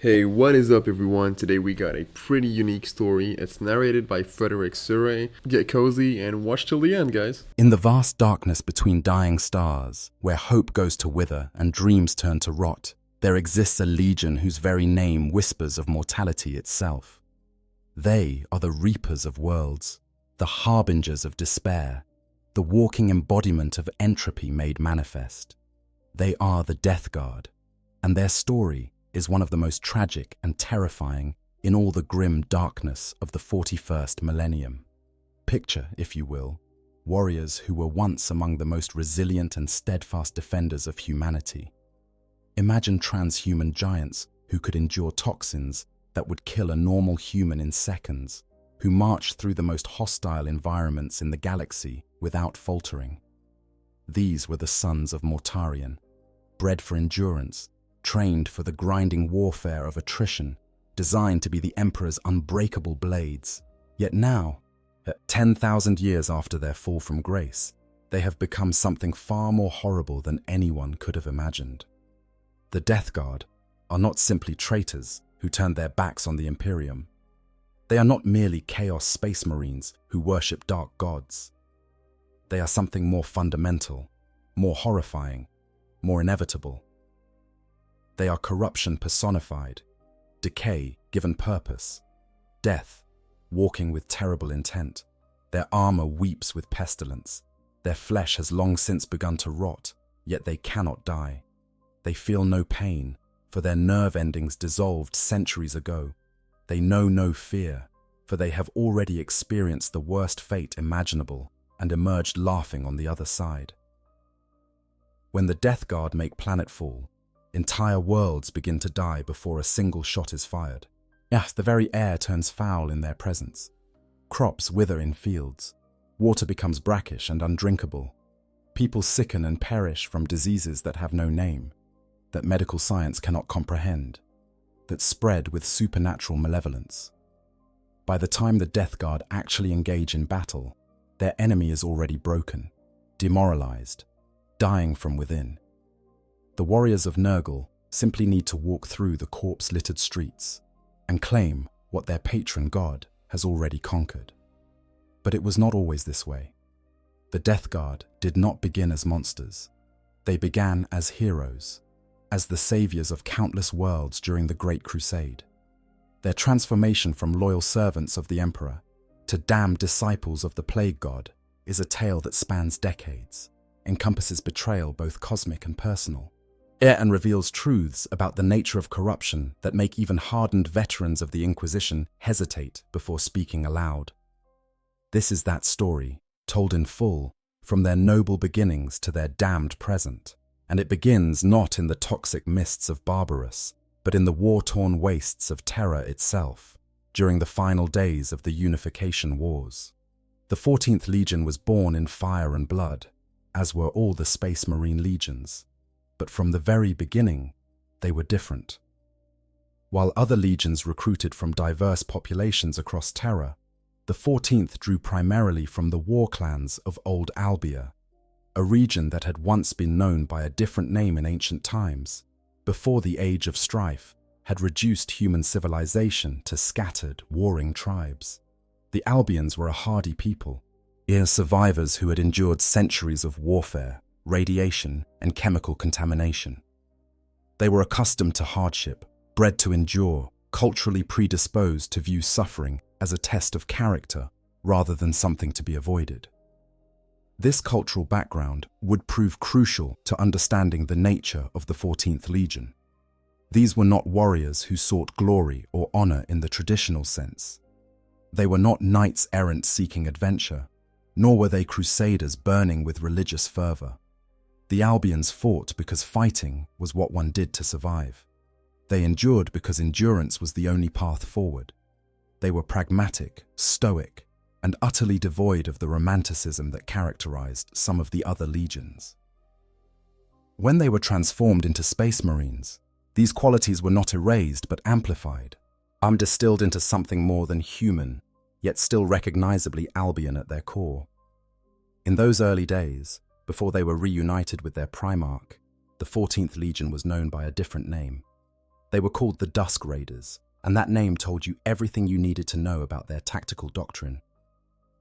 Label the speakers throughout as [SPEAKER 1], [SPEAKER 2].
[SPEAKER 1] Hey, what is up, everyone? Today we got a pretty unique story. It's narrated by Frederick Surrey. Get cozy and watch till the end, guys.
[SPEAKER 2] In the vast darkness between dying stars, where hope goes to wither and dreams turn to rot, there exists a legion whose very name whispers of mortality itself. They are the reapers of worlds, the harbingers of despair, the walking embodiment of entropy made manifest. They are the Death Guard, and their story is one of the most tragic and terrifying in all the grim darkness of the 41st millennium. Picture, if you will, warriors who were once among the most resilient and steadfast defenders of humanity. Imagine transhuman giants who could endure toxins that would kill a normal human in seconds, who marched through the most hostile environments in the galaxy without faltering. These were the sons of Mortarion, bred for endurance, trained for the grinding warfare of attrition, designed to be the Emperor's unbreakable blades. Yet now, at 10,000 years after their fall from grace, they have become something far more horrible than anyone could have imagined. The Death Guard are not simply traitors who turned their backs on the Imperium. They are not merely Chaos Space Marines who worship dark gods. They are something more fundamental, more horrifying, more inevitable. They are corruption personified, decay given purpose, death walking with terrible intent. Their armor weeps with pestilence. Their flesh has long since begun to rot, yet they cannot die. They feel no pain, for their nerve endings dissolved centuries ago. They know no fear, for they have already experienced the worst fate imaginable and emerged laughing on the other side. When the Death Guard make planetfall, entire worlds begin to die before a single shot is fired. Yes, the very air turns foul in their presence. Crops wither in fields. Water becomes brackish and undrinkable. People sicken and perish from diseases that have no name, that medical science cannot comprehend, that spread with supernatural malevolence. By the time the Death Guard actually engage in battle, their enemy is already broken, demoralized, dying from within. The warriors of Nurgle simply need to walk through the corpse-littered streets and claim what their patron god has already conquered. But it was not always this way. The Death Guard did not begin as monsters. They began as heroes, as the saviors of countless worlds during the Great Crusade. Their transformation from loyal servants of the Emperor to damned disciples of the Plague God is a tale that spans decades, encompasses betrayal both cosmic and personal, and reveals truths about the nature of corruption that make even hardened veterans of the Inquisition hesitate before speaking aloud. This is that story, told in full, from their noble beginnings to their damned present, and it begins not in the toxic mists of Barbarous, but in the war-torn wastes of Terra itself, during the final days of the Unification Wars. The 14th Legion was born in fire and blood, as were all the Space Marine legions. But from the very beginning, they were different. While other legions recruited from diverse populations across Terra, the 14th drew primarily from the war clans of Old Albia, a region that had once been known by a different name in ancient times, before the Age of Strife had reduced human civilization to scattered, warring tribes. The Albians were a hardy people, survivors who had endured centuries of warfare, radiation, and chemical contamination. They were accustomed to hardship, bred to endure, culturally predisposed to view suffering as a test of character rather than something to be avoided. This cultural background would prove crucial to understanding the nature of the 14th Legion. These were not warriors who sought glory or honor in the traditional sense. They were not knights errant seeking adventure, nor were they crusaders burning with religious fervor. The Albians fought because fighting was what one did to survive. They endured because endurance was the only path forward. They were pragmatic, stoic, and utterly devoid of the romanticism that characterized some of the other legions. When they were transformed into Space Marines, these qualities were not erased but amplified, distilled into something more than human, yet still recognizably Albion at their core. In those early days, before they were reunited with their Primarch, the 14th Legion was known by a different name. They were called the Dusk Raiders, and that name told you everything you needed to know about their tactical doctrine.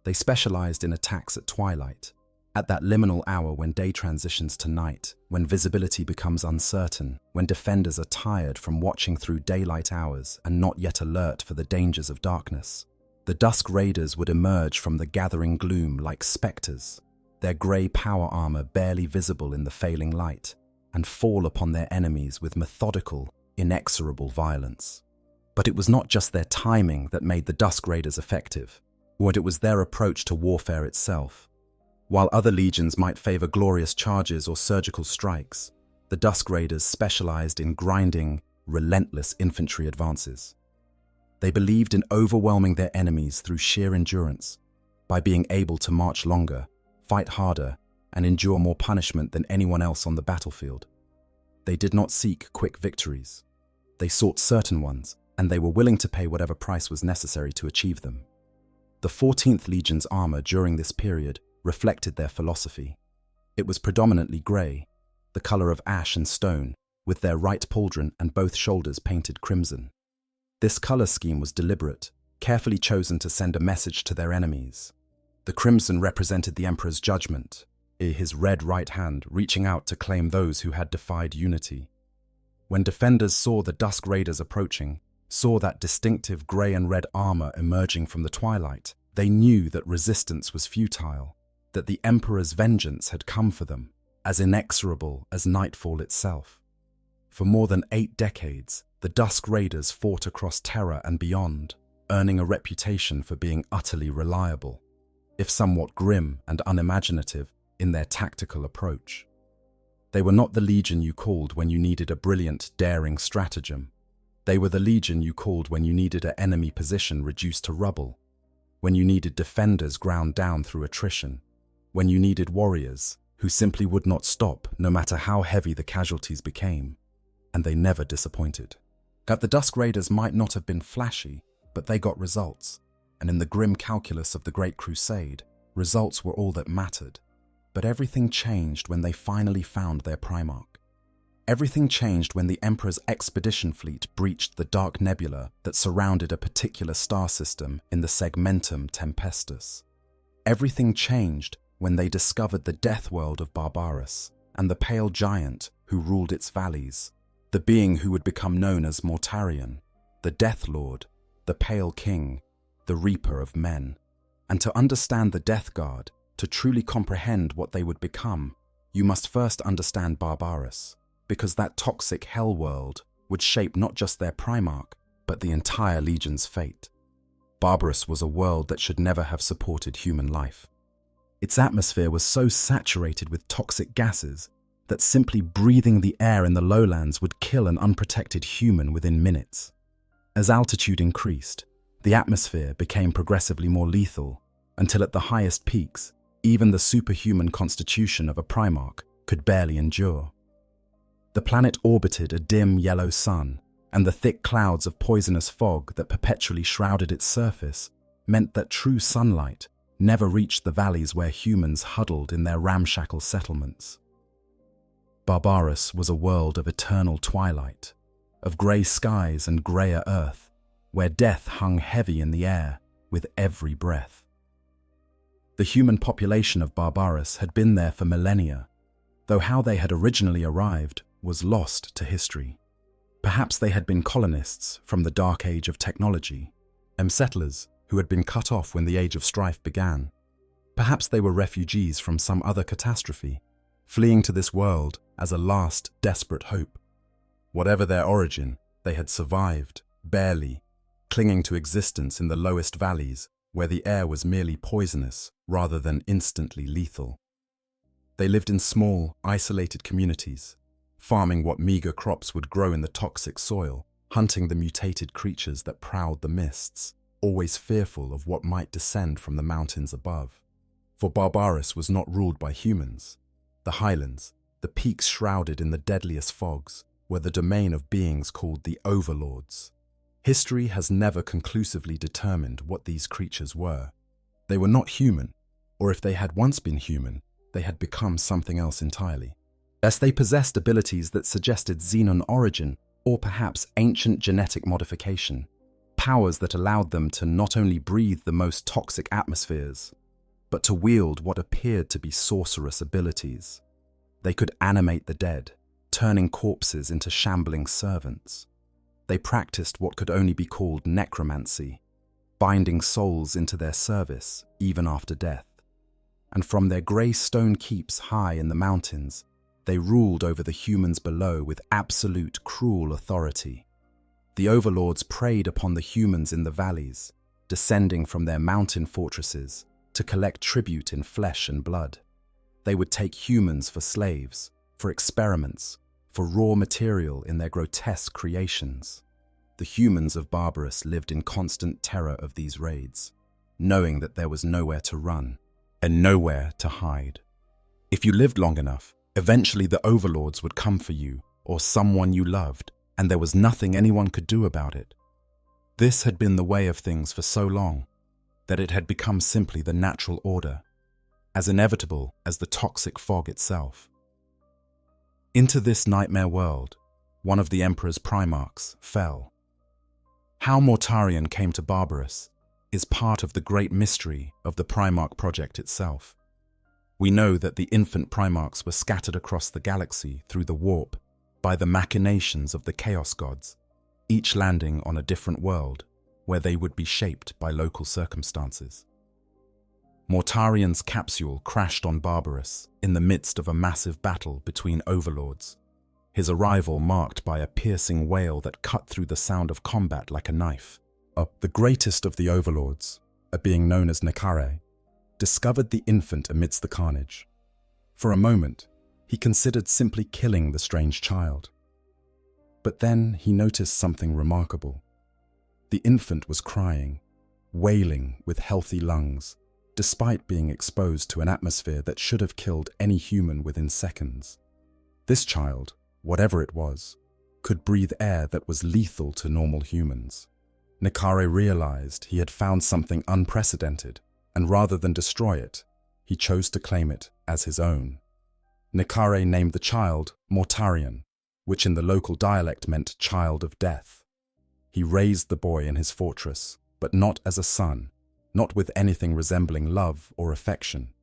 [SPEAKER 2] They specialized in attacks at twilight, at that liminal hour when day transitions to night, when visibility becomes uncertain, when defenders are tired from watching through daylight hours and not yet alert for the dangers of darkness. The Dusk Raiders would emerge from the gathering gloom like specters, their grey power armor barely visible in the failing light, and fall upon their enemies with methodical, inexorable violence. But it was not just their timing that made the Dusk Raiders effective, or it was their approach to warfare itself. While other legions might favor glorious charges or surgical strikes, the Dusk Raiders specialized in grinding, relentless infantry advances. They believed in overwhelming their enemies through sheer endurance, by being able to march longer, fight harder, and endure more punishment than anyone else on the battlefield. They did not seek quick victories. They sought certain ones, and they were willing to pay whatever price was necessary to achieve them. The 14th Legion's armor during this period reflected their philosophy. It was predominantly grey, the color of ash and stone, with their right pauldron and both shoulders painted crimson. This color scheme was deliberate, carefully chosen to send a message to their enemies. The crimson represented the Emperor's judgment, his red right hand reaching out to claim those who had defied unity. When defenders saw the Dusk Raiders approaching, saw that distinctive grey and red armor emerging from the twilight, they knew that resistance was futile, that the Emperor's vengeance had come for them, as inexorable as nightfall itself. For more than 8 decades, the Dusk Raiders fought across Terra and beyond, earning a reputation for being utterly reliable, if somewhat grim and unimaginative in their tactical approach. They were not the legion you called when you needed a brilliant, daring stratagem. They were the legion you called when you needed an enemy position reduced to rubble, when you needed defenders ground down through attrition, when you needed warriors who simply would not stop no matter how heavy the casualties became, and they never disappointed. That the Dusk Raiders might not have been flashy, but they got results, and in the grim calculus of the Great Crusade, results were all that mattered. But everything changed when they finally found their Primarch. Everything changed when the Emperor's expedition fleet breached the dark nebula that surrounded a particular star system in the segmentum Tempestus. Everything changed when they discovered the death world of Barbarus and the pale giant who ruled its valleys, the being who would become known as Mortarion, the Death Lord, the Pale King, the Reaper of Men. And to understand the Death Guard, to truly comprehend what they would become, you must first understand Barbarus, because that toxic hell world would shape not just their Primarch, but the entire Legion's fate. Barbarus was a world that should never have supported human life. Its atmosphere was so saturated with toxic gases that simply breathing the air in the lowlands would kill an unprotected human within minutes. As altitude increased, the atmosphere became progressively more lethal, until at the highest peaks, even the superhuman constitution of a Primarch could barely endure. The planet orbited a dim yellow sun, and the thick clouds of poisonous fog that perpetually shrouded its surface meant that true sunlight never reached the valleys where humans huddled in their ramshackle settlements. Barbarus was a world of eternal twilight, of grey skies and greyer earth, where death hung heavy in the air with every breath. The human population of Barbarus had been there for millennia, though how they had originally arrived was lost to history. Perhaps they had been colonists from the dark age of technology, settlers who had been cut off when the age of strife began. Perhaps they were refugees from some other catastrophe, fleeing to this world as a last desperate hope. Whatever their origin, they had survived, barely, clinging to existence in the lowest valleys where the air was merely poisonous rather than instantly lethal. They lived in small, isolated communities, farming what meager crops would grow in the toxic soil, hunting the mutated creatures that prowled the mists, always fearful of what might descend from the mountains above. For Barbarus was not ruled by humans. The highlands, the peaks shrouded in the deadliest fogs, were the domain of beings called the Overlords. History has never conclusively determined what these creatures were. They were not human, or if they had once been human, they had become something else entirely. As they possessed abilities that suggested xenon origin, Or perhaps ancient genetic modification, powers that allowed them to not only breathe the most toxic atmospheres, but to wield what appeared to be sorcerous abilities. They could animate the dead, turning corpses into shambling servants. They practiced what could only be called necromancy, binding souls into their service even after death. And from their grey stone keeps high in the mountains, they ruled over the humans below with absolute cruel authority. The overlords preyed upon the humans in the valleys, descending from their mountain fortresses to collect tribute in flesh and blood. They would take humans for slaves, for experiments, for raw material in their grotesque creations. The humans of Barbarous lived in constant terror of these raids, knowing that there was nowhere to run and nowhere to hide. If you lived long enough, eventually the overlords would come for you or someone you loved, and there was nothing anyone could do about it. This had been the way of things for so long that it had become simply the natural order, as inevitable as the toxic fog itself. Into this nightmare world, one of the Emperor's Primarchs fell. How Mortarion came to Barbarous is part of the great mystery of the Primarch project itself. We know that the infant Primarchs were scattered across the galaxy through the warp by the machinations of the Chaos Gods, each landing on a different world where they would be shaped by local circumstances. Mortarion's capsule crashed on Barbarous in the midst of a massive battle between overlords, his arrival marked by a piercing wail that cut through the sound of combat like a knife. The greatest of the overlords, a being known as Nekare, discovered the infant amidst the carnage. For a moment, he considered simply killing the strange child. But then he noticed something remarkable. The infant was crying, wailing with healthy lungs, despite being exposed to an atmosphere that should have killed any human within seconds. This child, whatever it was, could breathe air that was lethal to normal humans. Nekare realized he had found something unprecedented, and rather than destroy it, he chose to claim it as his own. Nekare named the child Mortarion, which in the local dialect meant child of death. He raised the boy in his fortress, but not as a son, not with anything resembling love or affection.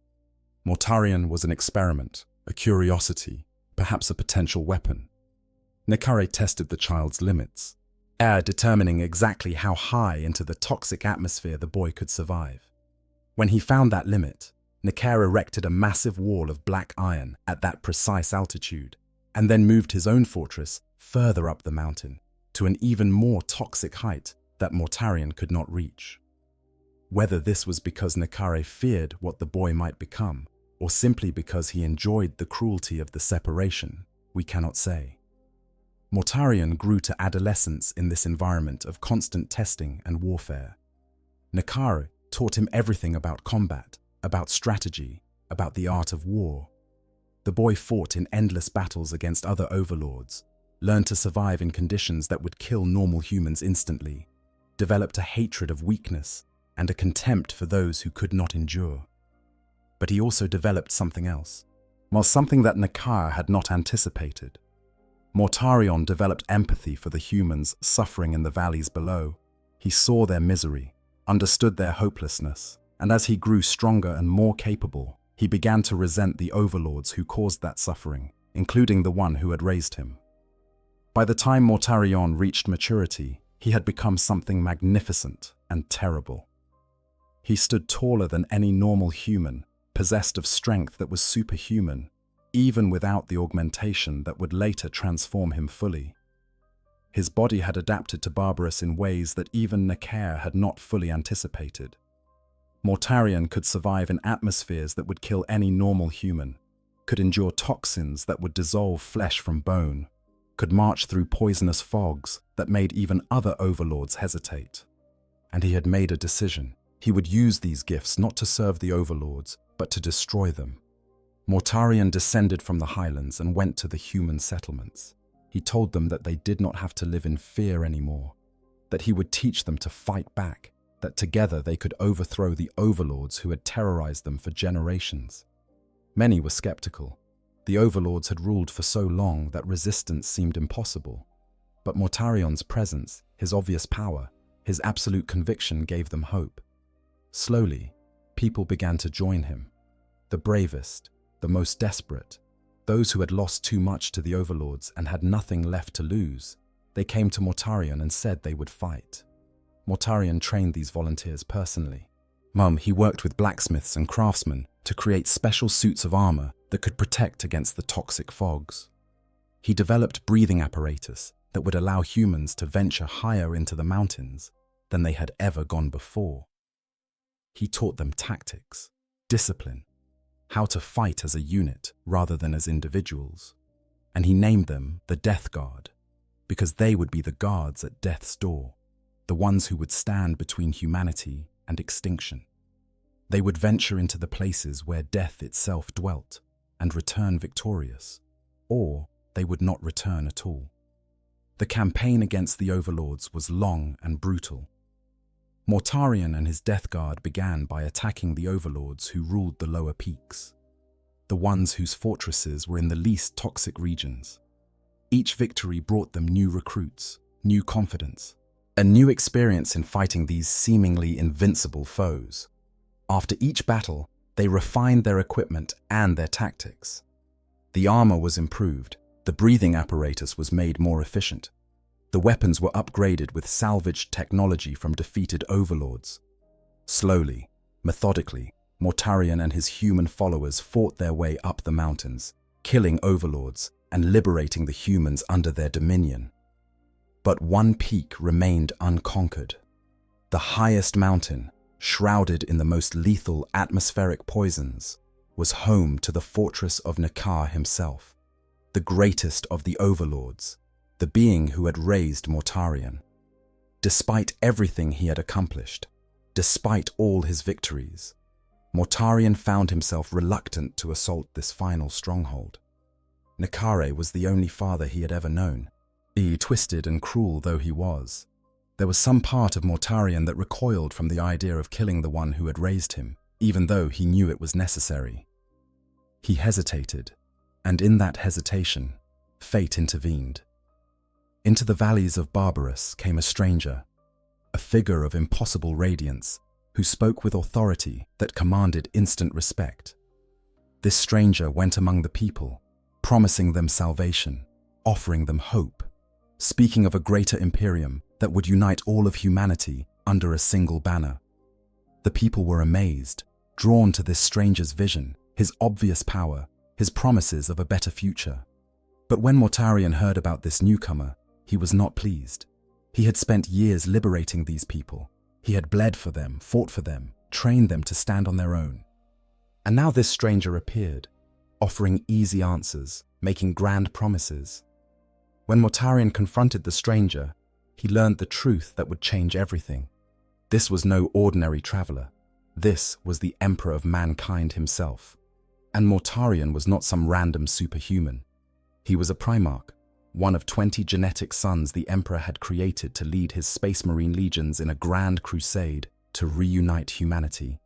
[SPEAKER 2] Mortarion was an experiment, a curiosity, perhaps a potential weapon. Nekare tested the child's limits, determining exactly how high into the toxic atmosphere the boy could survive. When he found that limit, Nekare erected a massive wall of black iron at that precise altitude, and then moved his own fortress further up the mountain to an even more toxic height that Mortarion could not reach. Whether this was because Nekare feared what the boy might become, or simply because he enjoyed the cruelty of the separation, we cannot say. Mortarion grew to adolescence in this environment of constant testing and warfare. Nekare taught him everything about combat, about strategy, about the art of war. The boy fought in endless battles against other overlords, learned to survive in conditions that would kill normal humans instantly, developed a hatred of weakness and a contempt for those who could not endure. But he also developed something else, something that Nekare had not anticipated. Mortarion developed empathy for the humans suffering in the valleys below. He saw their misery, understood their hopelessness, and as he grew stronger and more capable, he began to resent the overlords who caused that suffering, including the one who had raised him. By the time Mortarion reached maturity, he had become something magnificent and terrible. He stood taller than any normal human, possessed of strength that was superhuman, even without the augmentation that would later transform him fully. His body had adapted to Barbarous in ways that even Nekare had not fully anticipated. Mortarion could survive in atmospheres that would kill any normal human, could endure toxins that would dissolve flesh from bone, could march through poisonous fogs that made even other overlords hesitate. And he had made a decision. He would use these gifts not to serve the overlords, but to destroy them. Mortarion descended from the highlands and went to the human settlements. He told them that they did not have to live in fear anymore, that he would teach them to fight back, that together they could overthrow the overlords who had terrorized them for generations. Many were skeptical. The overlords had ruled for so long that resistance seemed impossible. But Mortarion's presence, his obvious power, his absolute conviction gave them hope. Slowly, people began to join him. The bravest, the most desperate, those who had lost too much to the overlords and had nothing left to lose, they came to Mortarion and said they would fight. Mortarion trained these volunteers personally. He worked with blacksmiths and craftsmen to create special suits of armor that could protect against the toxic fogs. He developed breathing apparatus that would allow humans to venture higher into the mountains than they had ever gone before. He taught them tactics, discipline, how to fight as a unit rather than as individuals, and he named them the Death Guard, because they would be the guards at death's door, the ones who would stand between humanity and extinction. They would venture into the places where death itself dwelt and return victorious, or they would not return at all. The campaign against the overlords was long and brutal. Mortarion and his Death Guard began by attacking the overlords who ruled the lower peaks, the ones whose fortresses were in the least toxic regions. Each victory brought them new recruits, new confidence, a new experience in fighting these seemingly invincible foes. After each battle, they refined their equipment and their tactics. The armor was improved, the breathing apparatus was made more efficient. The weapons were upgraded with salvaged technology from defeated overlords. Slowly, methodically, Mortarion and his human followers fought their way up the mountains, killing overlords and liberating the humans under their dominion. But one peak remained unconquered. The highest mountain, shrouded in the most lethal atmospheric poisons, was home to the fortress of Nakar himself, the greatest of the overlords, the being who had raised Mortarion. Despite everything he had accomplished, despite all his victories, Mortarion found himself reluctant to assault this final stronghold. Nakare was the only father he had ever known. Twisted and cruel though he was, there was some part of Mortarion that recoiled from the idea of killing the one who had raised him, even though he knew it was necessary. He hesitated, and in that hesitation, fate intervened. Into the valleys of Barbarous came a stranger, a figure of impossible radiance, who spoke with authority that commanded instant respect. This stranger went among the people, promising them salvation, offering them hope, speaking of a greater Imperium that would unite all of humanity under a single banner. The people were amazed, drawn to this stranger's vision, his obvious power, his promises of a better future. But when Mortarion heard about this newcomer, he was not pleased. He had spent years liberating these people. He had bled for them, fought for them, trained them to stand on their own. And now this stranger appeared, offering easy answers, making grand promises. When Mortarion confronted the stranger, he learned the truth that would change everything. This was no ordinary traveler. This was the Emperor of mankind himself. And Mortarion was not some random superhuman. He was a Primarch, one of 20 genetic sons the Emperor had created to lead his Space Marine legions in a grand crusade to reunite humanity.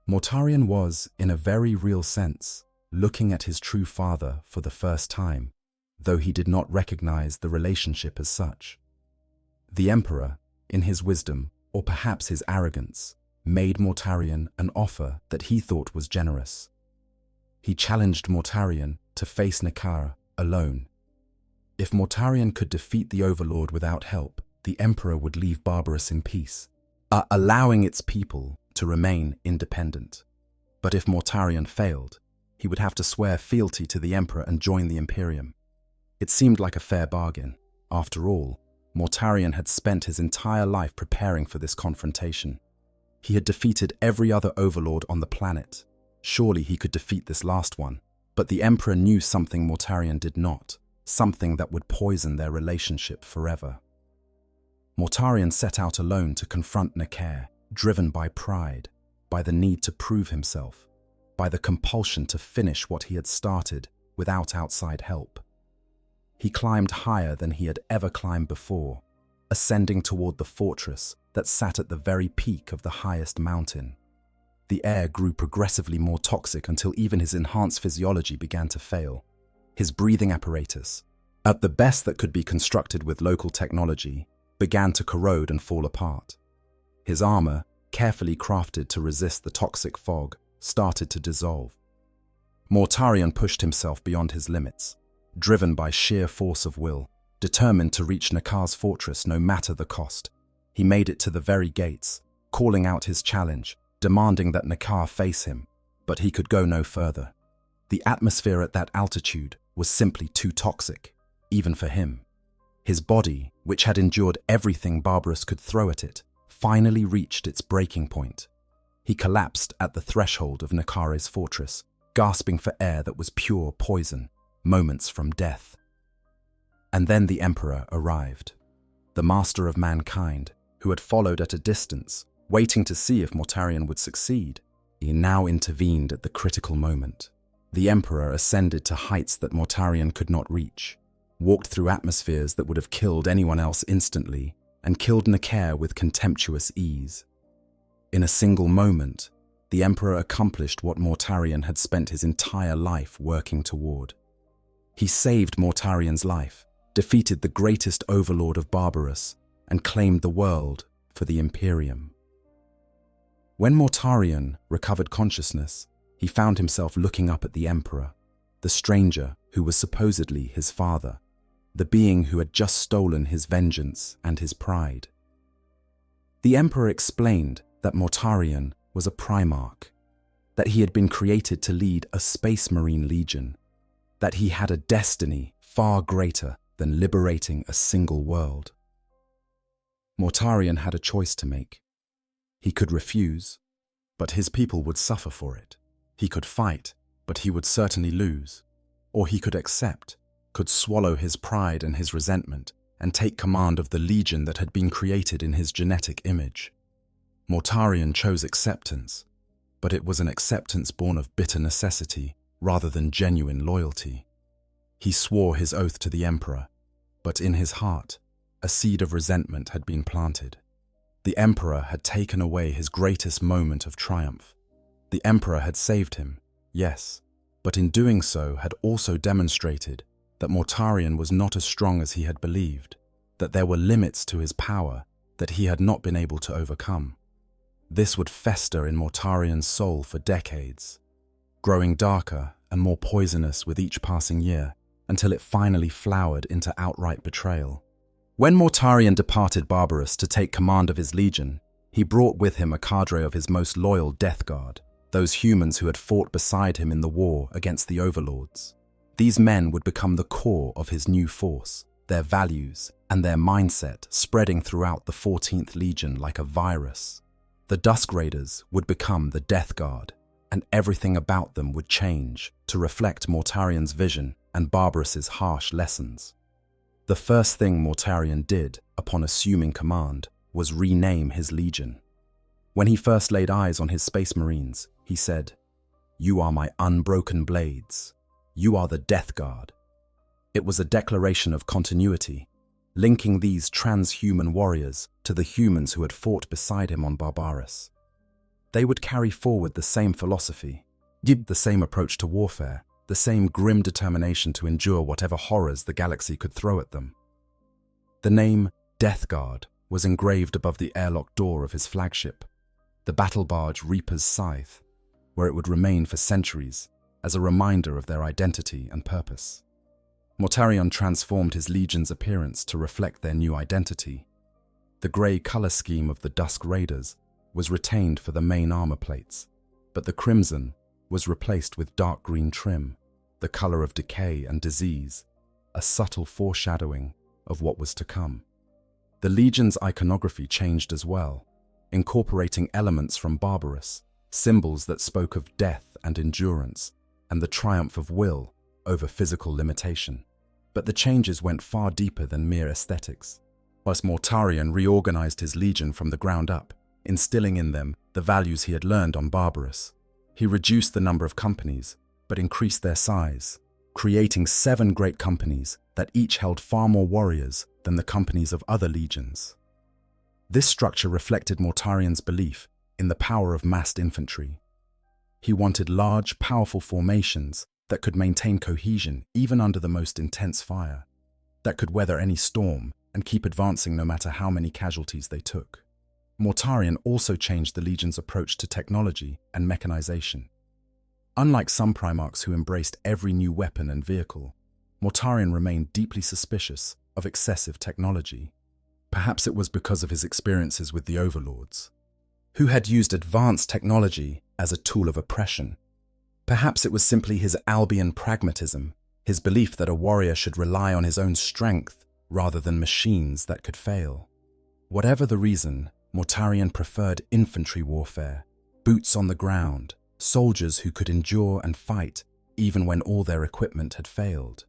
[SPEAKER 2] Mortarion was, in a very real sense, looking at his true father for the first time, though he did not recognize the relationship as such. The Emperor, in his wisdom, or perhaps his arrogance, made Mortarion an offer that he thought was generous. He challenged Mortarion to face Nakar alone. If Mortarion could defeat the Overlord without help, the Emperor would leave Barbarous in peace, allowing its people to remain independent. But if Mortarion failed, he would have to swear fealty to the Emperor and join the Imperium. It seemed like a fair bargain. After all, Mortarion had spent his entire life preparing for this confrontation. He had defeated every other overlord on the planet. Surely he could defeat this last one. But the Emperor knew something Mortarion did not, something that would poison their relationship forever. Mortarion set out alone to confront Nakar, driven by pride, by the need to prove himself, by the compulsion to finish what he had started without outside help. He climbed higher than he had ever climbed before, ascending toward the fortress that sat at the very peak of the highest mountain. The air grew progressively more toxic until even his enhanced physiology began to fail. His breathing apparatus, At the best that could be constructed with local technology, began to corrode and fall apart. His armor, carefully crafted to resist the toxic fog, started to dissolve. Mortarion pushed himself beyond his limits, driven by sheer force of will, determined to reach Nakar's fortress no matter the cost. He made it to the very gates, calling out his challenge, demanding that Nakar face him, but he could go no further. The atmosphere at that altitude was simply too toxic, even for him. His body, which had endured everything Barbarous could throw at it, finally reached its breaking point. He collapsed at the threshold of Nakare's fortress, gasping for air that was pure poison, moments from death. And then the Emperor arrived, the master of mankind, who had followed at a distance, waiting to see if Mortarion would succeed. He now intervened at the critical moment. The Emperor ascended to heights that Mortarion could not reach, walked through atmospheres that would have killed anyone else instantly, and killed Nakar with contemptuous ease. In a single moment, the Emperor accomplished what Mortarion had spent his entire life working toward. He saved Mortarion's life, defeated the greatest overlord of Barbarous, and claimed the world for the Imperium. When Mortarion recovered consciousness, he found himself looking up at the Emperor, the stranger who was supposedly his father, the being who had just stolen his vengeance and his pride. The Emperor explained that Mortarion was a Primarch, that he had been created to lead a Space Marine Legion, that he had a destiny far greater than liberating a single world. Mortarion had a choice to make. He could refuse, but his people would suffer for it. He could fight, but he would certainly lose. Or he could accept, could swallow his pride and his resentment, and take command of the legion that had been created in his genetic image. Mortarion chose acceptance, but it was an acceptance born of bitter necessity rather than genuine loyalty. He swore his oath to the Emperor, but in his heart, a seed of resentment had been planted. The Emperor had taken away his greatest moment of triumph. The Emperor had saved him, yes, but in doing so had also demonstrated that Mortarion was not as strong as he had believed, that there were limits to his power that he had not been able to overcome. This would fester in Mortarion's soul for decades, growing darker and more poisonous with each passing year, until it finally flowered into outright betrayal. When Mortarion departed Barbarous to take command of his legion, he brought with him a cadre of his most loyal Death Guard, those humans who had fought beside him in the war against the overlords. These men would become the core of his new force, their values and their mindset spreading throughout the 14th Legion like a virus. The Dusk Raiders would become the Death Guard, and everything about them would change to reflect Mortarion's vision and Barbarous's harsh lessons. The first thing Mortarion did upon assuming command was rename his legion. When he first laid eyes on his Space Marines, he said, "You are my unbroken blades. You are the Death Guard." It was a declaration of continuity, linking these transhuman warriors to the humans who had fought beside him on Barbarous. They would carry forward the same philosophy, the same approach to warfare, the same grim determination to endure whatever horrors the galaxy could throw at them. The name Death Guard was engraved above the airlock door of his flagship, the battle barge Reaper's Scythe, where it would remain for centuries as a reminder of their identity and purpose. Mortarion transformed his legion's appearance to reflect their new identity. The grey colour scheme of the Dusk Raiders was retained for the main armour plates, but the crimson was replaced with dark green trim, the colour of decay and disease, a subtle foreshadowing of what was to come. The Legion's iconography changed as well, incorporating elements from Barbarous, symbols that spoke of death and endurance, and the triumph of will over physical limitation. But the changes went far deeper than mere aesthetics. Whilst Mortarion reorganized his legion from the ground up, instilling in them the values he had learned on Barbarous. He reduced the number of companies, but increased their size, creating 7 great companies that each held far more warriors than the companies of other legions. This structure reflected Mortarion's belief in the power of massed infantry. He wanted large, powerful formations that could maintain cohesion even under the most intense fire. that could weather any storm and keep advancing no matter how many casualties they took. Mortarion also changed the Legion's approach to technology and mechanization. Unlike some Primarchs who embraced every new weapon and vehicle, Mortarion remained deeply suspicious of excessive technology. Perhaps it was because of his experiences with the Overlords, who had used advanced technology as a tool of oppression. Perhaps it was simply his Albion pragmatism, his belief that a warrior should rely on his own strength rather than machines that could fail. Whatever the reason, Mortarion preferred infantry warfare, boots on the ground, soldiers who could endure and fight even when all their equipment had failed.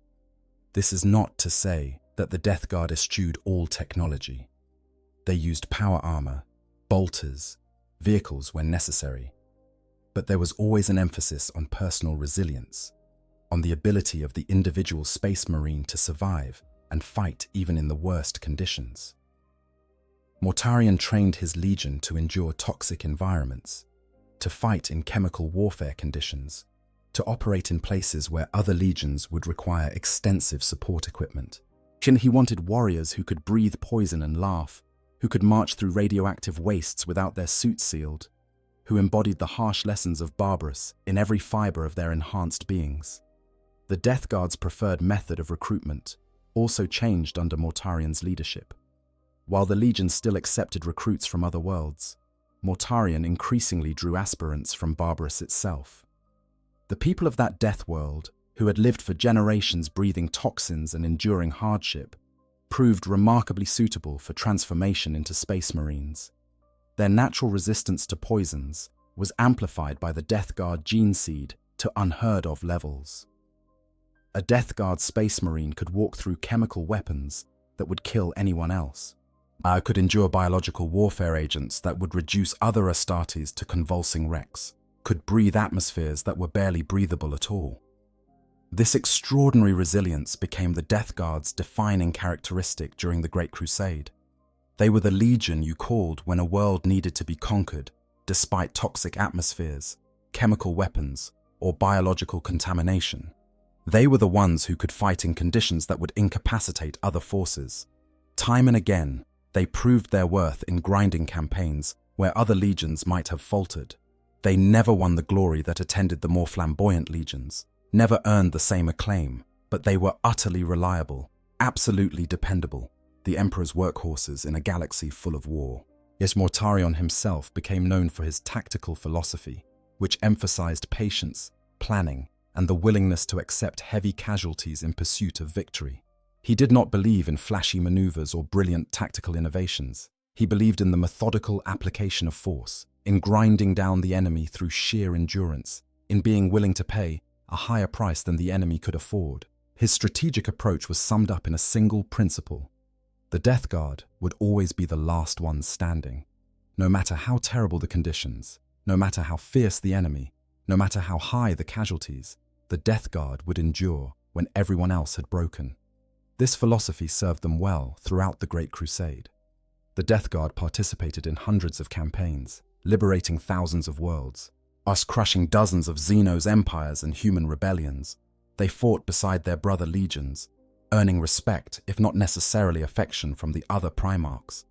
[SPEAKER 2] This is not to say that the Death Guard eschewed all technology. They used power armor, bolters, vehicles when necessary. But there was always an emphasis on personal resilience, on the ability of the individual Space Marine to survive and fight even in the worst conditions. Mortarion trained his Legion to endure toxic environments, to fight in chemical warfare conditions, to operate in places where other legions would require extensive support equipment. He wanted warriors who could breathe poison and laugh, who could march through radioactive wastes without their suits sealed, who embodied the harsh lessons of Barbarous in every fiber of their enhanced beings. The Death Guard's preferred method of recruitment also changed under Mortarion's leadership. While the Legion still accepted recruits from other worlds, Mortarion increasingly drew aspirants from Barbarous itself. The people of that death world, who had lived for generations breathing toxins and enduring hardship, proved remarkably suitable for transformation into Space Marines. Their natural resistance to poisons was amplified by the Death Guard gene seed to unheard-of levels. A Death Guard Space Marine could walk through chemical weapons that would kill anyone else. Could endure biological warfare agents that would reduce other Astartes to convulsing wrecks, could breathe atmospheres that were barely breathable at all. This extraordinary resilience became the Death Guard's defining characteristic during the Great Crusade. They were the Legion you called when a world needed to be conquered, despite toxic atmospheres, chemical weapons, or biological contamination. They were the ones who could fight in conditions that would incapacitate other forces. Time and again, they proved their worth in grinding campaigns where other legions might have faltered. They never won the glory that attended the more flamboyant legions, never earned the same acclaim, but they were utterly reliable, absolutely dependable, the Emperor's workhorses in a galaxy full of war. Yet Mortarion himself became known for his tactical philosophy, which emphasized patience, planning, and the willingness to accept heavy casualties in pursuit of victory. He did not believe in flashy maneuvers or brilliant tactical innovations. He believed in the methodical application of force, in grinding down the enemy through sheer endurance, in being willing to pay a higher price than the enemy could afford. His strategic approach was summed up in a single principle. The Death Guard would always be the last ones standing. No matter how terrible the conditions, no matter how fierce the enemy, no matter how high the casualties, the Death Guard would endure when everyone else had broken. This philosophy served them well throughout the Great Crusade. The Death Guard participated in hundreds of campaigns, liberating thousands of worlds, crushing dozens of Xenos empires and human rebellions. They fought beside their brother legions, earning respect, if not necessarily affection, from the other Primarchs.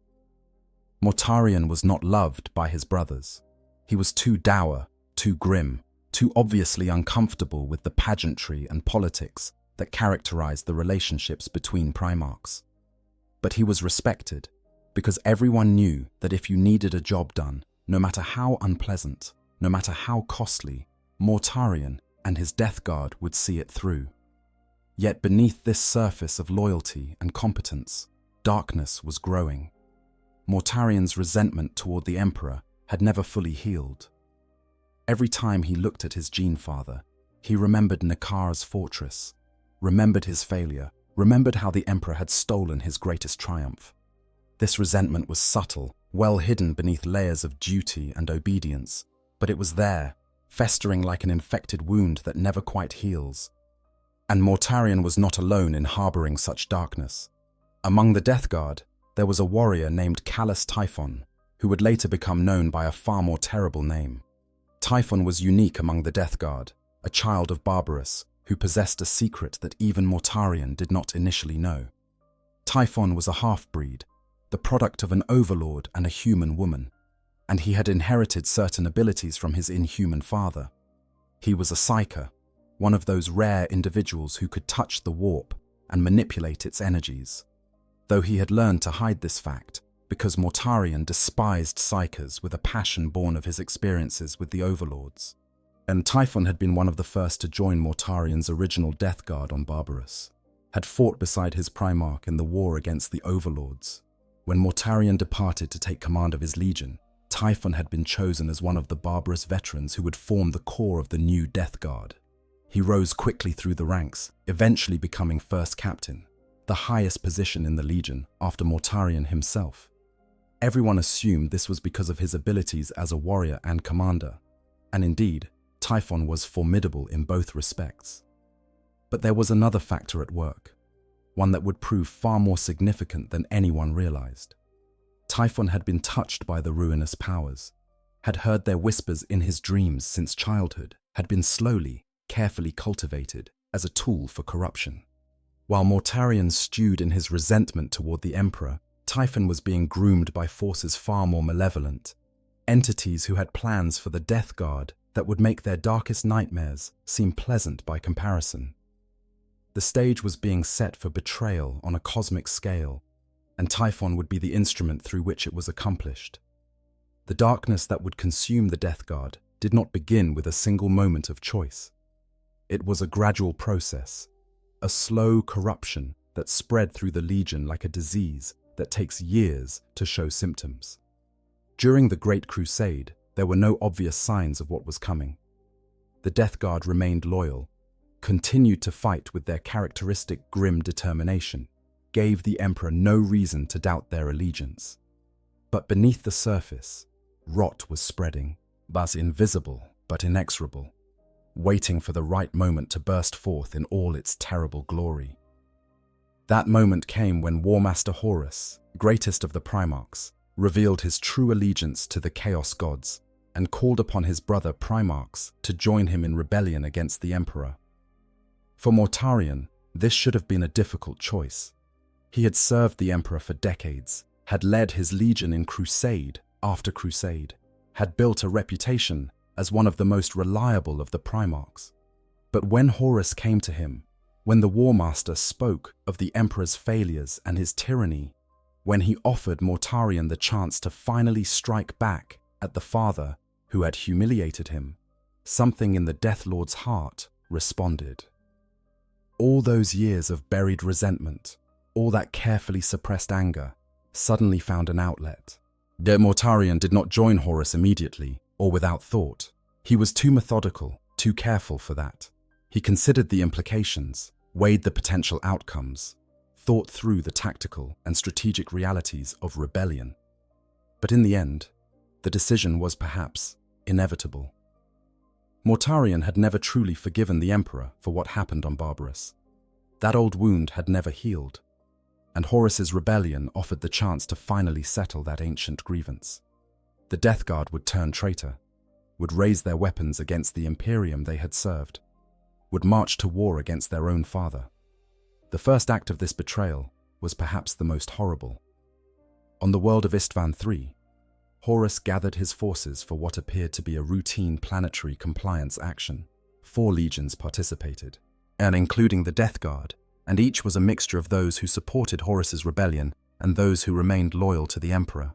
[SPEAKER 2] Mortarion was not loved by his brothers. He was too dour, too grim, too obviously uncomfortable with the pageantry and politics that characterized the relationships between Primarchs. But he was respected, because everyone knew that if you needed a job done, no matter how unpleasant, no matter how costly, Mortarion and his Death Guard would see it through. Yet beneath this surface of loyalty and competence, darkness was growing. Mortarion's resentment toward the Emperor had never fully healed. Every time he looked at his Gene Father, he remembered Nakar's fortress, remembered his failure, remembered how the Emperor had stolen his greatest triumph. This resentment was subtle, well hidden beneath layers of duty and obedience, but it was there, festering like an infected wound that never quite heals. And Mortarion was not alone in harboring such darkness. Among the Death Guard, there was a warrior named Callus Typhon, who would later become known by a far more terrible name. Typhon was unique among the Death Guard, a child of Barbarous, who possessed a secret that even Mortarion did not initially know. Typhon was a half-breed, the product of an overlord and a human woman, and he had inherited certain abilities from his inhuman father. He was a psyker, one of those rare individuals who could touch the warp and manipulate its energies, though he had learned to hide this fact because Mortarion despised psykers with a passion born of his experiences with the overlords. And Typhon had been one of the first to join Mortarion's original Death Guard on Barbarous, had fought beside his Primarch in the war against the overlords. When Mortarion departed to take command of his legion, Typhon had been chosen as one of the Barbarous veterans who would form the core of the new Death Guard. He rose quickly through the ranks, eventually becoming first captain, the highest position in the legion after Mortarion himself. Everyone assumed this was because of his abilities as a warrior and commander, and indeed, Typhon was formidable in both respects. But there was another factor at work, one that would prove far more significant than anyone realized. Typhon had been touched by the ruinous powers, had heard their whispers in his dreams since childhood, had been slowly, carefully cultivated as a tool for corruption. While Mortarion stewed in his resentment toward the Emperor, Typhon was being groomed by forces far more malevolent, entities who had plans for the Death Guard that would make their darkest nightmares seem pleasant by comparison. The stage was being set for betrayal on a cosmic scale, and Typhon would be the instrument through which it was accomplished. The darkness that would consume the Death Guard did not begin with a single moment of choice. It was a gradual process, a slow corruption that spread through the Legion like a disease that takes years to show symptoms. During the Great Crusade, there were no obvious signs of what was coming. The Death Guard remained loyal, continued to fight with their characteristic grim determination, gave the Emperor no reason to doubt their allegiance. But beneath the surface, rot was spreading, thus invisible but inexorable, waiting for the right moment to burst forth in all its terrible glory. That moment came when War Master Horus, greatest of the Primarchs, revealed his true allegiance to the Chaos Gods and called upon his brother Primarchs to join him in rebellion against the Emperor. For Mortarion, this should have been a difficult choice. He had served the Emperor for decades, had led his legion in crusade after crusade, had built a reputation as one of the most reliable of the Primarchs. But when Horus came to him, when the War Master spoke of the Emperor's failures and his tyranny, when he offered Mortarion the chance to finally strike back at the father who had humiliated him, something in the Death Lord's heart responded. All those years of buried resentment, all that carefully suppressed anger, suddenly found an outlet. Mortarion did not join Horus immediately or without thought. He was too methodical, too careful for that. He considered the implications, weighed the potential outcomes, thought through the tactical and strategic realities of rebellion. But in the end, the decision was perhaps inevitable. Mortarion had never truly forgiven the Emperor for what happened on Barbarous. That old wound had never healed, and Horus's rebellion offered the chance to finally settle that ancient grievance. The Death Guard would turn traitor, would raise their weapons against the Imperium they had served, would march to war against their own father. The first act of this betrayal was perhaps the most horrible. On the world of Istvan III, Horus gathered his forces for what appeared to be a routine planetary compliance action. 4 legions participated, and including the Death Guard, and each was a mixture of those who supported Horus's rebellion and those who remained loyal to the Emperor.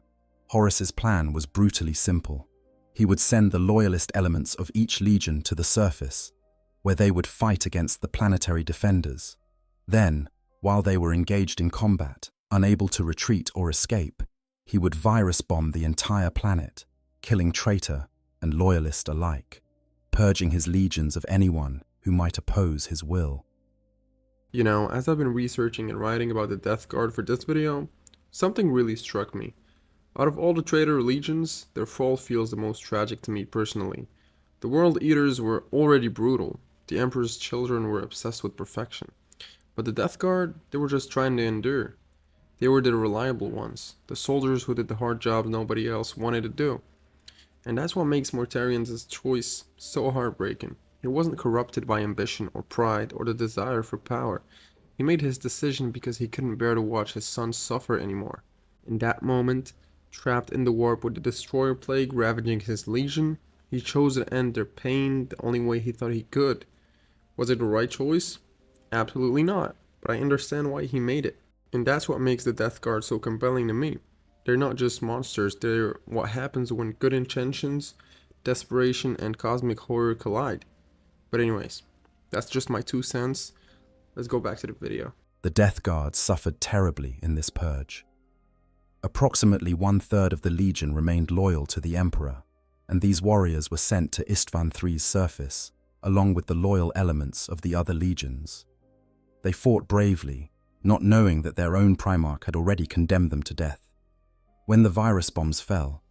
[SPEAKER 2] Horus's plan was brutally simple. He would send the loyalist elements of each legion to the surface, where they would fight against the planetary defenders. Then, while they were engaged in combat, unable to retreat or escape, he would virus bomb the entire planet, killing traitor and loyalist alike, purging his legions of anyone who might oppose his will.
[SPEAKER 1] You know, as I've been researching and writing about the Death Guard for this video, something really struck me. Out of all the traitor legions, their fall feels the most tragic to me personally. The World Eaters were already brutal. The Emperor's children were obsessed with perfection. But the Death Guard, they were just trying to endure. They were the reliable ones, the soldiers who did the hard jobs nobody else wanted to do. And that's what makes Mortarion's choice so heartbreaking. He wasn't corrupted by ambition or pride or the desire for power. He made his decision because he couldn't bear to watch his son suffer anymore. In that moment, trapped in the warp with the destroyer plague ravaging his legion, he chose to end their pain the only way he thought he could. Was it the right choice? Absolutely not, but I understand why he made it. And that's what makes the Death Guard so compelling to me. They're not just monsters, they're what happens when good intentions, desperation, and cosmic horror collide. But anyways, that's just my 2 cents. Let's go back to the video.
[SPEAKER 2] The Death Guard suffered terribly in this purge. Approximately 1/3 of the Legion remained loyal to the Emperor, and these warriors were sent to Istvan III's surface, along with the loyal elements of the other legions. They fought bravely, not knowing that their own Primarch had already condemned them to death. When the virus bombs fell,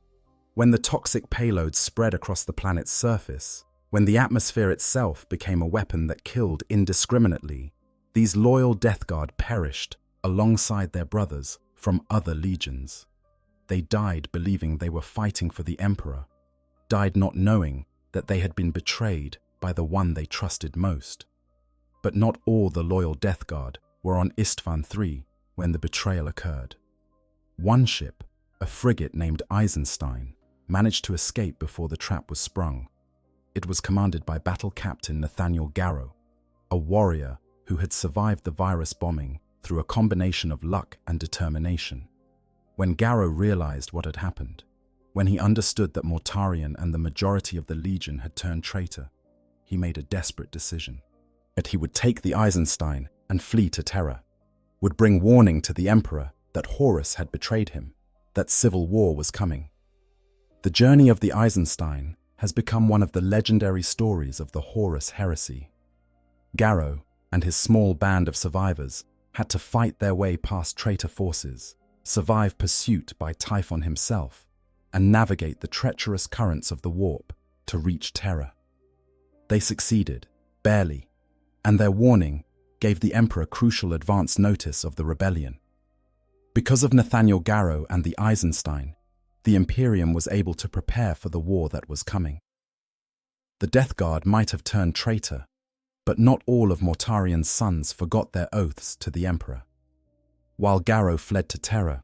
[SPEAKER 2] when the toxic payload spread across the planet's surface, when the atmosphere itself became a weapon that killed indiscriminately, these loyal Death Guard perished alongside their brothers from other legions. They died believing they were fighting for the Emperor, died not knowing that they had been betrayed by the one they trusted most. But not all the loyal Death Guard were on Istvan III when the betrayal occurred. One ship, a frigate named Eisenstein, managed to escape before the trap was sprung. It was commanded by Battle Captain Nathaniel Garrow, a warrior who had survived the virus bombing through a combination of luck and determination. When Garrow realized what had happened, when he understood that Mortarion and the majority of the Legion had turned traitor, he made a desperate decision. That he would take the Eisenstein and flee to Terra, would bring warning to the Emperor that Horus had betrayed him, that civil war was coming. The journey of the Eisenstein has become one of the legendary stories of the Horus heresy. Garrow and his small band of survivors had to fight their way past traitor forces, survive pursuit by Typhon himself, and navigate the treacherous currents of the warp to reach Terra. They succeeded, barely, and their warning gave the Emperor crucial advance notice of the rebellion. Because of Nathaniel Garrow and the Eisenstein, the Imperium was able to prepare for the war that was coming. The Death Guard might have turned traitor, but not all of Mortarion's sons forgot their oaths to the Emperor. While Garrow fled to Terra,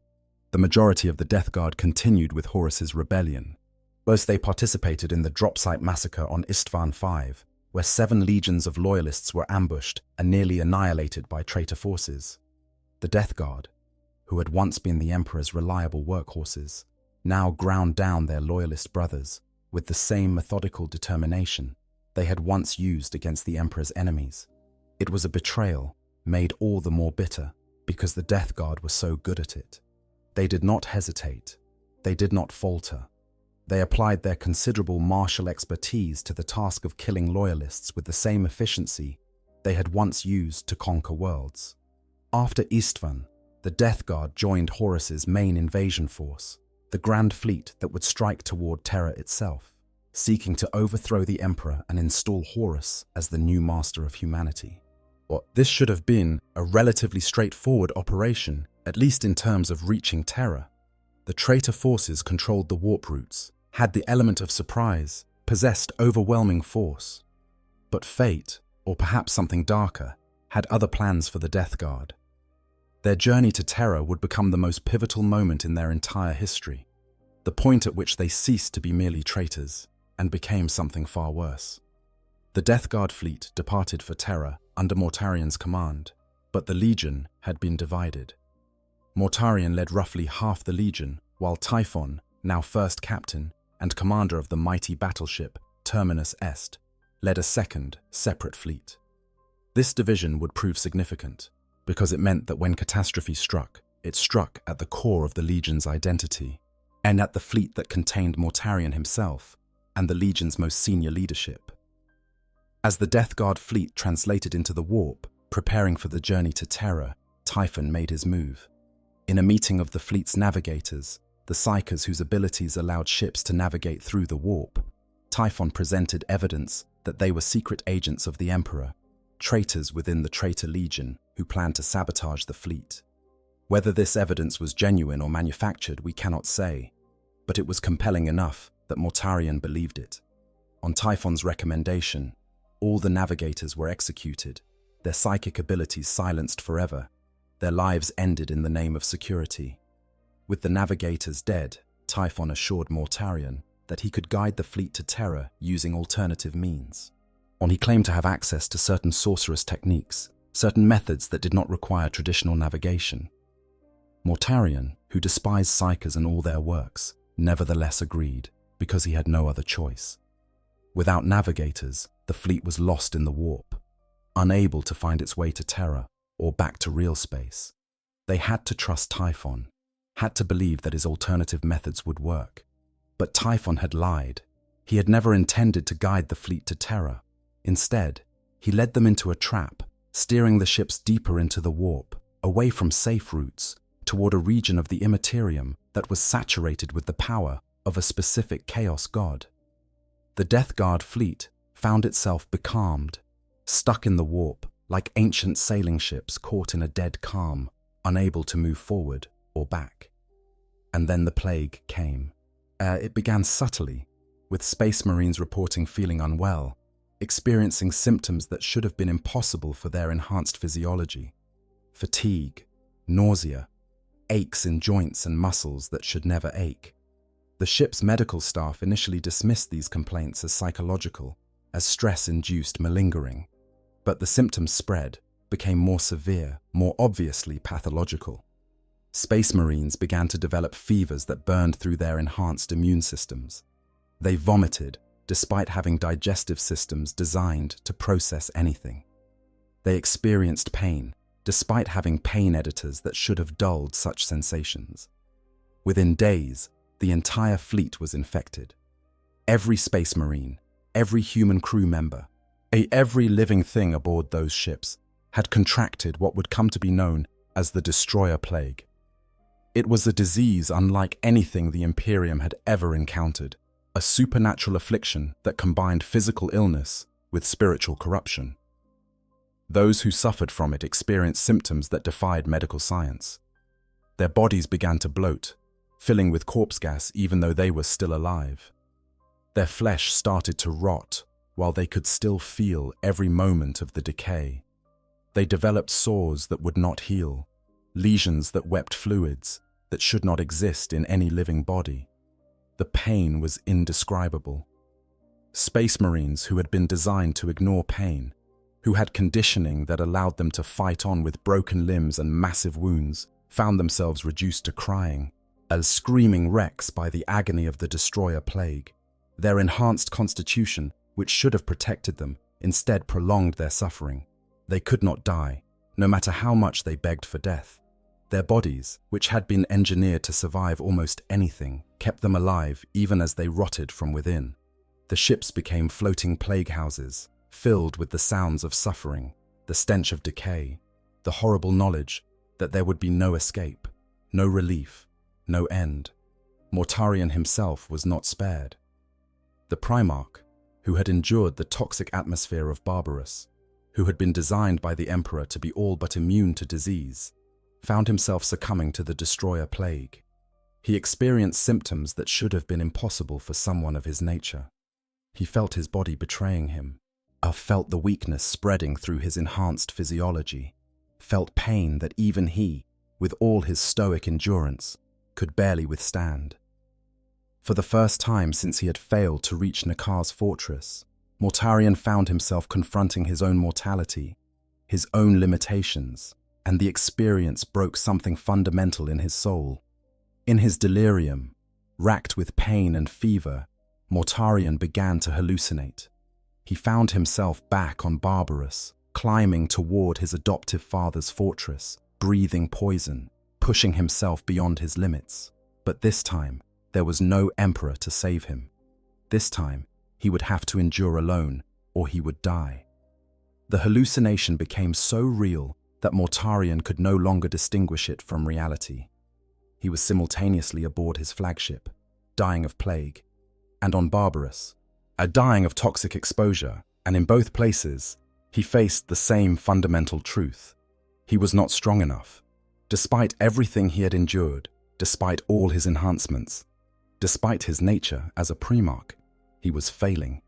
[SPEAKER 2] the majority of the Death Guard continued with Horus's rebellion. Both they participated in the drop site massacre on Istvan V, where 7 legions of loyalists were ambushed and nearly annihilated by traitor forces. The Death Guard, who had once been the Emperor's reliable workhorses, now ground down their loyalist brothers with the same methodical determination they had once used against the Emperor's enemies. It was a betrayal made all the more bitter because the Death Guard were so good at it. They did not hesitate. They did not falter. They applied their considerable martial expertise to the task of killing loyalists with the same efficiency they had once used to conquer worlds. After Istvan, the Death Guard joined Horus's main invasion force, the Grand Fleet that would strike toward Terra itself, seeking to overthrow the Emperor and install Horus as the new master of humanity. This should have been a relatively straightforward operation, at least in terms of reaching Terra. The traitor forces controlled the warp routes, had the element of surprise, possessed overwhelming force. But fate, or perhaps something darker, had other plans for the Death Guard. Their journey to Terra would become the most pivotal moment in their entire history, the point at which they ceased to be merely traitors and became something far worse. The Death Guard fleet departed for Terra under Mortarion's command, but the Legion had been divided. Mortarion led roughly half the Legion, while Typhon, now first captain and commander of the mighty battleship Terminus Est, led a second, separate fleet. This division would prove significant, because it meant that when catastrophe struck, it struck at the core of the Legion's identity, and at the fleet that contained Mortarion himself and the Legion's most senior leadership. As the Death Guard fleet translated into the warp, preparing for the journey to Terra, Typhon made his move. In a meeting of the fleet's navigators, the Psykers whose abilities allowed ships to navigate through the warp, Typhon presented evidence that they were secret agents of the Emperor, traitors within the Traitor Legion who planned to sabotage the fleet. Whether this evidence was genuine or manufactured, we cannot say, but it was compelling enough that Mortarion believed it. On Typhon's recommendation, all the navigators were executed, their psychic abilities silenced forever, their lives ended in the name of security. With the navigators dead, Typhon assured Mortarion that he could guide the fleet to Terra using alternative means. He claimed to have access to certain sorcerous techniques, certain methods that did not require traditional navigation. Mortarion, who despised psychers and all their works, nevertheless agreed, because he had no other choice. Without navigators, the fleet was lost in the warp, unable to find its way to Terra or back to real space. They had to trust Typhon, had to believe that his alternative methods would work. But Typhon had lied. He had never intended to guide the fleet to Terra. Instead, he led them into a trap, steering the ships deeper into the warp, away from safe routes, toward a region of the Imperium that was saturated with the power of a specific chaos god. The Death Guard fleet found itself becalmed, stuck in the warp like ancient sailing ships caught in a dead calm, unable to move forward or back. And then the plague came. It began subtly, with Space Marines reporting feeling unwell, experiencing symptoms that should have been impossible for their enhanced physiology. Fatigue, nausea, aches in joints and muscles that should never ache. The ship's medical staff initially dismissed these complaints as psychological, as stress-induced malingering. But the symptoms spread, became more severe, more obviously pathological. Space Marines began to develop fevers that burned through their enhanced immune systems. They vomited, despite having digestive systems designed to process anything. They experienced pain, despite having pain editors that should have dulled such sensations. Within days, the entire fleet was infected. Every Space Marine, every human crew member, every living thing aboard those ships had contracted what would come to be known as the Destroyer Plague. It was a disease unlike anything the Imperium had ever encountered, a supernatural affliction that combined physical illness with spiritual corruption. Those who suffered from it experienced symptoms that defied medical science. Their bodies began to bloat, filling with corpse gas even though they were still alive. Their flesh started to rot while they could still feel every moment of the decay. They developed sores that would not heal, lesions that wept fluids that should not exist in any living body. The pain was indescribable. Space Marines who had been designed to ignore pain, who had conditioning that allowed them to fight on with broken limbs and massive wounds, found themselves reduced to crying, as screaming wrecks by the agony of the Destroyer Plague. Their enhanced constitution, which should have protected them, instead prolonged their suffering. They could not die, no matter how much they begged for death. Their bodies, which had been engineered to survive almost anything, kept them alive even as they rotted from within. The ships became floating plague houses, filled with the sounds of suffering, the stench of decay, the horrible knowledge that there would be no escape, no relief, no end. Mortarion himself was not spared. The Primarch, who had endured the toxic atmosphere of Barbarous, who had been designed by the Emperor to be all but immune to disease, found himself succumbing to the Destroyer Plague. He experienced symptoms that should have been impossible for someone of his nature. He felt his body betraying him, felt the weakness spreading through his enhanced physiology, felt pain that even he, with all his stoic endurance, could barely withstand. For the first time since he had failed to reach Nakar's fortress, Mortarion found himself confronting his own mortality, his own limitations, and the experience broke something fundamental in his soul. In his delirium, racked with pain and fever, Mortarion began to hallucinate. He found himself back on Barbarous, climbing toward his adoptive father's fortress, breathing poison, pushing himself beyond his limits. But this time, there was no Emperor to save him. This time, he would have to endure alone, or he would die. The hallucination became so real that Mortarion could no longer distinguish it from reality. He was simultaneously aboard his flagship, dying of plague, and on Barbarous, dying of toxic exposure, and in both places, he faced the same fundamental truth. He was not strong enough. Despite everything he had endured, despite all his enhancements, despite his nature as a Primarch, he was failing.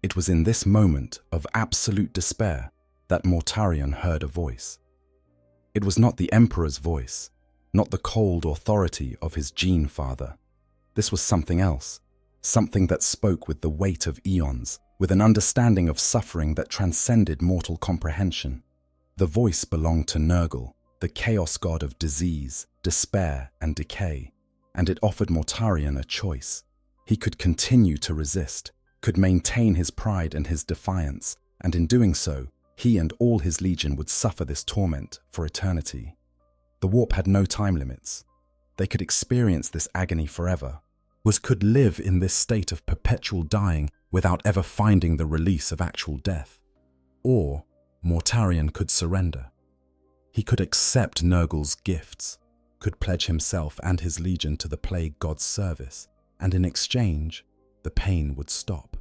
[SPEAKER 2] It was in this moment of absolute despair that Mortarion heard a voice. It was not the Emperor's voice, not the cold authority of his gene father. This was something else, something that spoke with the weight of eons, with an understanding of suffering that transcended mortal comprehension. The voice belonged to Nurgle, the chaos god of disease, despair, and decay, and it offered Mortarion a choice. He could continue to resist, could maintain his pride and his defiance, and in doing so, he and all his legion would suffer this torment for eternity. The warp had no time limits. They could experience this agony forever, could live in this state of perpetual dying without ever finding the release of actual death. Or Mortarion could surrender. He could accept Nurgle's gifts, could pledge himself and his legion to the plague god's service, and in exchange, the pain would stop.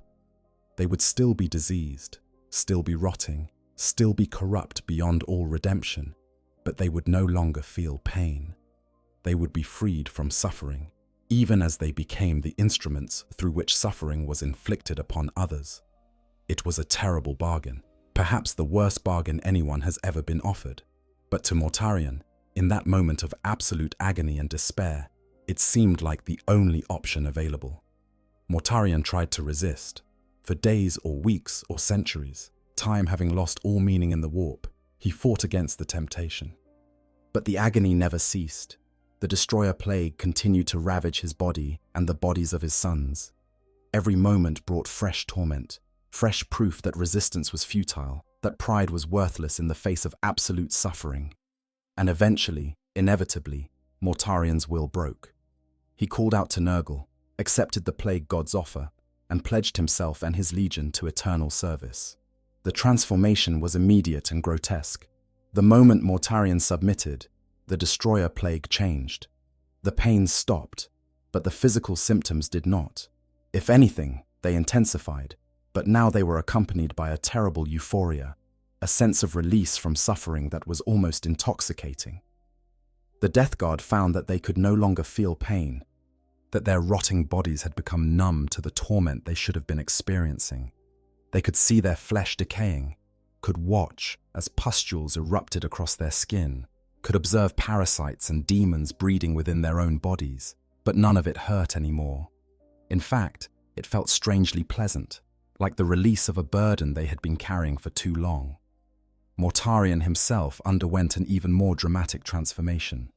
[SPEAKER 2] They would still be diseased, still be rotting, still be corrupt beyond all redemption, but they would no longer feel pain. They would be freed from suffering, even as they became the instruments through which suffering was inflicted upon others. It was a terrible bargain, perhaps the worst bargain anyone has ever been offered. But to Mortarion, in that moment of absolute agony and despair, it seemed like the only option available. Mortarion tried to resist. For days or weeks or centuries, time having lost all meaning in the warp, he fought against the temptation. But the agony never ceased. The destroyer plague continued to ravage his body and the bodies of his sons. Every moment brought fresh torment, fresh proof that resistance was futile, that pride was worthless in the face of absolute suffering. And eventually, inevitably, Mortarion's will broke. He called out to Nurgle, accepted the plague god's offer, and pledged himself and his legion to eternal service. The transformation was immediate and grotesque. The moment Mortarion submitted, the destroyer plague changed. The pain stopped, but the physical symptoms did not. If anything, they intensified, but now they were accompanied by a terrible euphoria, a sense of release from suffering that was almost intoxicating. The Death Guard found that they could no longer feel pain, that their rotting bodies had become numb to the torment they should have been experiencing. They could see their flesh decaying, could watch as pustules erupted across their skin, could observe parasites and demons breeding within their own bodies, but none of it hurt anymore. In fact, it felt strangely pleasant, like the release of a burden they had been carrying for too long. Mortarion himself underwent an even more dramatic transformation.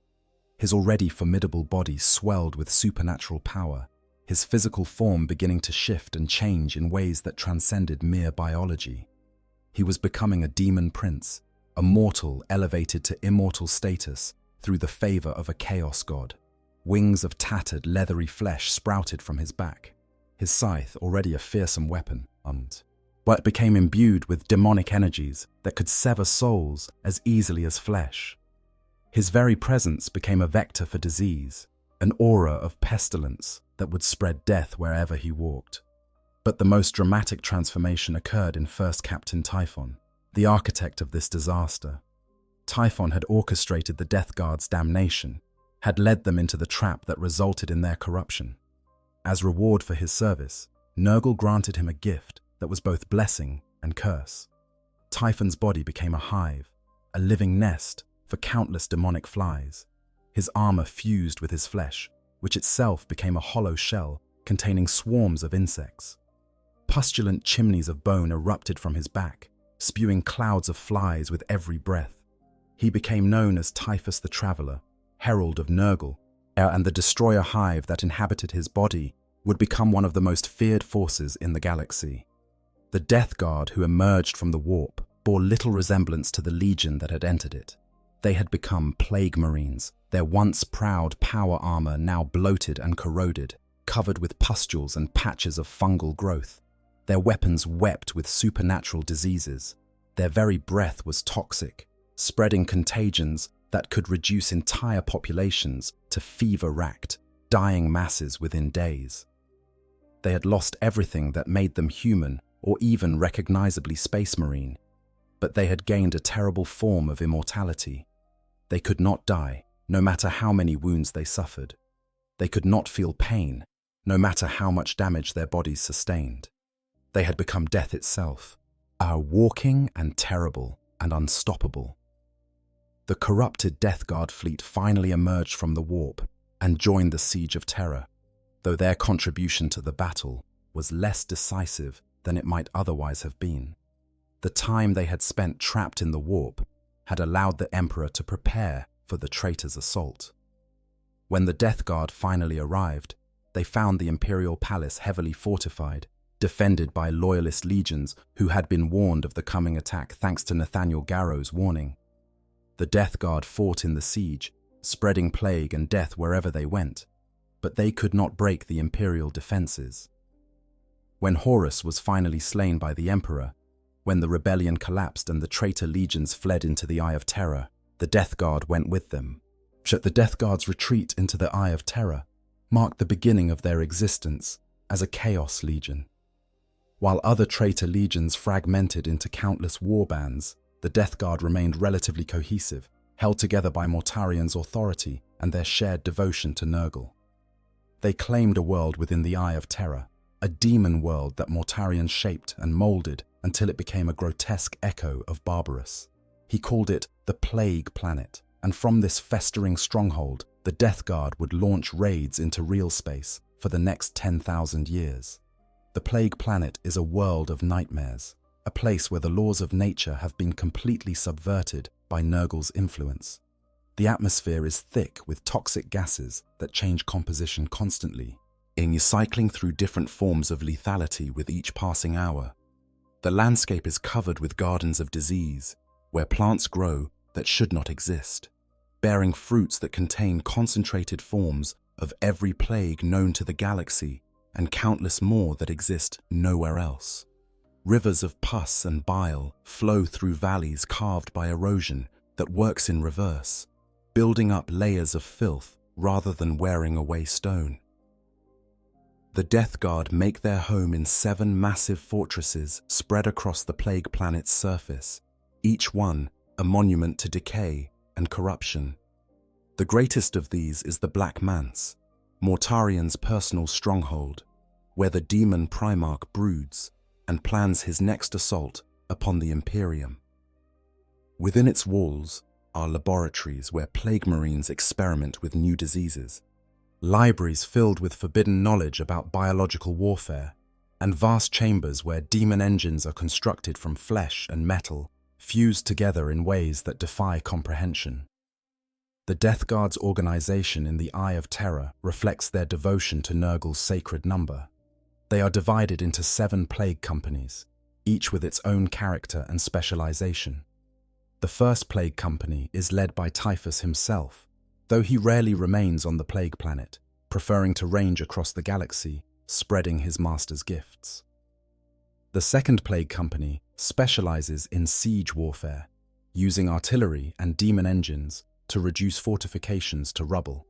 [SPEAKER 2] His already formidable body swelled with supernatural power, his physical form beginning to shift and change in ways that transcended mere biology. He was becoming a demon prince, a mortal elevated to immortal status through the favor of a chaos god. Wings of tattered, leathery flesh sprouted from his back, his scythe already a fearsome weapon, but became imbued with demonic energies that could sever souls as easily as flesh. His very presence became a vector for disease, an aura of pestilence that would spread death wherever he walked. But the most dramatic transformation occurred in First Captain Typhon, the architect of this disaster. Typhon had orchestrated the Death Guard's damnation, had led them into the trap that resulted in their corruption. As reward for his service, Nurgle granted him a gift that was both blessing and curse. Typhon's body became a hive, a living nest for countless demonic flies. His armor fused with his flesh, which itself became a hollow shell containing swarms of insects. Pustulant chimneys of bone erupted from his back, spewing clouds of flies with every breath. He became known as Typhus the Traveler, herald of Nurgle, and the destroyer hive that inhabited his body would become one of the most feared forces in the galaxy. The Death Guard who emerged from the warp bore little resemblance to the legion that had entered it. They had become plague marines, their once proud power armor now bloated and corroded, covered with pustules and patches of fungal growth. Their weapons wept with supernatural diseases. Their very breath was toxic, spreading contagions that could reduce entire populations to fever-racked, dying masses within days. They had lost everything that made them human or even recognizably space marine, but they had gained a terrible form of immortality. They could not die, no matter how many wounds they suffered. They could not feel pain, no matter how much damage their bodies sustained. They had become death itself, are walking and terrible and unstoppable. The corrupted Death Guard fleet finally emerged from the warp and joined the Siege of Terror, though their contribution to the battle was less decisive than it might otherwise have been. The time they had spent trapped in the warp had allowed the Emperor to prepare for the traitors' assault. When the Death Guard finally arrived, they found the Imperial Palace heavily fortified, defended by loyalist legions who had been warned of the coming attack thanks to Nathaniel Garrow's warning. The Death Guard fought in the siege, spreading plague and death wherever they went, but they could not break the Imperial defenses. When Horus was finally slain by the Emperor, when the rebellion collapsed and the traitor legions fled into the Eye of Terror, the Death Guard went with them. The Death Guard's retreat into the Eye of Terror marked the beginning of their existence as a Chaos Legion. While other traitor legions fragmented into countless warbands, the Death Guard remained relatively cohesive, held together by Mortarian's authority and their shared devotion to Nurgle. They claimed a world within the Eye of Terror, a demon world that Mortarian shaped and molded until it became a grotesque echo of Barbarous. He called it the Plague Planet, and from this festering stronghold, the Death Guard would launch raids into real space for the next 10,000 years. The Plague Planet is a world of nightmares, a place where the laws of nature have been completely subverted by Nurgle's influence. The atmosphere is thick with toxic gases that change composition constantly, cycling through different forms of lethality with each passing hour. The landscape is covered with gardens of disease, where plants grow that should not exist, bearing fruits that contain concentrated forms of every plague known to the galaxy and countless more that exist nowhere else. Rivers of pus and bile flow through valleys carved by erosion that works in reverse, building up layers of filth rather than wearing away stone. The Death Guard make their home in 7 massive fortresses spread across the Plague Planet's surface, each one a monument to decay and corruption. The greatest of these is the Black Manse, Mortarian's personal stronghold, where the demon Primarch broods and plans his next assault upon the Imperium. Within its walls are laboratories where plague marines experiment with new diseases, libraries filled with forbidden knowledge about biological warfare, and vast chambers where demon engines are constructed from flesh and metal, fused together in ways that defy comprehension. The Death Guard's organization in the Eye of Terror reflects their devotion to Nurgle's sacred number. They are divided into 7 plague companies, each with its own character and specialization. The first plague company is led by Typhus himself, though he rarely remains on the Plague Planet, preferring to range across the galaxy, spreading his master's gifts. The second plague company specializes in siege warfare, using artillery and demon engines to reduce fortifications to rubble.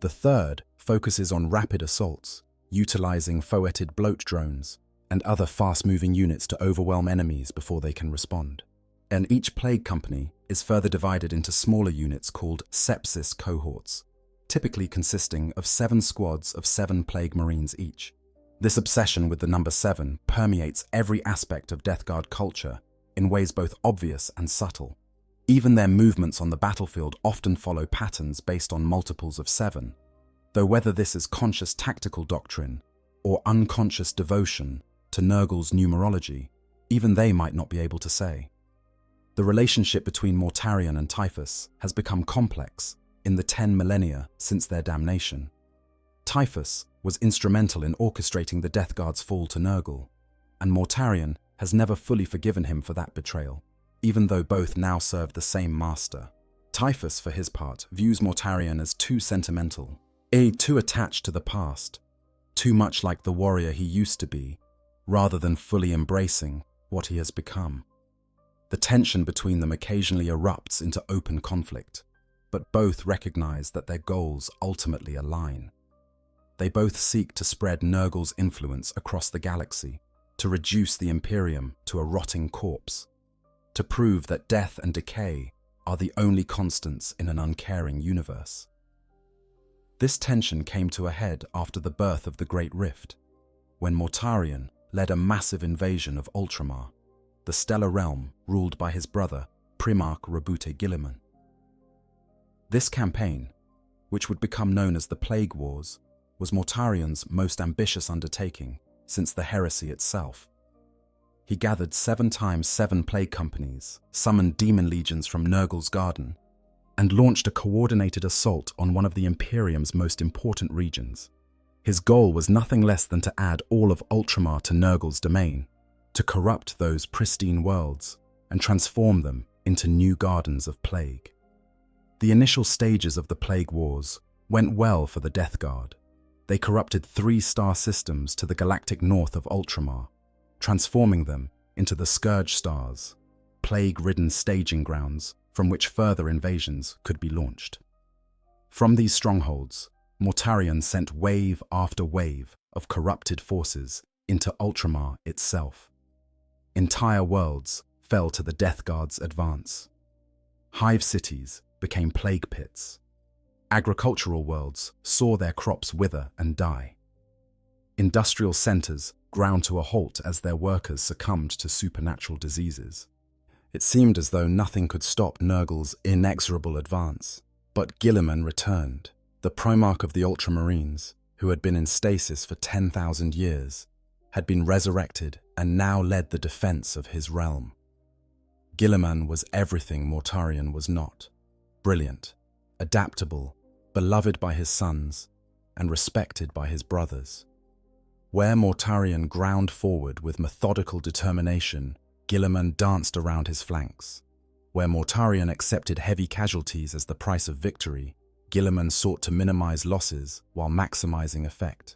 [SPEAKER 2] The third focuses on rapid assaults, utilizing foetid bloat drones and other fast-moving units to overwhelm enemies before they can respond. And each plague company is further divided into smaller units called sepsis cohorts, typically consisting of 7 squads of 7 plague marines each. This obsession with the number 7 permeates every aspect of Death Guard culture in ways both obvious and subtle. Even their movements on the battlefield often follow patterns based on multiples of 7, though whether this is conscious tactical doctrine or unconscious devotion to Nurgle's numerology, even they might not be able to say. The relationship between Mortarion and Typhus has become complex in the 10 millennia since their damnation. Typhus was instrumental in orchestrating the Death Guard's fall to Nurgle, and Mortarion has never fully forgiven him for that betrayal, even though both now serve the same master. Typhus, for his part, views Mortarion as too sentimental, too attached to the past, too much like the warrior he used to be, rather than fully embracing what he has become. The tension between them occasionally erupts into open conflict, but both recognize that their goals ultimately align. They both seek to spread Nurgle's influence across the galaxy, to reduce the Imperium to a rotting corpse, to prove that death and decay are the only constants in an uncaring universe. This tension came to a head after the birth of the Great Rift, when Mortarion led a massive invasion of Ultramar. the stellar realm ruled by his brother, Primarch Rabute Guilliman. This campaign, which would become known as the Plague Wars, was Mortarion's most ambitious undertaking since the heresy itself. He gathered 7 times 7 plague companies, summoned demon legions from Nurgle's garden, and launched a coordinated assault on one of the Imperium's most important regions. His goal was nothing less than to add all of Ultramar to Nurgle's domain, to corrupt those pristine worlds and transform them into new gardens of plague. The initial stages of the Plague Wars went well for the Death Guard. They corrupted 3 star systems to the galactic north of Ultramar, transforming them into the Scourge Stars, plague-ridden staging grounds from which further invasions could be launched. From these strongholds, Mortarion sent wave after wave of corrupted forces into Ultramar itself. Entire worlds fell to the Death Guard's advance. Hive cities became plague pits. Agricultural worlds saw their crops wither and die. Industrial centers ground to a halt as their workers succumbed to supernatural diseases. It seemed as though nothing could stop Nurgle's inexorable advance. But Guilliman returned, the Primarch of the Ultramarines, who had been in stasis for 10,000 years, had been resurrected and now led the defense of his realm. Guilliman was everything Mortarion was not: brilliant, adaptable, beloved by his sons, and respected by his brothers. Where Mortarion ground forward with methodical determination, Guilliman danced around his flanks. Where Mortarion accepted heavy casualties as the price of victory, Guilliman sought to minimize losses while maximizing effect.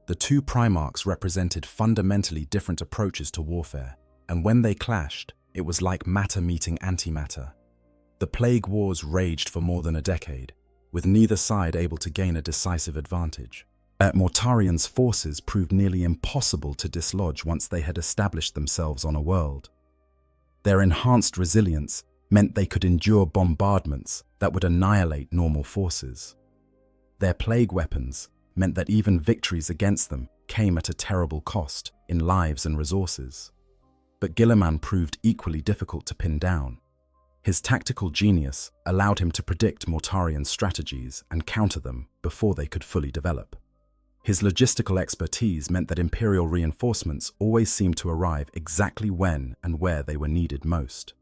[SPEAKER 2] The 2 Primarchs represented fundamentally different approaches to warfare, and when they clashed, it was like matter meeting antimatter. The Plague Wars raged for more than a decade, with neither side able to gain a decisive advantage. Mortarion's forces proved nearly impossible to dislodge once they had established themselves on a world. Their enhanced resilience meant they could endure bombardments that would annihilate normal forces. Their plague weapons meant that even victories against them came at a terrible cost in lives and resources. But Guilliman proved equally difficult to pin down. His tactical genius allowed him to predict Mortarion's strategies and counter them before they could fully develop. His logistical expertise meant that Imperial reinforcements always seemed to arrive exactly when and where they were needed most.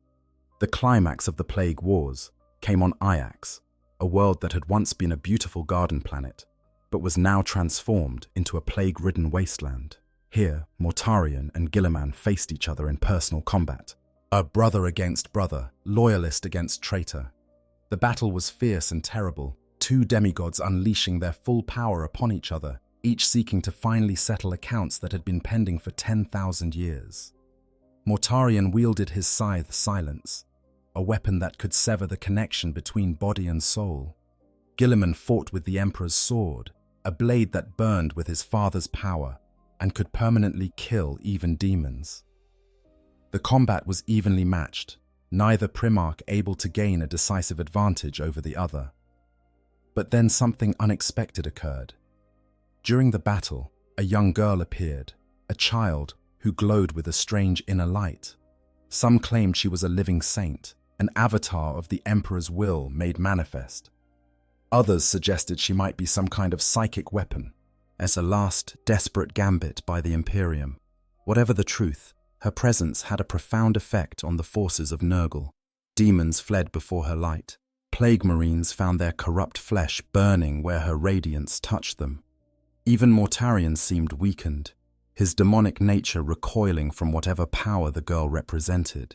[SPEAKER 2] The climax of the Plague Wars came on Iax, a world that had once been a beautiful garden planet, but was now transformed into a plague-ridden wasteland. Here, Mortarion and Guilliman faced each other in personal combat, a brother against brother, loyalist against traitor. The battle was fierce and terrible, 2 demigods unleashing their full power upon each other, each seeking to finally settle accounts that had been pending for 10,000 years. Mortarion wielded his scythe Silence, a weapon that could sever the connection between body and soul. Guilliman fought with the Emperor's sword, a blade that burned with his father's power and could permanently kill even demons. The combat was evenly matched, neither Primarch able to gain a decisive advantage over the other. But then something unexpected occurred. During the battle, a young girl appeared, a child who glowed with a strange inner light. Some claimed she was a living saint, an avatar of the Emperor's will made manifest. Others suggested she might be some kind of psychic weapon, as a last, desperate gambit by the Imperium. Whatever the truth, her presence had a profound effect on the forces of Nurgle. Demons fled before her light. Plague Marines found their corrupt flesh burning where her radiance touched them. Even Mortarion seemed weakened, his demonic nature recoiling from whatever power the girl represented.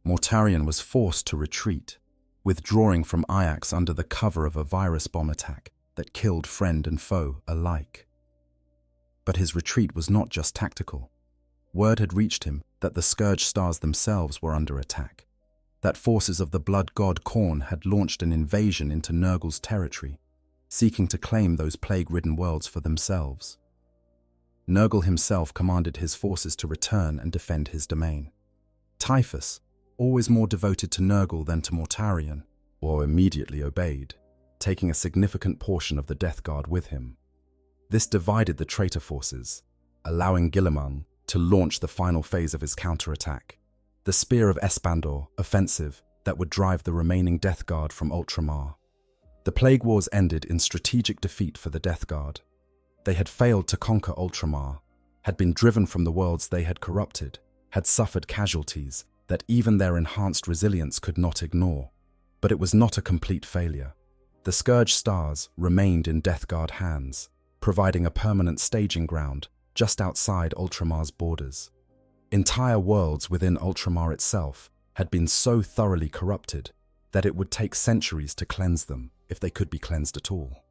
[SPEAKER 2] Mortarion was forced to retreat, withdrawing from Iax under the cover of a virus bomb attack that killed friend and foe alike. But his retreat was not just tactical. Word had reached him that the Scourge Stars themselves were under attack, that forces of the blood god Khorne had launched an invasion into Nurgle's territory, seeking to claim those plague-ridden worlds for themselves. Nurgle himself commanded his forces to return and defend his domain. Typhus, always more devoted to Nurgle than to Mortarion, immediately obeyed, taking a significant portion of the Death Guard with him. This divided the traitor forces, allowing Guilliman to launch the final phase of his counterattack. the Spear of Espandor offensive that would drive the remaining Death Guard from Ultramar. The Plague Wars ended in strategic defeat for the Death Guard. They had failed to conquer Ultramar, had been driven from the worlds they had corrupted, had suffered casualties that even their enhanced resilience could not ignore. But it was not a complete failure. The Scourge Stars remained in Death Guard hands, providing a permanent staging ground just outside Ultramar's borders. Entire worlds within Ultramar itself had been so thoroughly corrupted that it would take centuries to cleanse them, if they could be cleansed at all.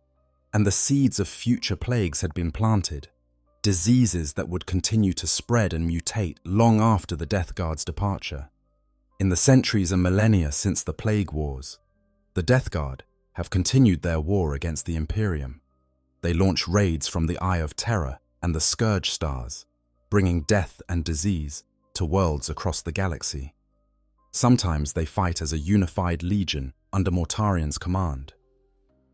[SPEAKER 2] And the seeds of future plagues had been planted, diseases that would continue to spread and mutate long after the Death Guard's departure. In the centuries and millennia since the Plague Wars, the Death Guard have continued their war against the Imperium. They launch raids from the Eye of Terror and the Scourge Stars, bringing death and disease to worlds across the galaxy. Sometimes they fight as a unified legion under Mortarian's command.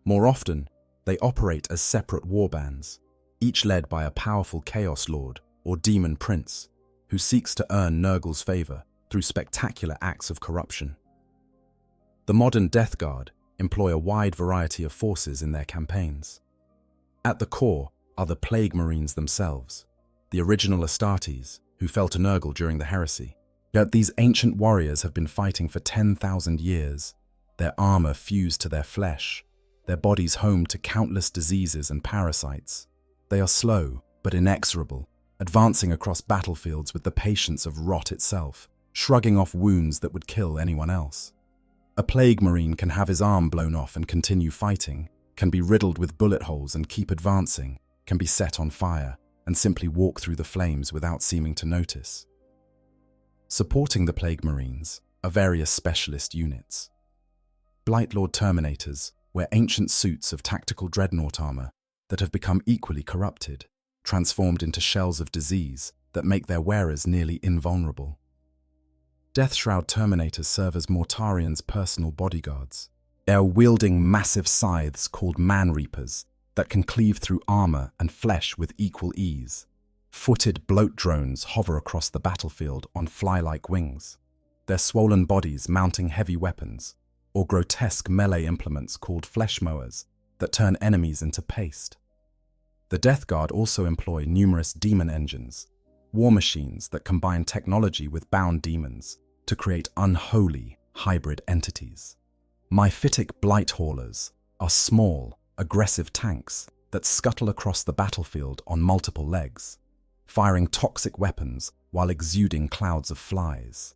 [SPEAKER 2] More often, they operate as separate warbands, each led by a powerful Chaos Lord or Demon Prince, who seeks to earn Nurgle's favor through spectacular acts of corruption. The modern Death Guard employ a wide variety of forces in their campaigns. At the core are the Plague Marines themselves, the original Astartes, who fell to Nurgle during the heresy. Yet these ancient warriors have been fighting for 10,000 years, their armor fused to their flesh, their bodies home to countless diseases and parasites. They are slow, but inexorable, advancing across battlefields with the patience of rot itself, shrugging off wounds that would kill anyone else. A Plague Marine can have his arm blown off and continue fighting, can be riddled with bullet holes and keep advancing, can be set on fire, and simply walk through the flames without seeming to notice. Supporting the Plague Marines are various specialist units. Blightlord Terminators wear ancient suits of tactical dreadnought armor that have become equally corrupted, transformed into shells of disease that make their wearers nearly invulnerable. Deathshroud Terminators serve as Mortarian's personal bodyguards. They are wielding massive scythes called Man-Reapers that can cleave through armor and flesh with equal ease. Footed bloat drones hover across the battlefield on fly-like wings, their swollen bodies mounting heavy weapons, or grotesque melee implements called flesh mowers that turn enemies into paste. The Death Guard also employ numerous demon engines, war machines that combine technology with bound demons to create unholy hybrid entities. Myphitic Blight Haulers are small, aggressive tanks that scuttle across the battlefield on multiple legs, firing toxic weapons while exuding clouds of flies.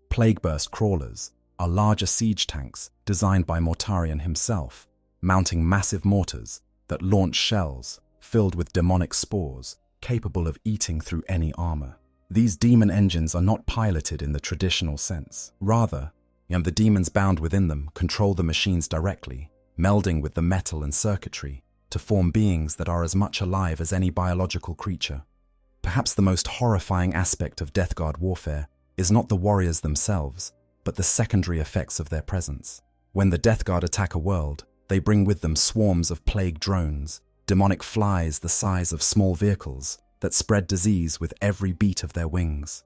[SPEAKER 2] Plagueburst Crawlers are larger siege tanks designed by Mortarion himself, mounting massive mortars that launch shells filled with demonic spores capable of eating through any armor. These demon engines are not piloted in the traditional sense. Rather, the demons bound within them control the machines directly, melding with the metal and circuitry to form beings that are as much alive as any biological creature. Perhaps the most horrifying aspect of Death Guard warfare is not the warriors themselves, but the secondary effects of their presence. When the Death Guard attack a world, they bring with them swarms of plague drones, demonic flies the size of small vehicles that spread disease with every beat of their wings.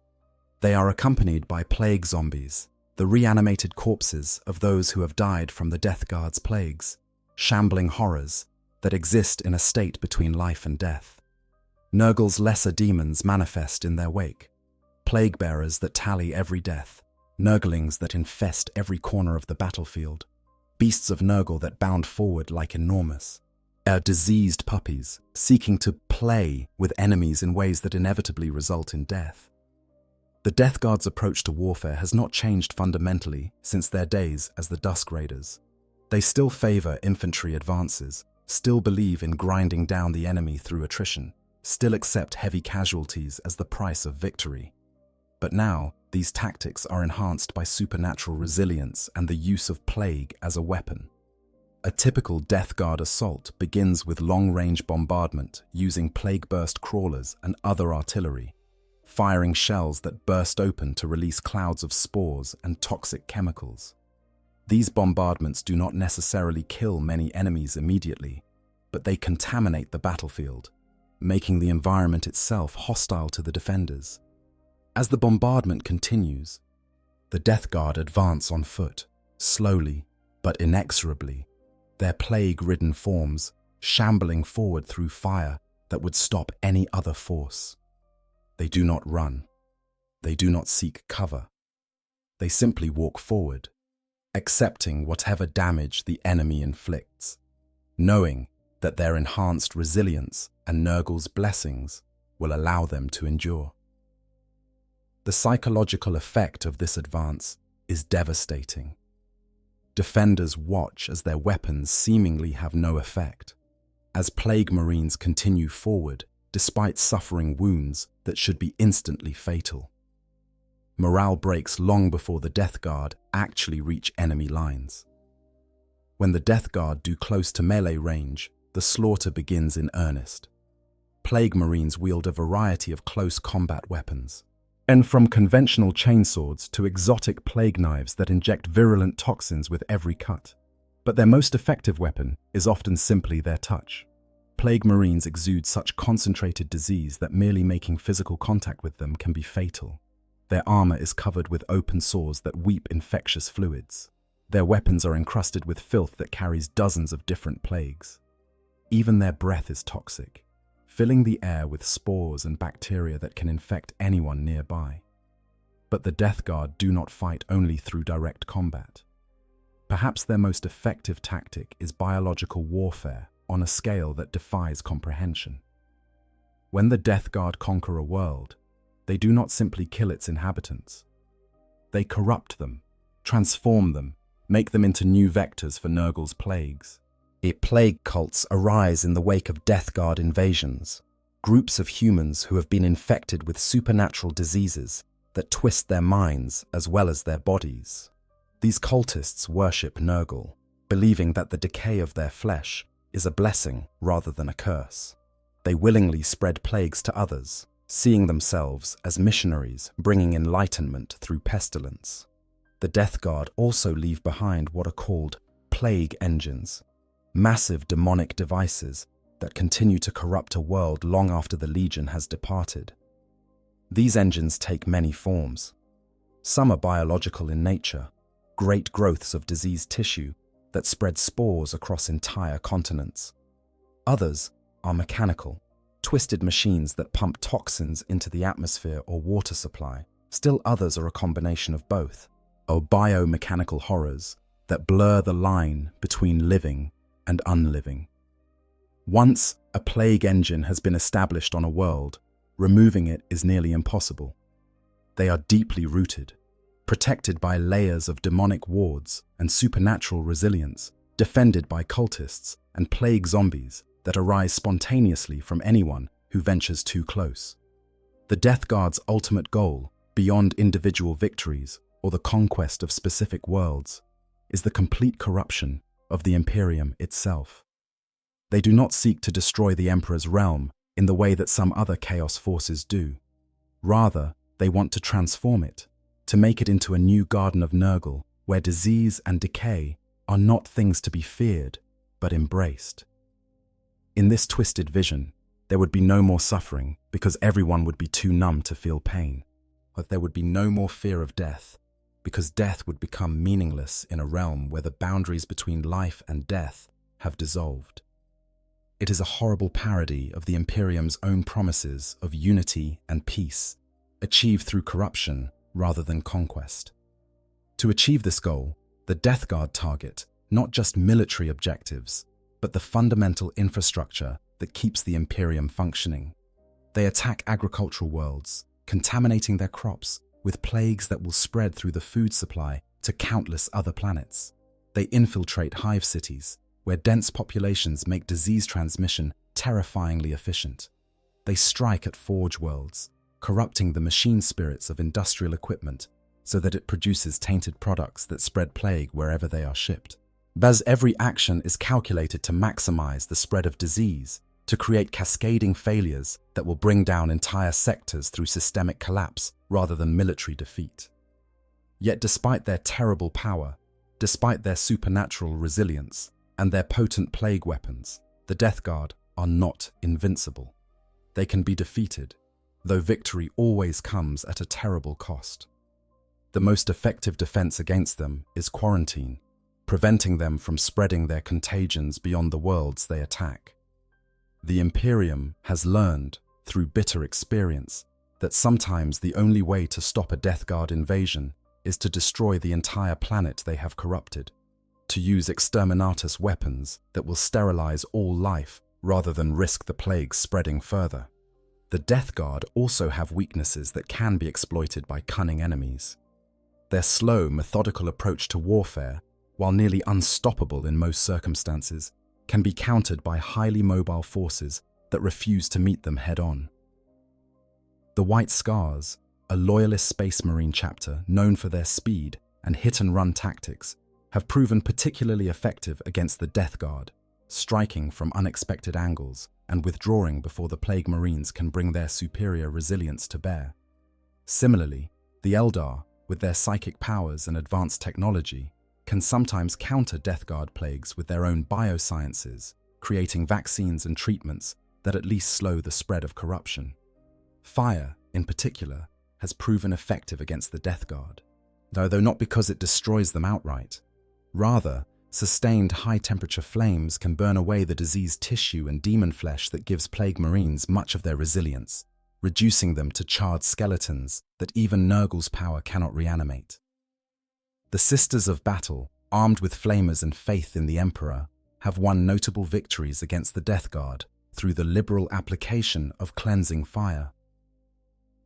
[SPEAKER 2] They are accompanied by plague zombies, the reanimated corpses of those who have died from the Death Guard's plagues, shambling horrors that exist in a state between life and death. Nurgle's lesser demons manifest in their wake, plague bearers that tally every death, Nurglings that infest every corner of the battlefield, beasts of Nurgle that bound forward like enormous, diseased puppies seeking to play with enemies in ways that inevitably result in death. The Death Guard's approach to warfare has not changed fundamentally since their days as the Dusk Raiders. They still favor infantry advances, still believe in grinding down the enemy through attrition, still accept heavy casualties as the price of victory. But now, these tactics are enhanced by supernatural resilience and the use of plague as a weapon. A typical Death Guard assault begins with long-range bombardment using plague-burst crawlers and other artillery, firing shells that burst open to release clouds of spores and toxic chemicals. These bombardments do not necessarily kill many enemies immediately, but they contaminate the battlefield, making the environment itself hostile to the defenders. As the bombardment continues, the Death Guard advance on foot, slowly but inexorably, their plague-ridden forms shambling forward through fire that would stop any other force. They do not run. They do not seek cover. They simply walk forward, accepting whatever damage the enemy inflicts, knowing that their enhanced resilience and Nurgle's blessings will allow them to endure. The psychological effect of this advance is devastating. Defenders watch as their weapons seemingly have no effect, as Plague Marines continue forward despite suffering wounds that should be instantly fatal. Morale breaks long before the Death Guard actually reach enemy lines. When the Death Guard do close to melee range, the slaughter begins in earnest. Plague Marines wield a variety of close combat weapons, and from conventional chainswords to exotic plague knives that inject virulent toxins with every cut. But their most effective weapon is often simply their touch. Plague Marines exude such concentrated disease that merely making physical contact with them can be fatal. Their armor is covered with open sores that weep infectious fluids. Their weapons are encrusted with filth that carries dozens of different plagues. Even their breath is toxic, filling the air with spores and bacteria that can infect anyone nearby. But the Death Guard do not fight only through direct combat. Perhaps their most effective tactic is biological warfare on a scale that defies comprehension. When the Death Guard conquer a world, they do not simply kill its inhabitants. They corrupt them, transform them, make them into new vectors for Nurgle's plagues. Plague cults arise in the wake of Death Guard invasions, groups of humans who have been infected with supernatural diseases that twist their minds as well as their bodies. These cultists worship Nurgle, believing that the decay of their flesh is a blessing rather than a curse. They willingly spread plagues to others, seeing themselves as missionaries bringing enlightenment through pestilence. The Death Guard also leave behind what are called plague engines, massive demonic devices that continue to corrupt a world long after the Legion has departed. These engines take many forms. Some are biological in nature, great growths of diseased tissue that spread spores across entire continents. Others are mechanical, twisted machines that pump toxins into the atmosphere or water supply. Still others are a combination of both, or biomechanical horrors that blur the line between living and unliving. Once a plague engine has been established on a world, removing it is nearly impossible. They are deeply rooted, protected by layers of demonic wards and supernatural resilience, defended by cultists and plague zombies that arise spontaneously from anyone who ventures too close. The Death Guard's ultimate goal, beyond individual victories or the conquest of specific worlds, is the complete corruption of the Imperium itself. They do not seek to destroy the Emperor's realm in the way that some other chaos forces do. Rather, they want to transform it, to make it into a new Garden of Nurgle, where disease and decay are not things to be feared, but embraced. In this twisted vision, there would be no more suffering because everyone would be too numb to feel pain. But there would be no more fear of death, because death would become meaningless in a realm where the boundaries between life and death have dissolved. It is a horrible parody of the Imperium's own promises of unity and peace, achieved through corruption rather than conquest. To achieve this goal, the Death Guard target not just military objectives, but the fundamental infrastructure that keeps the Imperium functioning. They attack agricultural worlds, contaminating their crops with plagues that will spread through the food supply to countless other planets. They infiltrate hive cities, where dense populations make disease transmission terrifyingly efficient. They strike at forge worlds, corrupting the machine spirits of industrial equipment so that it produces tainted products that spread plague wherever they are shipped. Thus, every action is calculated to maximize the spread of disease, to create cascading failures that will bring down entire sectors through systemic collapse rather than military defeat. Yet despite their terrible power, despite their supernatural resilience, and their potent plague weapons, the Death Guard are not invincible. They can be defeated, though victory always comes at a terrible cost. The most effective defense against them is quarantine, preventing them from spreading their contagions beyond the worlds they attack. The Imperium has learned, through bitter experience, that sometimes the only way to stop a Death Guard invasion is to destroy the entire planet they have corrupted, to use exterminatus weapons that will sterilize all life rather than risk the plague spreading further. The Death Guard also have weaknesses that can be exploited by cunning enemies. Their slow, methodical approach to warfare, while nearly unstoppable in most circumstances, can be countered by highly mobile forces that refuse to meet them head-on. The White Scars, a loyalist Space Marine chapter known for their speed and hit-and-run tactics, have proven particularly effective against the Death Guard, striking from unexpected angles and withdrawing before the Plague Marines can bring their superior resilience to bear. Similarly, the Eldar, with their psychic powers and advanced technology, can sometimes counter Death Guard plagues with their own biosciences, creating vaccines and treatments that at least slow the spread of corruption. Fire, in particular, has proven effective against the Death Guard, though not because it destroys them outright. Rather, sustained high-temperature flames can burn away the diseased tissue and demon flesh that gives Plague Marines much of their resilience, reducing them to charred skeletons that even Nurgle's power cannot reanimate. The Sisters of Battle, armed with flamers and faith in the Emperor, have won notable victories against the Death Guard through the liberal application of cleansing fire.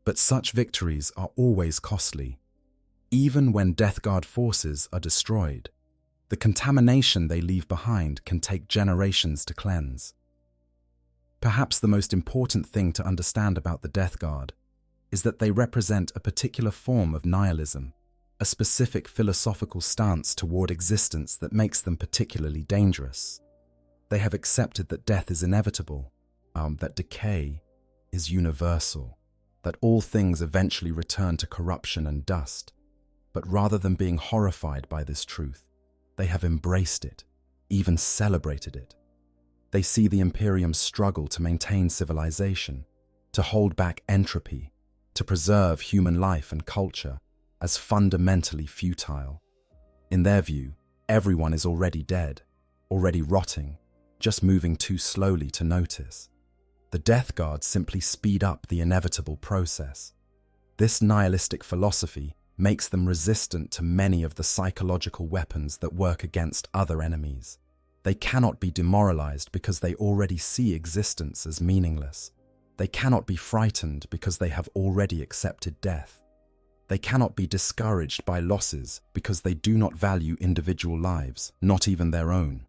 [SPEAKER 2] But such victories are always costly. Even when Death Guard forces are destroyed, the contamination they leave behind can take generations to cleanse. Perhaps the most important thing to understand about the Death Guard is that they represent a particular form of nihilism, a specific philosophical stance toward existence that makes them particularly dangerous. They have accepted that death is inevitable, that decay is universal, that all things eventually return to corruption and dust. But rather than being horrified by this truth, they have embraced it, even celebrated it. They see the Imperium's struggle to maintain civilization, to hold back entropy, to preserve human life and culture as fundamentally futile. In their view, everyone is already dead, already rotting, just moving too slowly to notice. The Death Guard simply speed up the inevitable process. This nihilistic philosophy makes them resistant to many of the psychological weapons that work against other enemies. They cannot be demoralized because they already see existence as meaningless. They cannot be frightened because they have already accepted death. They cannot be discouraged by losses because they do not value individual lives, not even their own.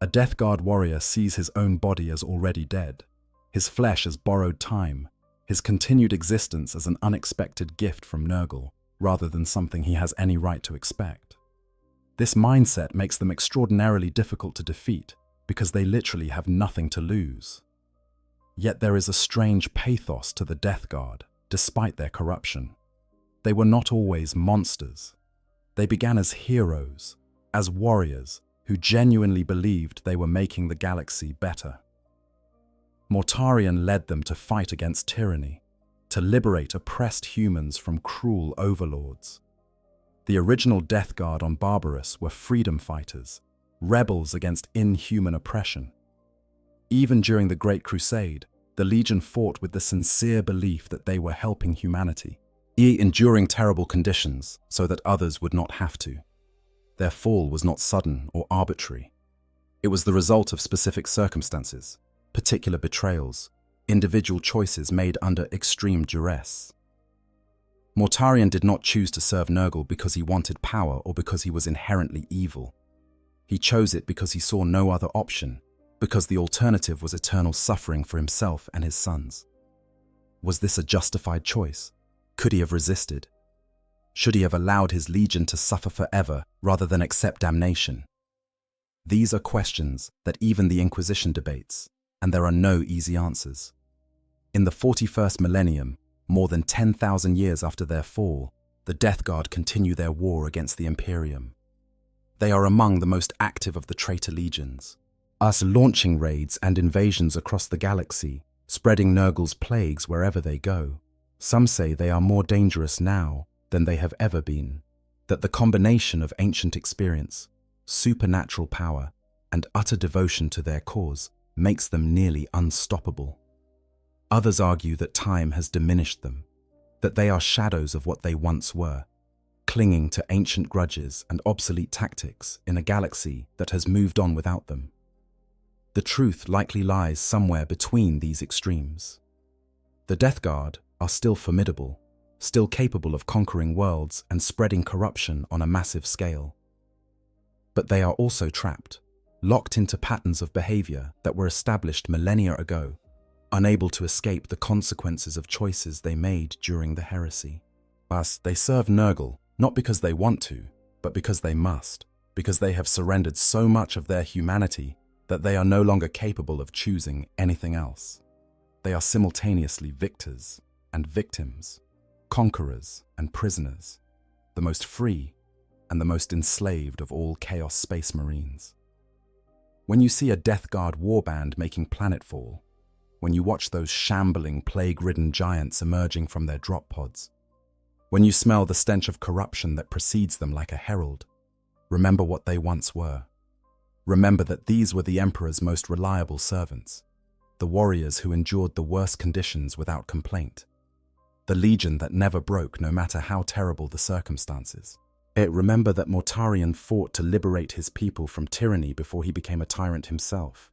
[SPEAKER 2] A Death Guard warrior sees his own body as already dead, his flesh as borrowed time, his continued existence as an unexpected gift from Nurgle, rather than something he has any right to expect. This mindset makes them extraordinarily difficult to defeat because they literally have nothing to lose. Yet there is a strange pathos to the Death Guard, despite their corruption. They were not always monsters. They began as heroes, as warriors who genuinely believed they were making the galaxy better. Mortarion led them to fight against tyranny, to liberate oppressed humans from cruel overlords. The original Death Guard on Barbarous were freedom fighters, rebels against inhuman oppression. Even during the Great Crusade, the Legion fought with the sincere belief that they were helping humanity, enduring terrible conditions so that others would not have to. Their fall was not sudden or arbitrary. It was the result of specific circumstances, particular betrayals, individual choices made under extreme duress. Mortarion did not choose to serve Nurgle because he wanted power or because he was inherently evil. He chose it because he saw no other option, because the alternative was eternal suffering for himself and his sons. Was this a justified choice? Could he have resisted? Should he have allowed his legion to suffer forever rather than accept damnation? These are questions that even the Inquisition debates, and there are no easy answers. In the 41st millennium, more than 10,000 years after their fall, the Death Guard continue their war against the Imperium. They are among the most active of the traitor legions, us launching raids and invasions across the galaxy, spreading Nurgle's plagues wherever they go. Some say they are more dangerous now than they have ever been. That the combination of ancient experience, supernatural power, and utter devotion to their cause makes them nearly unstoppable. Others argue that time has diminished them, that they are shadows of what they once were, clinging to ancient grudges and obsolete tactics in a galaxy that has moved on without them. The truth likely lies somewhere between these extremes. The Death Guard are still formidable, still capable of conquering worlds and spreading corruption on a massive scale. But they are also trapped, locked into patterns of behavior that were established millennia ago, unable to escape the consequences of choices they made during the heresy. Thus, they serve Nurgle, not because they want to, but because they must, because they have surrendered so much of their humanity that they are no longer capable of choosing anything else. They are simultaneously victors and victims, conquerors and prisoners, the most free and the most enslaved of all Chaos Space Marines. When you see a Death Guard warband making planetfall, when you watch those shambling, plague-ridden giants emerging from their drop pods, when you smell the stench of corruption that precedes them like a herald, remember what they once were. Remember that these were the Emperor's most reliable servants, the warriors who endured the worst conditions without complaint, the legion that never broke no matter how terrible the circumstances. Remember that Mortarion fought to liberate his people from tyranny before he became a tyrant himself.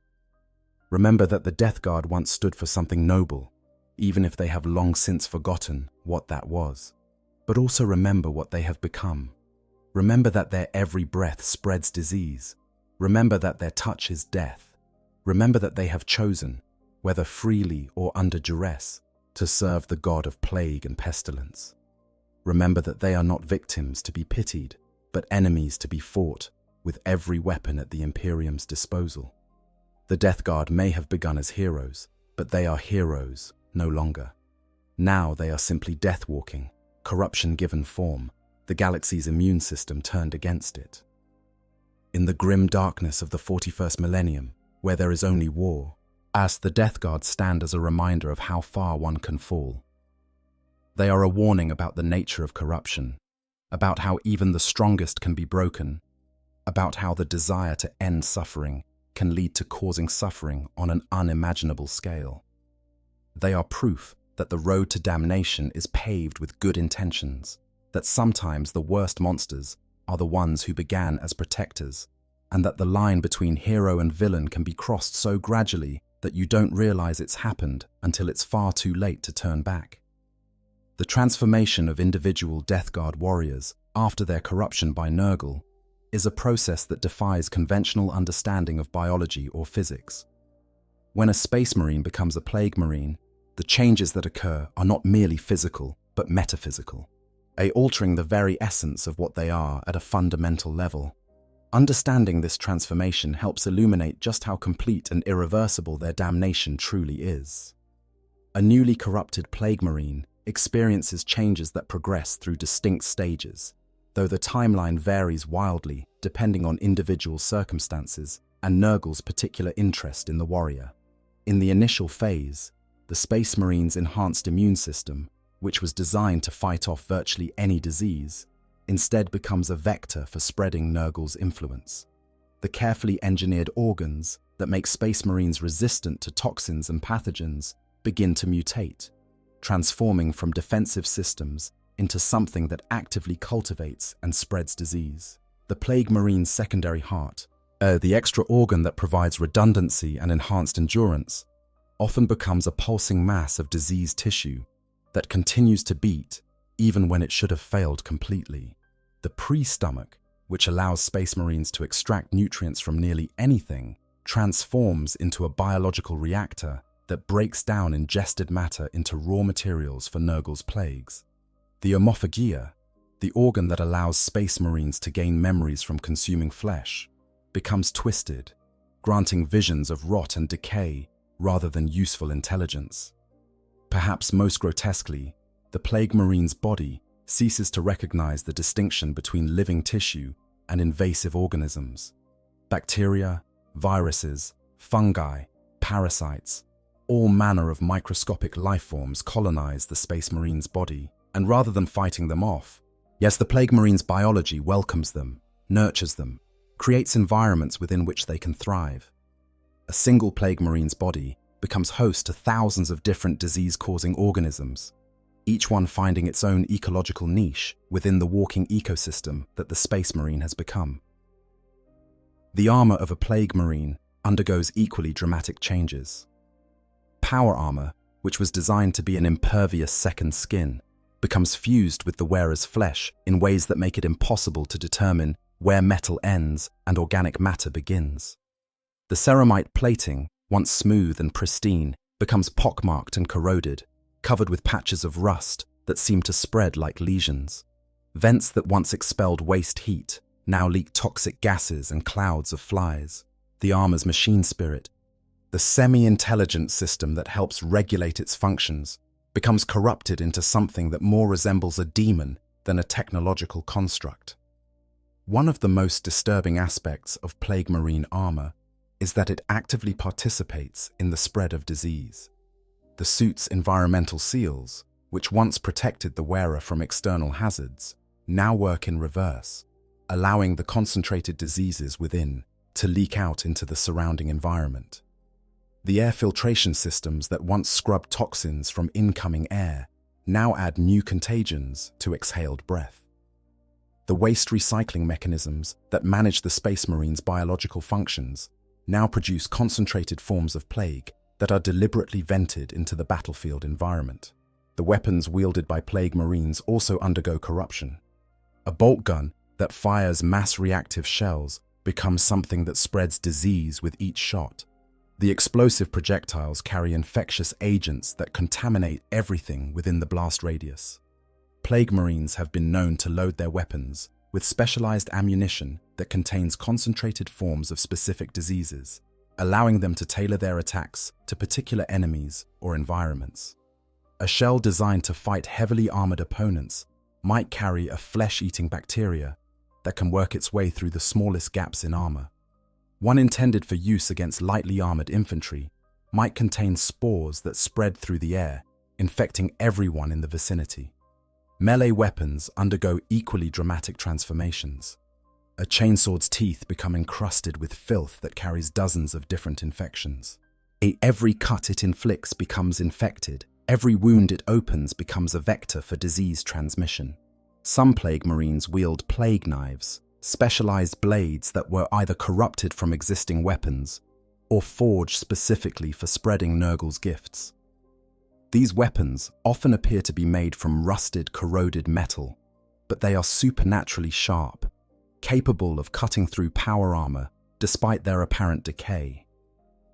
[SPEAKER 2] Remember that the Death Guard once stood for something noble, even if they have long since forgotten what that was. But also remember what they have become. Remember that their every breath spreads disease. Remember that their touch is death. Remember that they have chosen, whether freely or under duress, to serve the god of plague and pestilence. Remember that they are not victims to be pitied, but enemies to be fought with every weapon at the Imperium's disposal. The Death Guard may have begun as heroes, but they are heroes no longer. Now they are simply death-walking, corruption given form, the galaxy's immune system turned against it. In the grim darkness of the 41st millennium, where there is only war, as the Death Guard stand as a reminder of how far one can fall. They are a warning about the nature of corruption, about how even the strongest can be broken, about how the desire to end suffering can lead to causing suffering on an unimaginable scale. They are proof that the road to damnation is paved with good intentions, that sometimes the worst monsters are the ones who began as protectors, and that the line between hero and villain can be crossed so gradually that you don't realize it's happened until it's far too late to turn back. The transformation of individual Death Guard warriors after their corruption by Nurgle is a process that defies conventional understanding of biology or physics. When a Space Marine becomes a Plague Marine, the changes that occur are not merely physical, but metaphysical, altering the very essence of what they are at a fundamental level. Understanding this transformation helps illuminate just how complete and irreversible their damnation truly is. A newly corrupted Plague Marine experiences changes that progress through distinct stages, though the timeline varies wildly depending on individual circumstances and Nurgle's particular interest in the warrior. In the initial phase, the Space Marine's enhanced immune system, which was designed to fight off virtually any disease, instead becomes a vector for spreading Nurgle's influence. The carefully engineered organs that make Space Marines resistant to toxins and pathogens begin to mutate, transforming from defensive systems into something that actively cultivates and spreads disease. The Plague Marine's secondary heart, the extra organ that provides redundancy and enhanced endurance, often becomes a pulsing mass of diseased tissue that continues to beat even when it should have failed completely. The pre-stomach, which allows Space Marines to extract nutrients from nearly anything, transforms into a biological reactor that breaks down ingested matter into raw materials for Nurgle's plagues. The omophagia, the organ that allows Space Marines to gain memories from consuming flesh, becomes twisted, granting visions of rot and decay rather than useful intelligence. Perhaps most grotesquely, the Plague Marine's body ceases to recognize the distinction between living tissue and invasive organisms. Bacteria, viruses, fungi, parasites, all manner of microscopic life forms colonize the Space Marine's body, and rather than fighting them off, Yes, the Plague Marine's biology welcomes them, nurtures them, creates environments within which they can thrive. A single Plague Marine's body becomes host to thousands of different disease-causing organisms, each one finding its own ecological niche within the walking ecosystem that the Space Marine has become. The armor of a Plague Marine undergoes equally dramatic changes. Power armor, which was designed to be an impervious second skin, becomes fused with the wearer's flesh in ways that make it impossible to determine where metal ends and organic matter begins. The ceramite plating, once smooth and pristine, becomes pockmarked and corroded, covered with patches of rust that seem to spread like lesions. Vents that once expelled waste heat now leak toxic gases and clouds of flies. The armor's machine spirit, the semi-intelligent system that helps regulate its functions, becomes corrupted into something that more resembles a demon than a technological construct. One of the most disturbing aspects of Plague Marine armor is that it actively participates in the spread of disease. The suit's environmental seals, which once protected the wearer from external hazards, now work in reverse, allowing the concentrated diseases within to leak out into the surrounding environment. The air filtration systems that once scrubbed toxins from incoming air now add new contagions to exhaled breath. The waste recycling mechanisms that manage the Space Marine's biological functions now produce concentrated forms of plague that are deliberately vented into the battlefield environment. The weapons wielded by Plague Marines also undergo corruption. A bolt gun that fires mass reactive shells becomes something that spreads disease with each shot. The explosive projectiles carry infectious agents that contaminate everything within the blast radius. Plague Marines have been known to load their weapons with specialized ammunition that contains concentrated forms of specific diseases, allowing them to tailor their attacks to particular enemies or environments. A shell designed to fight heavily armored opponents might carry a flesh-eating bacteria that can work its way through the smallest gaps in armor. One intended for use against lightly armored infantry might contain spores that spread through the air, infecting everyone in the vicinity. Melee weapons undergo equally dramatic transformations. A chainsword's teeth become encrusted with filth that carries dozens of different infections. Every cut it inflicts becomes infected. Every wound it opens becomes a vector for disease transmission. Some Plague Marines wield plague knives, specialized blades that were either corrupted from existing weapons or forged specifically for spreading Nurgle's gifts. These weapons often appear to be made from rusted, corroded metal, but they are supernaturally sharp, capable of cutting through power armor despite their apparent decay.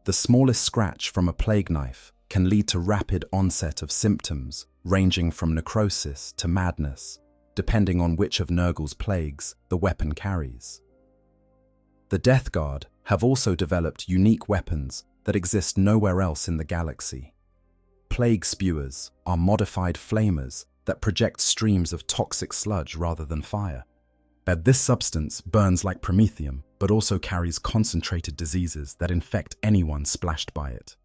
[SPEAKER 2] The smallest scratch from a plague knife can lead to rapid onset of symptoms ranging from necrosis to madness, depending on which of Nurgle's plagues the weapon carries. The Death Guard have also developed unique weapons that exist nowhere else in the galaxy. Plague Spewers are modified flamers that project streams of toxic sludge rather than fire. This substance burns like promethium, but also carries concentrated diseases that infect anyone splashed by it.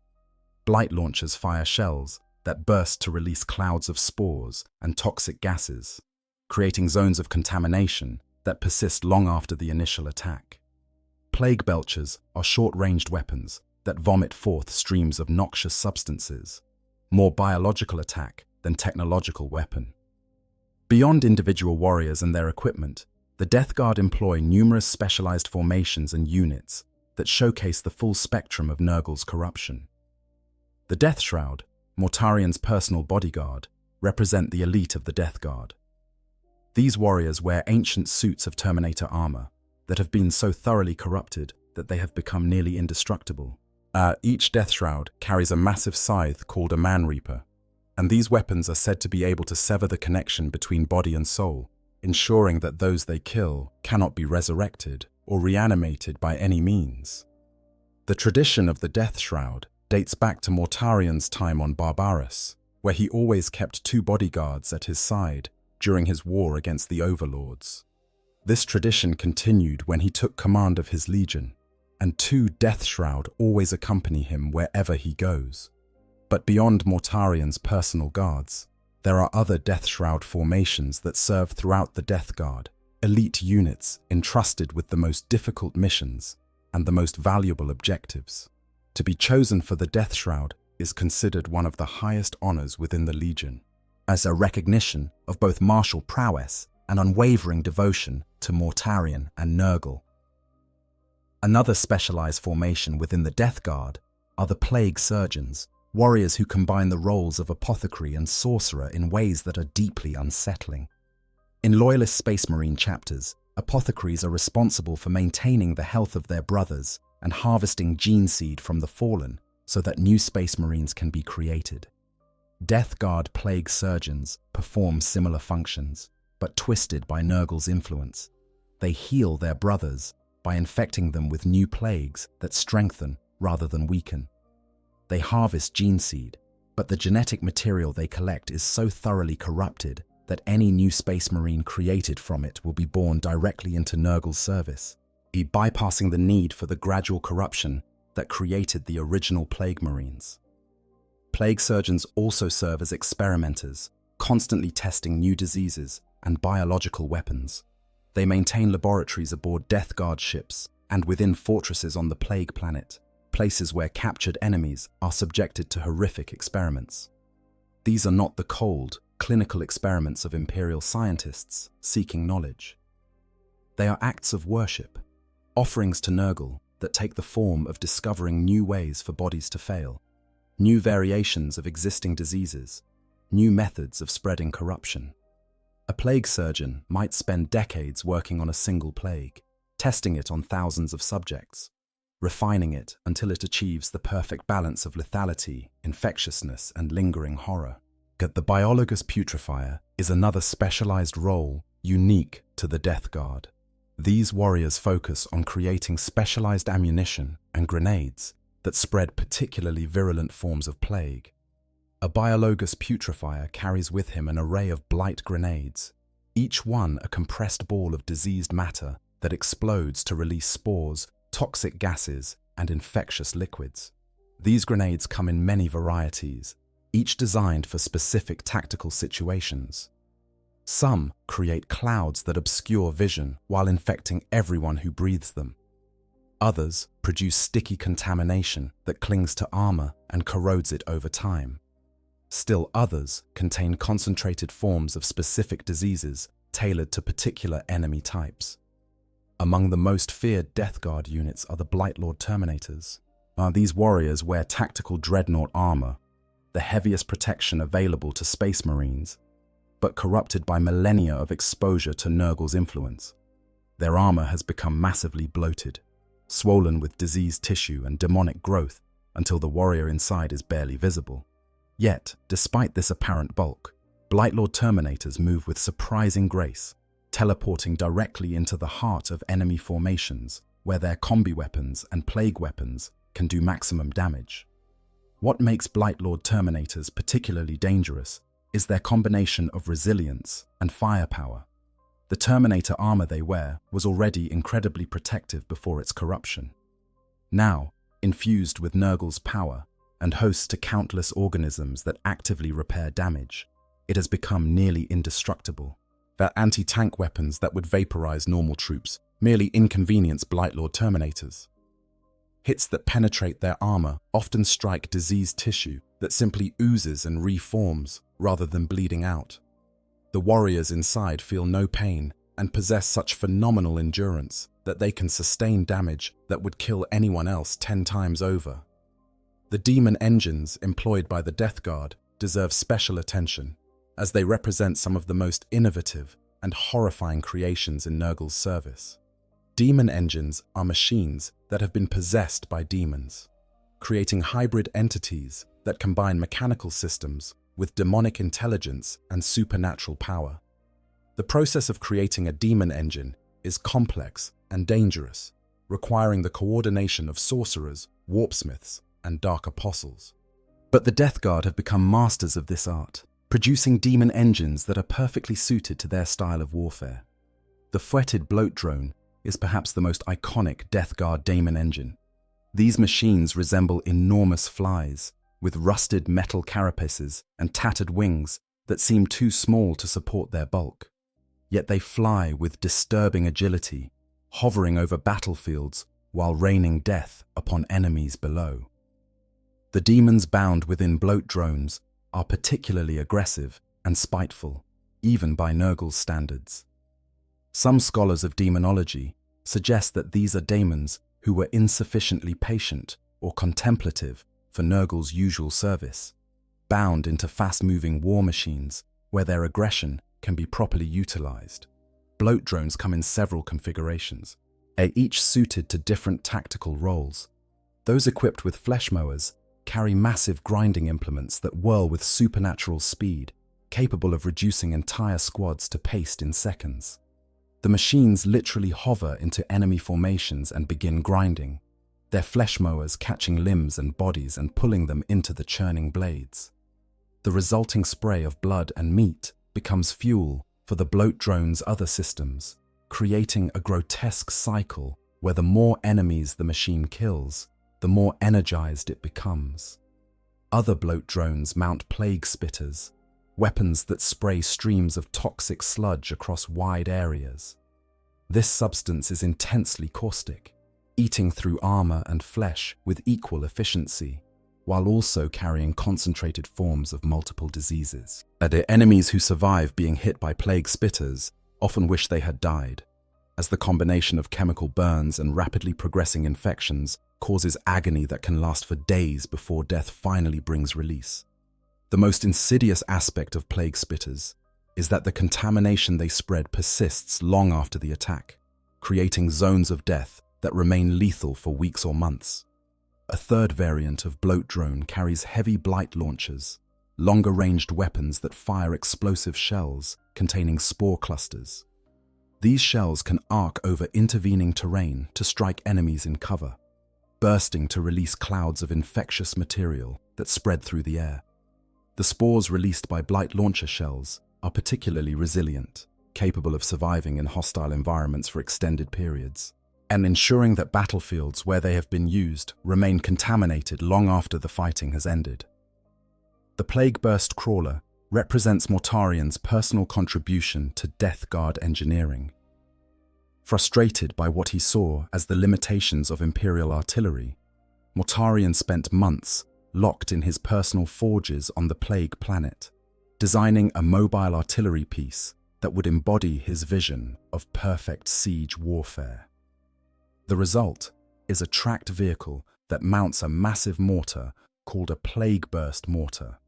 [SPEAKER 2] Blight launchers fire shells that burst to release clouds of spores and toxic gases, creating zones of contamination that persist long after the initial attack. Plague Belchers are short-ranged weapons that vomit forth streams of noxious substances, more biological attack than technological weapon. Beyond individual warriors and their equipment, the Death Guard employ numerous specialized formations and units that showcase the full spectrum of Nurgle's corruption. The Death Shroud, Mortarian's personal bodyguard, represent the elite of the Death Guard. These warriors wear ancient suits of Terminator armor that have been so thoroughly corrupted that they have become nearly indestructible. Each Death Shroud carries a massive scythe called a Man Reaper, and these weapons are said to be able to sever the connection between body and soul, ensuring that those they kill cannot be resurrected or reanimated by any means. The tradition of the Death Shroud dates back to Mortarian's time on Barbaros, where he always kept 2 bodyguards at his side during his war against the Overlords. This tradition continued when he took command of his legion, and 2 Death Shroud always accompany him wherever he goes. But beyond Mortarian's personal guards, There are other Death Shroud formations that serve throughout the Death Guard, elite units entrusted with the most difficult missions and the most valuable objectives. To be chosen for the Death Shroud is considered one of the highest honors within the Legion, as a recognition of both martial prowess and unwavering devotion to Mortarion and Nurgle. Another specialized formation within the Death Guard are the Plague Surgeons, warriors who combine the roles of apothecary and sorcerer in ways that are deeply unsettling. In Loyalist Space Marine chapters, apothecaries are responsible for maintaining the health of their brothers and harvesting gene seed from the fallen so that new Space Marines can be created. Death Guard Plague Surgeons perform similar functions, but twisted by Nurgle's influence. They heal their brothers by infecting them with new plagues that strengthen rather than weaken. They harvest gene seed, but the genetic material they collect is so thoroughly corrupted that any new Space Marine created from it will be born directly into Nurgle's service, bypassing the need for the gradual corruption that created the original Plague Marines. Plague Surgeons also serve as experimenters, constantly testing new diseases and biological weapons. They maintain laboratories aboard Death Guard ships and within fortresses on the Plague Planet, places where captured enemies are subjected to horrific experiments. These are not the cold, clinical experiments of Imperial scientists seeking knowledge. They are acts of worship, offerings to Nurgle that take the form of discovering new ways for bodies to fail, new variations of existing diseases, new methods of spreading corruption. A plague surgeon might spend decades working on a single plague, testing it on thousands of subjects, refining it until it achieves the perfect balance of lethality, infectiousness, and lingering horror. The Biologus Putrefier is another specialized role unique to the Death Guard. These warriors focus on creating specialized ammunition and grenades that spread particularly virulent forms of plague. A Biologus Putrefier carries with him an array of blight grenades, each one a compressed ball of diseased matter that explodes to release spores, toxic gases, and infectious liquids. These grenades come in many varieties, each designed for specific tactical situations. Some create clouds that obscure vision while infecting everyone who breathes them. Others produce sticky contamination that clings to armor and corrodes it over time. Still others contain concentrated forms of specific diseases tailored to particular enemy types. Among the most feared Death Guard units are the Blightlord Terminators. These warriors wear tactical dreadnought armor, the heaviest protection available to Space Marines, but corrupted by millennia of exposure to Nurgle's influence. Their armor has become massively bloated, swollen with diseased tissue and demonic growth until the warrior inside is barely visible. Yet, despite this apparent bulk, Blightlord Terminators move with surprising grace, teleporting directly into the heart of enemy formations, where their combi weapons and plague weapons can do maximum damage. What makes Blightlord Terminators particularly dangerous is their combination of resilience and firepower. The Terminator armor they wear was already incredibly protective before its corruption. Now, infused with Nurgle's power and host to countless organisms that actively repair damage, it has become nearly indestructible. Their anti-tank weapons that would vaporize normal troops merely inconvenience Blightlord Terminators. Hits that penetrate their armor often strike diseased tissue that simply oozes and reforms rather than bleeding out. The warriors inside feel no pain and possess such phenomenal endurance that they can sustain damage that would kill anyone else 10 times over. The demon engines employed by the Death Guard deserve special attention, as they represent some of the most innovative and horrifying creations in Nurgle's service. Demon engines are machines that have been possessed by demons, creating hybrid entities that combine mechanical systems with demonic intelligence and supernatural power. The process of creating a demon engine is complex and dangerous, requiring the coordination of sorcerers, warpsmiths, and dark apostles. But the Death Guard have become masters of this art, producing demon engines that are perfectly suited to their style of warfare. The Fouetted Bloat Drone is perhaps the most iconic Death Guard demon engine. These machines resemble enormous flies, with rusted metal carapaces and tattered wings that seem too small to support their bulk. Yet they fly with disturbing agility, hovering over battlefields while raining death upon enemies below. The demons bound within bloat drones are particularly aggressive and spiteful, even by Nurgle's standards. Some scholars of demonology suggest that these are daemons who were insufficiently patient or contemplative for Nurgle's usual service, bound into fast-moving war machines where their aggression can be properly utilized. Bloat drones come in several configurations, each suited to different tactical roles. Those equipped with flesh mowers carry massive grinding implements that whirl with supernatural speed, capable of reducing entire squads to paste in seconds. The machines literally hover into enemy formations and begin grinding, their flesh mowers catching limbs and bodies and pulling them into the churning blades. The resulting spray of blood and meat becomes fuel for the bloat drone's other systems, creating a grotesque cycle where the more enemies the machine kills, the more energized it becomes. Other bloat drones mount plague spitters, weapons that spray streams of toxic sludge across wide areas. This substance is intensely caustic, eating through armor and flesh with equal efficiency, while also carrying concentrated forms of multiple diseases. The enemies who survive being hit by plague spitters often wish they had died, as the combination of chemical burns and rapidly progressing infections causes agony that can last for days before death finally brings release. The most insidious aspect of plague spitters is that the contamination they spread persists long after the attack, creating zones of death that remain lethal for weeks or months. A third variant of bloat drone carries heavy blight launchers, longer-ranged weapons that fire explosive shells containing spore clusters. These shells can arc over intervening terrain to strike enemies in cover, bursting to release clouds of infectious material that spread through the air. The spores released by blight launcher shells are particularly resilient, capable of surviving in hostile environments for extended periods, and ensuring that battlefields where they have been used remain contaminated long after the fighting has ended. The Plague Burst Crawler represents Mortarian's personal contribution to Death Guard engineering. Frustrated by what he saw as the limitations of Imperial artillery, Mortarian spent months locked in his personal forges on the Plague planet, designing a mobile artillery piece that would embody his vision of perfect siege warfare. The result is a tracked vehicle that mounts a massive mortar called a Plague Burst mortar,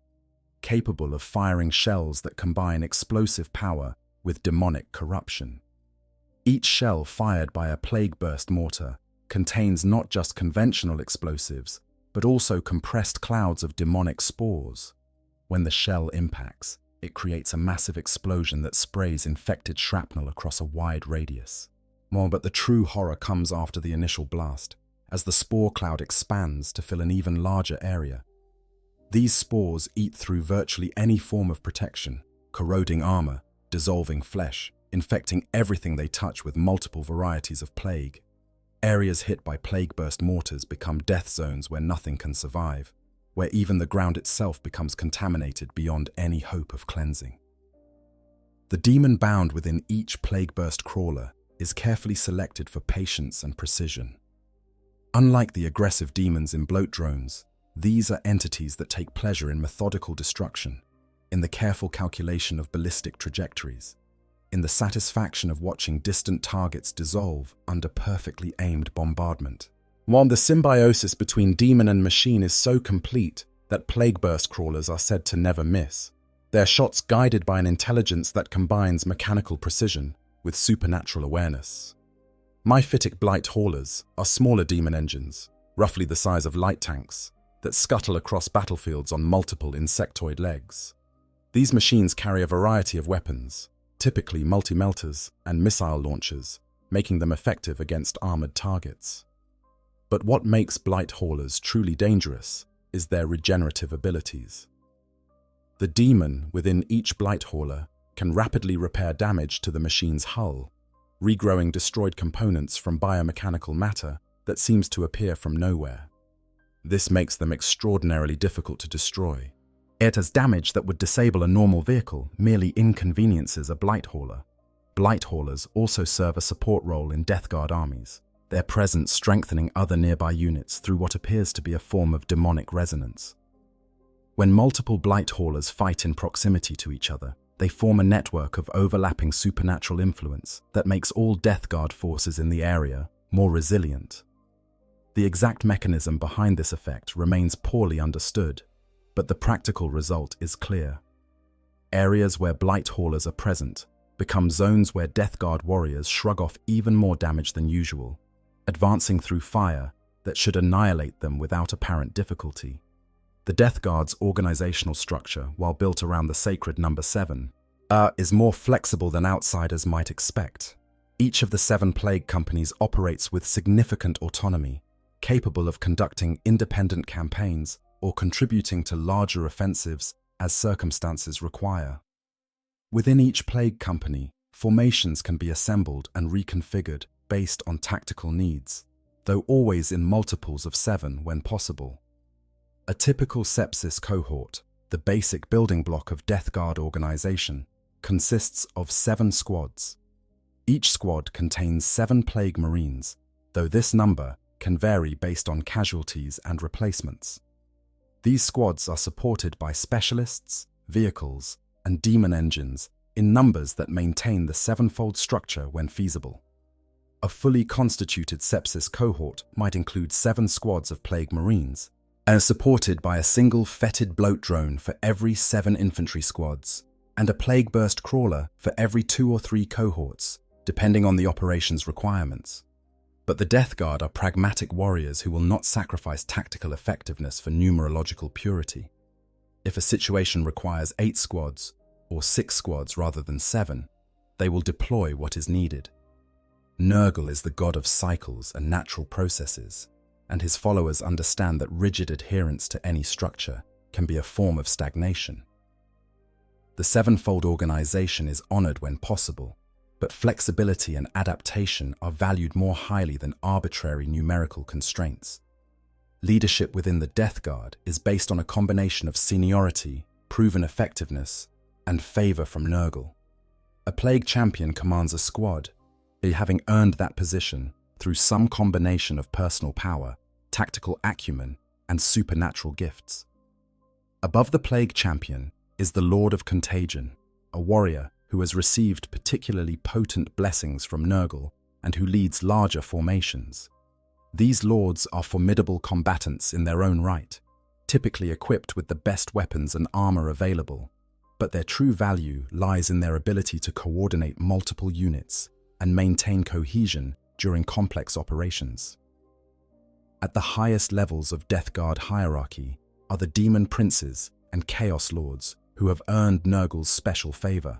[SPEAKER 2] capable of firing shells that combine explosive power with demonic corruption. Each shell fired by a Plague Burst mortar contains not just conventional explosives, but also compressed clouds of demonic spores. When the shell impacts, it creates a massive explosion that sprays infected shrapnel across a wide radius. But the true horror comes after the initial blast, as the spore cloud expands to fill an even larger area. These spores eat through virtually any form of protection, corroding armor, dissolving flesh, infecting everything they touch with multiple varieties of plague. Areas hit by plague burst mortars become death zones where nothing can survive, where even the ground itself becomes contaminated beyond any hope of cleansing. The demon bound within each plague burst crawler is carefully selected for patience and precision. Unlike the aggressive demons in bloat drones, these are entities that take pleasure in methodical destruction, in the careful calculation of ballistic trajectories, in the satisfaction of watching distant targets dissolve under perfectly aimed bombardment. While the symbiosis between demon and machine is so complete that plague burst crawlers are said to never miss, their shots guided by an intelligence that combines mechanical precision with supernatural awareness. Myphitic blight haulers are smaller demon engines, roughly the size of light tanks, that scuttle across battlefields on multiple insectoid legs. These machines carry a variety of weapons, typically multi-melters and missile launchers, making them effective against armored targets. But what makes blight haulers truly dangerous is their regenerative abilities. The demon within each blight hauler can rapidly repair damage to the machine's hull, regrowing destroyed components from biomechanical matter that seems to appear from nowhere. This makes them extraordinarily difficult to destroy, It has damage that would disable a normal vehicle, merely inconveniences a blight hauler. Blight haulers also serve a support role in Death Guard armies, their presence strengthening other nearby units through what appears to be a form of demonic resonance. When multiple blight haulers fight in proximity to each other, they form a network of overlapping supernatural influence that makes all Death Guard forces in the area more resilient. The exact mechanism behind this effect remains poorly understood, but the practical result is clear. Areas where blight haulers are present become zones where Death Guard warriors shrug off even more damage than usual, advancing through fire that should annihilate them without apparent difficulty. The Death Guard's organizational structure, while built around the sacred number 7, is more flexible than outsiders might expect. Each of the 7 plague companies operates with significant autonomy, capable of conducting independent campaigns or contributing to larger offensives as circumstances require. Within each plague company, formations can be assembled and reconfigured based on tactical needs, though always in multiples of 7 when possible. A typical sepsis cohort, the basic building block of Death Guard organization, consists of 7 squads. Each squad contains 7 plague marines, though this number can vary based on casualties and replacements. These squads are supported by specialists, vehicles, and demon engines in numbers that maintain the 7-fold structure when feasible. A fully constituted sepsis cohort might include 7 squads of plague marines, and are supported by a single fetid bloat drone for every 7 infantry squads, and a plague burst crawler for every 2 or 3 cohorts, depending on the operation's requirements. But the Death Guard are pragmatic warriors who will not sacrifice tactical effectiveness for numerological purity. If a situation requires 8 squads, or 6 squads rather than 7, they will deploy what is needed. Nurgle is the god of cycles and natural processes, and his followers understand that rigid adherence to any structure can be a form of stagnation. The 7-fold organization is honored when possible, but flexibility and adaptation are valued more highly than arbitrary numerical constraints. Leadership within the Death Guard is based on a combination of seniority, proven effectiveness, and favor from Nurgle. A plague champion commands a squad, having earned that position through some combination of personal power, tactical acumen, and supernatural gifts. Above the plague champion is the Lord of Contagion, a warrior who has received particularly potent blessings from Nurgle and who leads larger formations. These lords are formidable combatants in their own right, typically equipped with the best weapons and armor available, but their true value lies in their ability to coordinate multiple units and maintain cohesion during complex operations. At the highest levels of Death Guard hierarchy are the Demon Princes and Chaos Lords who have earned Nurgle's special favor.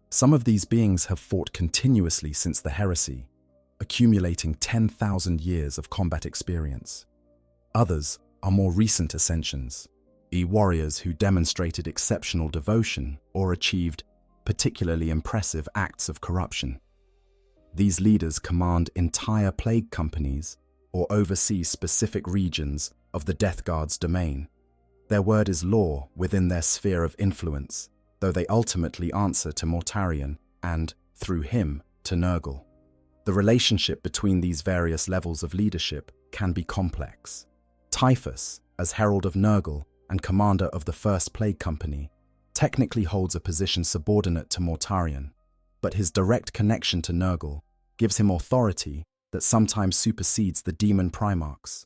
[SPEAKER 2] Some of these beings have fought continuously since the heresy, accumulating 10,000 years of combat experience. Others are more recent ascensions, warriors who demonstrated exceptional devotion or achieved particularly impressive acts of corruption. These leaders command entire plague companies or oversee specific regions of the Death Guard's domain. Their word is law within their sphere of influence, though they ultimately answer to Mortarion and, through him, to Nurgle. The relationship between these various levels of leadership can be complex. Typhus, as Herald of Nurgle and commander of the First Plague Company, technically holds a position subordinate to Mortarion, but his direct connection to Nurgle gives him authority that sometimes supersedes the demon primarchs.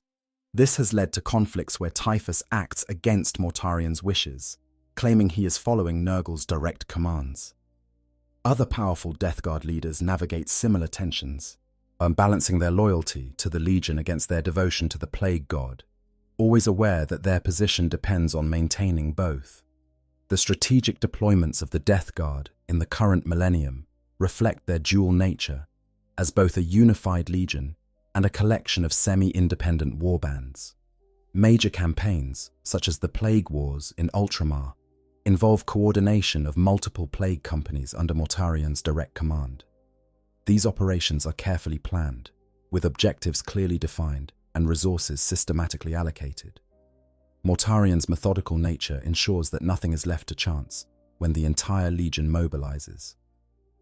[SPEAKER 2] This has led to conflicts where Typhus acts against Mortarion's wishes, claiming he is following Nurgle's direct commands. Other powerful Death Guard leaders navigate similar tensions, balancing their loyalty to the Legion against their devotion to the Plague God, always aware that their position depends on maintaining both. The strategic deployments of the Death Guard in the current Millennium reflect their dual nature as both a unified legion and a collection of semi-independent warbands. Major campaigns, such as the Plague Wars in Ultramar, involve coordination of multiple plague companies under Mortarion's direct command. These operations are carefully planned, with objectives clearly defined and resources systematically allocated. Mortarian's methodical nature ensures that nothing is left to chance when the entire legion mobilizes.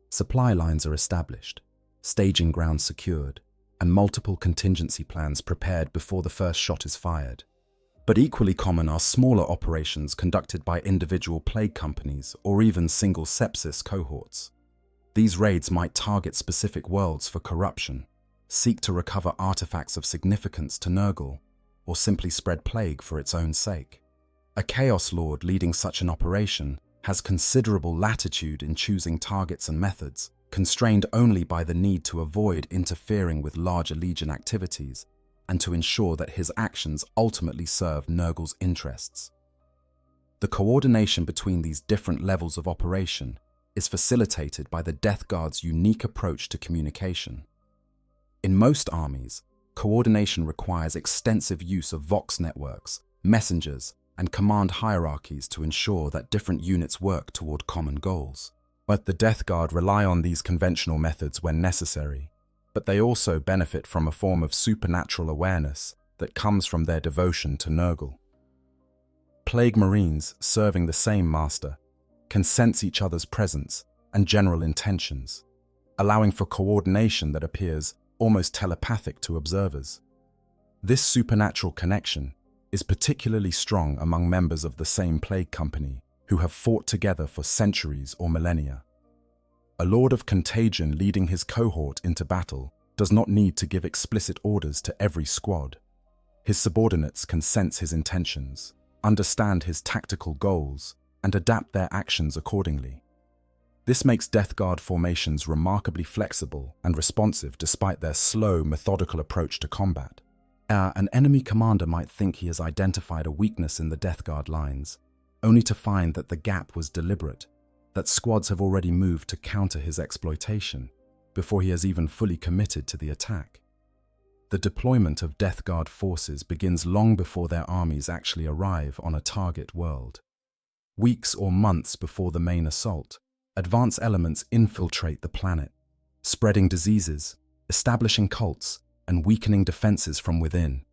[SPEAKER 2] Supply lines are established, staging grounds secured, and multiple contingency plans prepared before the first shot is fired. But equally common are smaller operations conducted by individual plague companies or even single sepsis cohorts. These raids might target specific worlds for corruption, seek to recover artifacts of significance to Nurgle, or simply spread plague for its own sake. A Chaos Lord leading such an operation has considerable latitude in choosing targets and methods, constrained only by the need to avoid interfering with larger Legion activities and to ensure that his actions ultimately serve Nurgle's interests. The coordination between these different levels of operation is facilitated by the Death Guard's unique approach to communication. In most armies, coordination requires extensive use of Vox networks, messengers, and command hierarchies to ensure that different units work toward common goals. But the Death Guard rely on these conventional methods when necessary, but they also benefit from a form of supernatural awareness that comes from their devotion to Nurgle. Plague Marines serving the same master can sense each other's presence and general intentions, allowing for coordination that appears almost telepathic to observers. This supernatural connection is particularly strong among members of the same plague company who have fought together for centuries or millennia. A Lord of Contagion leading his cohort into battle does not need to give explicit orders to every squad. His subordinates can sense his intentions, understand his tactical goals, and adapt their actions accordingly. This makes Death Guard formations remarkably flexible and responsive despite their slow, methodical approach to combat. An enemy commander might think he has identified a weakness in the Death Guard lines, only to find that the gap was deliberate, that squads have already moved to counter his exploitation before he has even fully committed to the attack. The deployment of Death Guard forces begins long before their armies actually arrive on a target world. Weeks or months before the main assault, advanced elements infiltrate the planet, spreading diseases, establishing cults, and weakening defenses from within.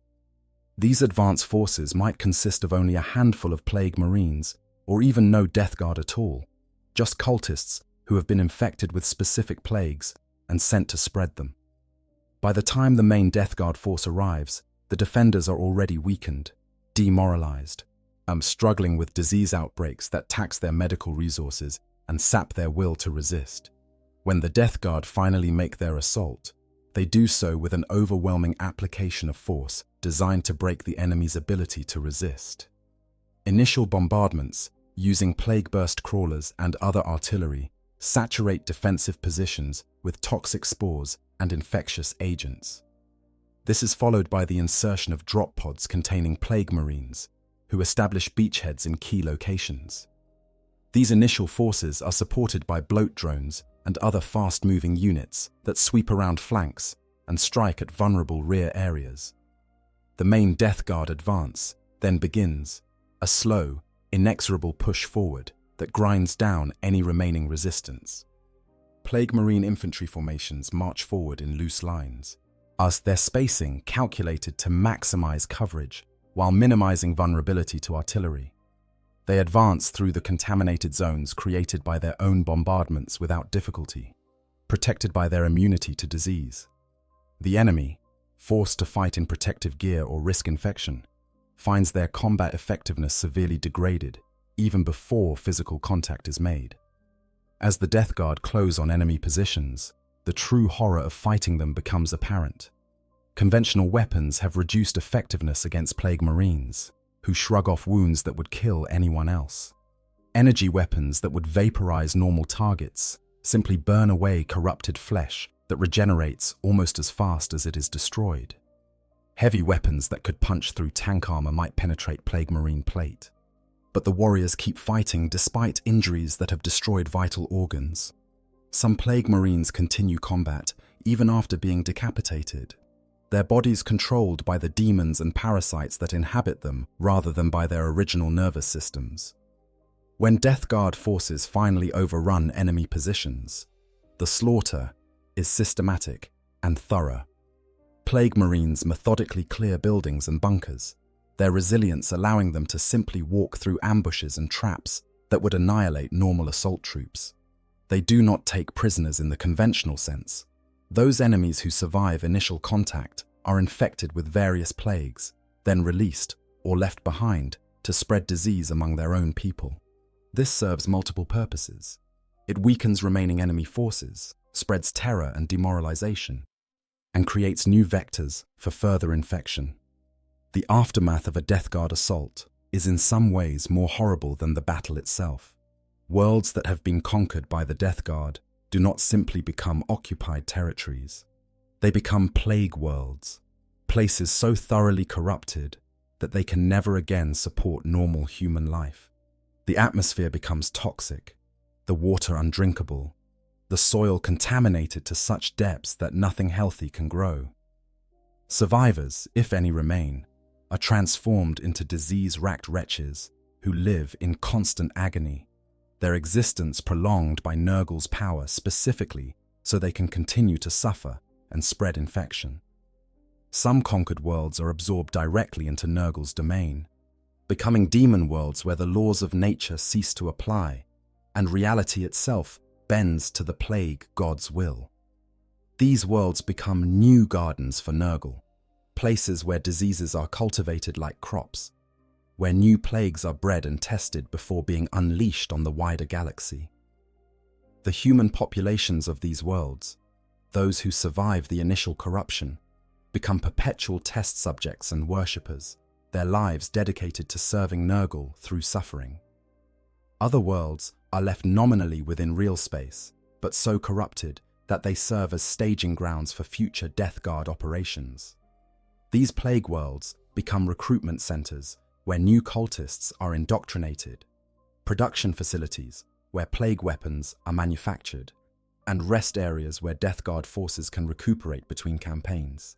[SPEAKER 2] These advanced forces might consist of only a handful of Plague Marines, or even no Death Guard at all, just cultists who have been infected with specific plagues and sent to spread them. By the time the main Death Guard force arrives, the defenders are already weakened, demoralized, struggling with disease outbreaks that tax their medical resources and sap their will to resist. When the Death Guard finally make their assault, they do so with an overwhelming application of force designed to break the enemy's ability to resist. Initial bombardments, using plague burst crawlers and other artillery, saturate defensive positions with toxic spores and infectious agents. This is followed by the insertion of drop pods containing Plague Marines, who establish beachheads in key locations. These initial forces are supported by bloat drones and other fast-moving units that sweep around flanks and strike at vulnerable rear areas. The main Death Guard advance then begins, a slow, inexorable push forward that grinds down any remaining resistance. Plague Marine infantry formations march forward in loose lines, as their spacing calculated to maximize coverage while minimizing vulnerability to artillery. They advance through the contaminated zones created by their own bombardments without difficulty, protected by their immunity to disease. The enemy, forced to fight in protective gear or risk infection, finds their combat effectiveness severely degraded even before physical contact is made. As the Death Guard close on enemy positions, the true horror of fighting them becomes apparent. Conventional weapons have reduced effectiveness against Plague Marines, who shrug off wounds that would kill anyone else. Energy weapons that would vaporize normal targets simply burn away corrupted flesh that regenerates almost as fast as it is destroyed. Heavy weapons that could punch through tank armor might penetrate Plague Marine plate. But the warriors keep fighting despite injuries that have destroyed vital organs. Some Plague Marines continue combat even after being decapitated, their bodies controlled by the demons and parasites that inhabit them rather than by their original nervous systems. When Death Guard forces finally overrun enemy positions, the slaughter is systematic and thorough. Plague Marines methodically clear buildings and bunkers, their resilience allowing them to simply walk through ambushes and traps that would annihilate normal assault troops. They do not take prisoners in the conventional sense. Those enemies who survive initial contact are infected with various plagues, then released or left behind to spread disease among their own people. This serves multiple purposes. It weakens remaining enemy forces, spreads terror and demoralization, and creates new vectors for further infection. The aftermath of a Death Guard assault is in some ways more horrible than the battle itself. Worlds that have been conquered by the Death Guard do not simply become occupied territories. They become plague worlds, places so thoroughly corrupted that they can never again support normal human life. The atmosphere becomes toxic, the water undrinkable, the soil contaminated to such depths that nothing healthy can grow. Survivors, if any remain, are transformed into disease-racked wretches who live in constant agony, their existence prolonged by Nurgle's power specifically so they can continue to suffer and spread infection. Some conquered worlds are absorbed directly into Nurgle's domain, becoming demon worlds where the laws of nature cease to apply, and reality itself bends to the plague god's will. These worlds become new gardens for Nurgle, places where diseases are cultivated like crops, where new plagues are bred and tested before being unleashed on the wider galaxy. The human populations of these worlds, those who survive the initial corruption, become perpetual test subjects and worshippers, their lives dedicated to serving Nurgle through suffering. Other worlds are left nominally within real space, but so corrupted that they serve as staging grounds for future Death Guard operations. These plague worlds become recruitment centers where new cultists are indoctrinated, production facilities where plague weapons are manufactured, and rest areas where Death Guard forces can recuperate between campaigns.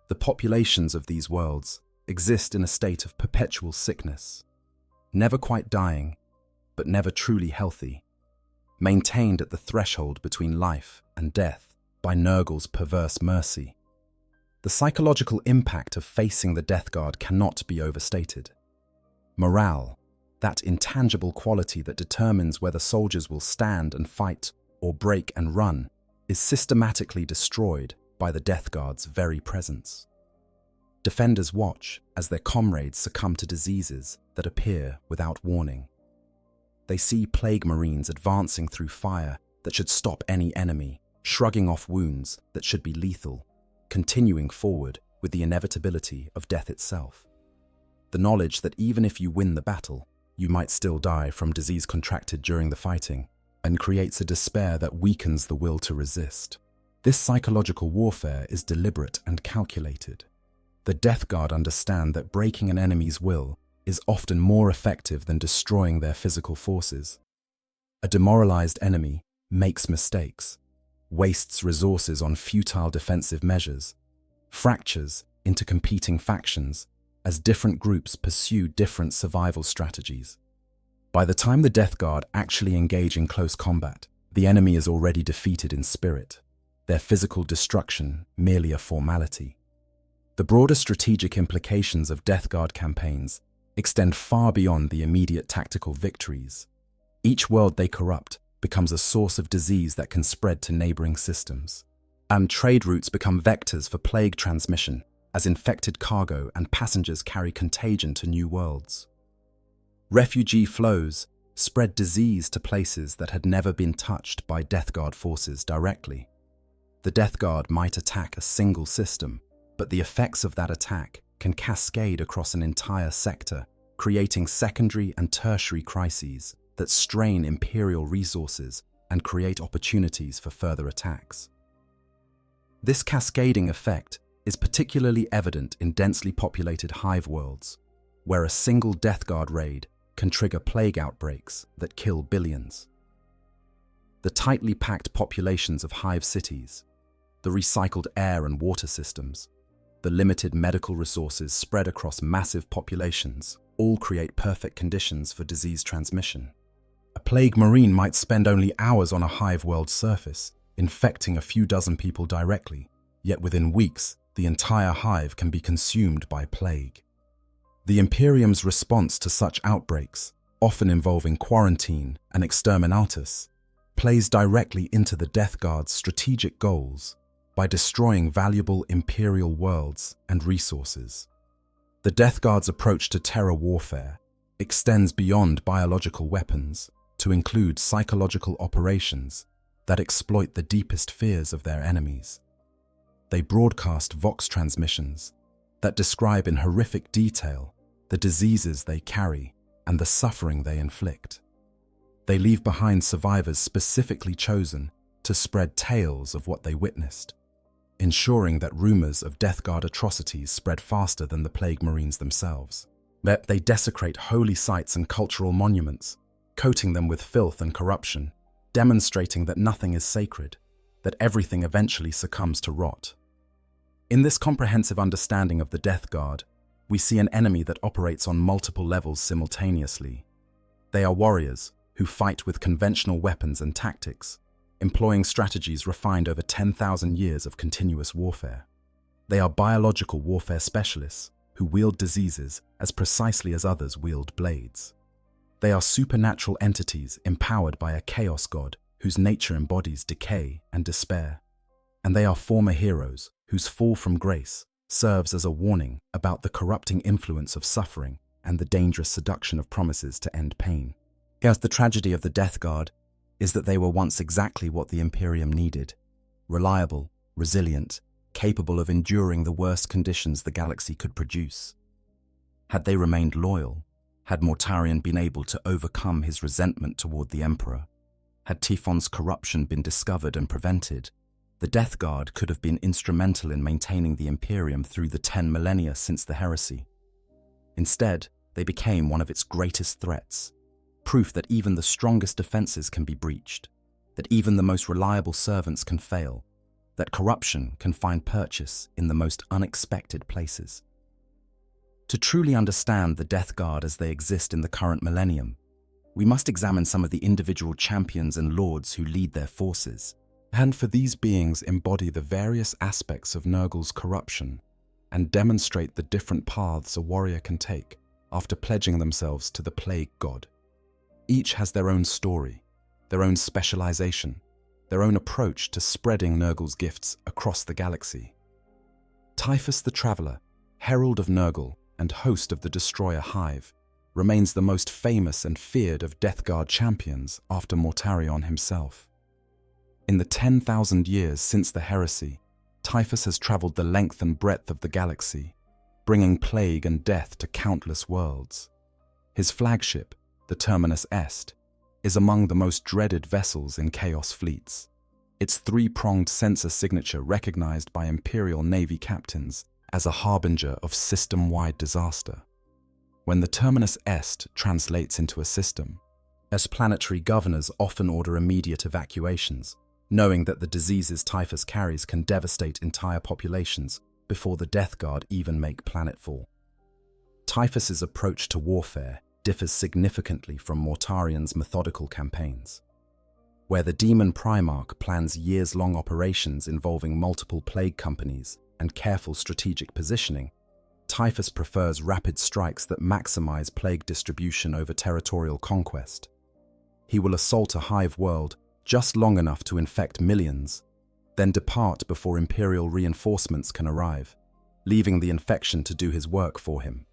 [SPEAKER 2] The populations of these worlds exist in a state of perpetual sickness, never quite dying, but never truly healthy, maintained at the threshold between life and death by Nurgle's perverse mercy. The psychological impact of facing the Death Guard cannot be overstated. Morale, that intangible quality that determines whether soldiers will stand and fight or break and run, is systematically destroyed by the Death Guard's very presence. Defenders watch as their comrades succumb to diseases that appear without warning. They see plague marines advancing through fire that should stop any enemy, shrugging off wounds that should be lethal, continuing forward with the inevitability of death itself. The knowledge that even if you win the battle, you might still die from disease contracted during the fighting, and creates a despair that weakens the will to resist. This psychological warfare is deliberate and calculated. The Death Guard understand that breaking an enemy's will is often more effective than destroying their physical forces. A demoralized enemy makes mistakes, wastes resources on futile defensive measures, fractures into competing factions as different groups pursue different survival strategies. By the time the Death Guard actually engage in close combat, the enemy is already defeated in spirit, their physical destruction merely a formality. The broader strategic implications of Death Guard campaigns extend far beyond the immediate tactical victories. Each world they corrupt becomes a source of disease that can spread to neighboring systems. And trade routes become vectors for plague transmission, as infected cargo and passengers carry contagion to new worlds. Refugee flows spread disease to places that had never been touched by Death Guard forces directly. The Death Guard might attack a single system, but the effects of that attack can cascade across an entire sector, creating secondary and tertiary crises that strain Imperial resources and create opportunities for further attacks. This cascading effect is particularly evident in densely populated hive worlds, where a single Death Guard raid can trigger plague outbreaks that kill billions. The tightly packed populations of hive cities, the recycled air and water systems, the limited medical resources spread across massive populations all create perfect conditions for disease transmission. A plague marine might spend only hours on a hive world surface, infecting a few dozen people directly, yet within weeks, the entire hive can be consumed by plague. The Imperium's response to such outbreaks, often involving quarantine and exterminatus, plays directly into the Death Guard's strategic goals by destroying valuable Imperial worlds and resources. The Death Guard's approach to terror warfare extends beyond biological weapons to include psychological operations that exploit the deepest fears of their enemies. They broadcast Vox transmissions that describe in horrific detail the diseases they carry and the suffering they inflict. They leave behind survivors specifically chosen to spread tales of what they witnessed, ensuring that rumors of Death Guard atrocities spread faster than the Plague Marines themselves. They desecrate holy sites and cultural monuments, coating them with filth and corruption, demonstrating that nothing is sacred, that everything eventually succumbs to rot. In this comprehensive understanding of the Death Guard, we see an enemy that operates on multiple levels simultaneously. They are warriors who fight with conventional weapons and tactics, employing strategies refined over 10,000 years of continuous warfare. They are biological warfare specialists who wield diseases as precisely as others wield blades. They are supernatural entities empowered by a chaos god whose nature embodies decay and despair. And they are former heroes whose fall from grace serves as a warning about the corrupting influence of suffering and the dangerous seduction of promises to end pain. Yes, the tragedy of the Death Guard is that they were once exactly what the Imperium needed: reliable, resilient, capable of enduring the worst conditions the galaxy could produce. Had they remained loyal, had Mortarion been able to overcome his resentment toward the Emperor, had Tifon's corruption been discovered and prevented, the Death Guard could have been instrumental in maintaining the Imperium through the 10 millennia since the heresy. Instead, they became one of its greatest threats, proof that even the strongest defenses can be breached, that even the most reliable servants can fail, that corruption can find purchase in the most unexpected places. To truly understand the Death Guard as they exist in the current millennium, we must examine some of the individual champions and lords who lead their forces. And for these beings embody the various aspects of Nurgle's corruption and demonstrate the different paths a warrior can take after pledging themselves to the Plague God. Each has their own story, their own specialization, their own approach to spreading Nurgle's gifts across the galaxy. Typhus the Traveler, herald of Nurgle and host of the Destroyer Hive, remains the most famous and feared of Death Guard champions after Mortarion himself. In the 10,000 years since the heresy, Typhus has traveled the length and breadth of the galaxy, bringing plague and death to countless worlds. His flagship, the Terminus Est, is among the most dreaded vessels in Chaos fleets, its three-pronged sensor signature recognized by Imperial Navy captains as a harbinger of system-wide disaster. When the Terminus Est translates into a system, as planetary governors often order immediate evacuations, knowing that the diseases Typhus carries can devastate entire populations before the Death Guard even make planetfall. Typhus's approach to warfare differs significantly from Mortarion's methodical campaigns. Where the Demon Primarch plans years-long operations involving multiple plague companies and careful strategic positioning, Typhus prefers rapid strikes that maximize plague distribution over territorial conquest. He will assault a hive world just long enough to infect millions, then depart before Imperial reinforcements can arrive, leaving the infection to do his work for him.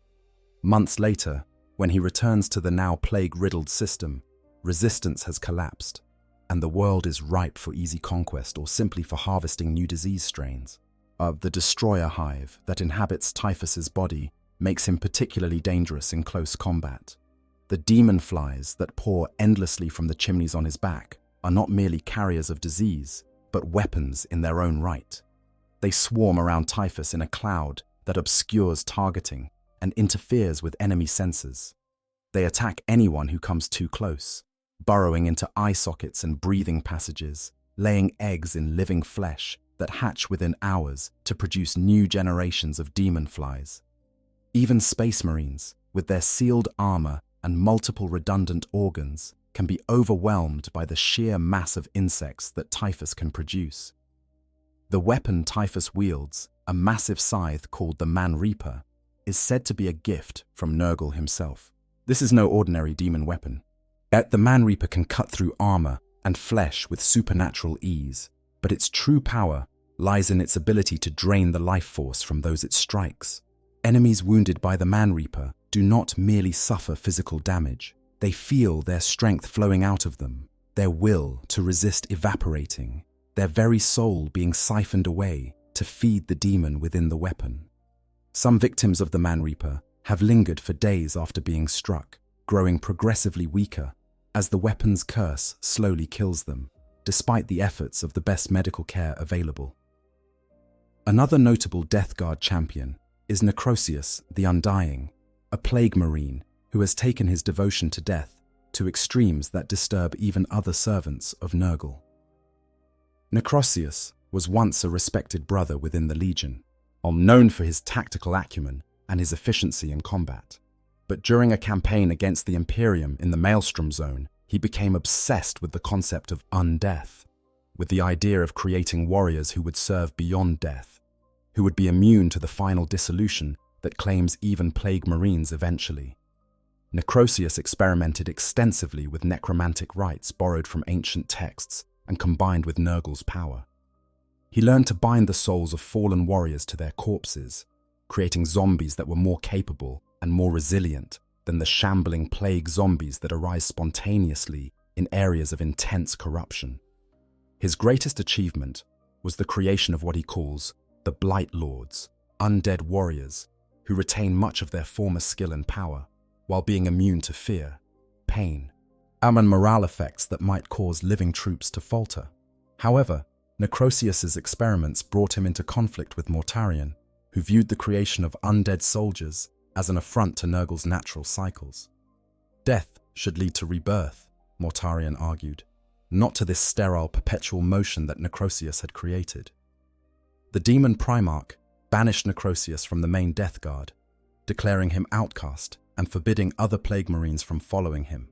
[SPEAKER 2] Months later, when he returns to the now plague-riddled system, resistance has collapsed, and the world is ripe for easy conquest or simply for harvesting new disease strains. The Destroyer Hive that inhabits Typhus's body makes him particularly dangerous in close combat. The demon flies that pour endlessly from the chimneys on his back are not merely carriers of disease, but weapons in their own right. They swarm around Typhus in a cloud that obscures targeting and interferes with enemy sensors. They attack anyone who comes too close, burrowing into eye sockets and breathing passages, laying eggs in living flesh that hatch within hours to produce new generations of demon flies. Even Space Marines, with their sealed armor and multiple redundant organs, can be overwhelmed by the sheer mass of insects that Typhus can produce. The weapon Typhus wields, a massive scythe called the Man Reaper, is said to be a gift from Nurgle himself. This is no ordinary demon weapon. Yet the Man Reaper can cut through armor and flesh with supernatural ease, but its true power lies in its ability to drain the life force from those it strikes. Enemies wounded by the Man Reaper do not merely suffer physical damage. They feel their strength flowing out of them, their will to resist evaporating, their very soul being siphoned away to feed the demon within the weapon. Some victims of the Man Reaper have lingered for days after being struck, growing progressively weaker as the weapon's curse slowly kills them, despite the efforts of the best medical care available. Another notable Death Guard champion is Necrosius the Undying, a plague marine who has taken his devotion to death to extremes that disturb even other servants of Nurgle. Necrosius was once a respected brother within the Legion, known for his tactical acumen and his efficiency in combat. But during a campaign against the Imperium in the Maelstrom Zone, he became obsessed with the concept of undeath, with the idea of creating warriors who would serve beyond death, who would be immune to the final dissolution that claims even plague marines eventually. Necrosius experimented extensively with necromantic rites borrowed from ancient texts and combined with Nurgle's power. He learned to bind the souls of fallen warriors to their corpses, creating zombies that were more capable and more resilient than the shambling plague zombies that arise spontaneously in areas of intense corruption. His greatest achievement was the creation of what he calls the Blight Lords, undead warriors who retain much of their former skill and power, while being immune to fear, pain, and morale effects that might cause living troops to falter. However, Necrosius's experiments brought him into conflict with Mortarion, who viewed the creation of undead soldiers as an affront to Nurgle's natural cycles. Death should lead to rebirth, Mortarion argued, not to this sterile perpetual motion that Necrosius had created. The demon Primarch banished Necrosius from the main Death Guard, declaring him outcast and forbidding other plague marines from following him.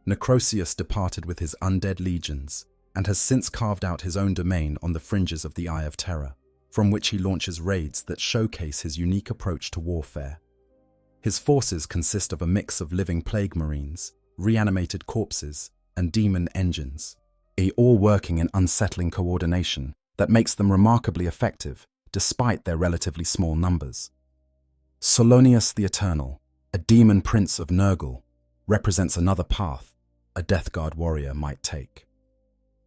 [SPEAKER 2] Necrosius departed with his undead legions and has since carved out his own domain on the fringes of the Eye of Terror, from which he launches raids that showcase his unique approach to warfare. His forces consist of a mix of living plague marines, reanimated corpses, and demon engines, all working in unsettling coordination that makes them remarkably effective despite their relatively small numbers. Solonius the Eternal, a demon prince of Nurgle, represents another path a Death Guard warrior might take.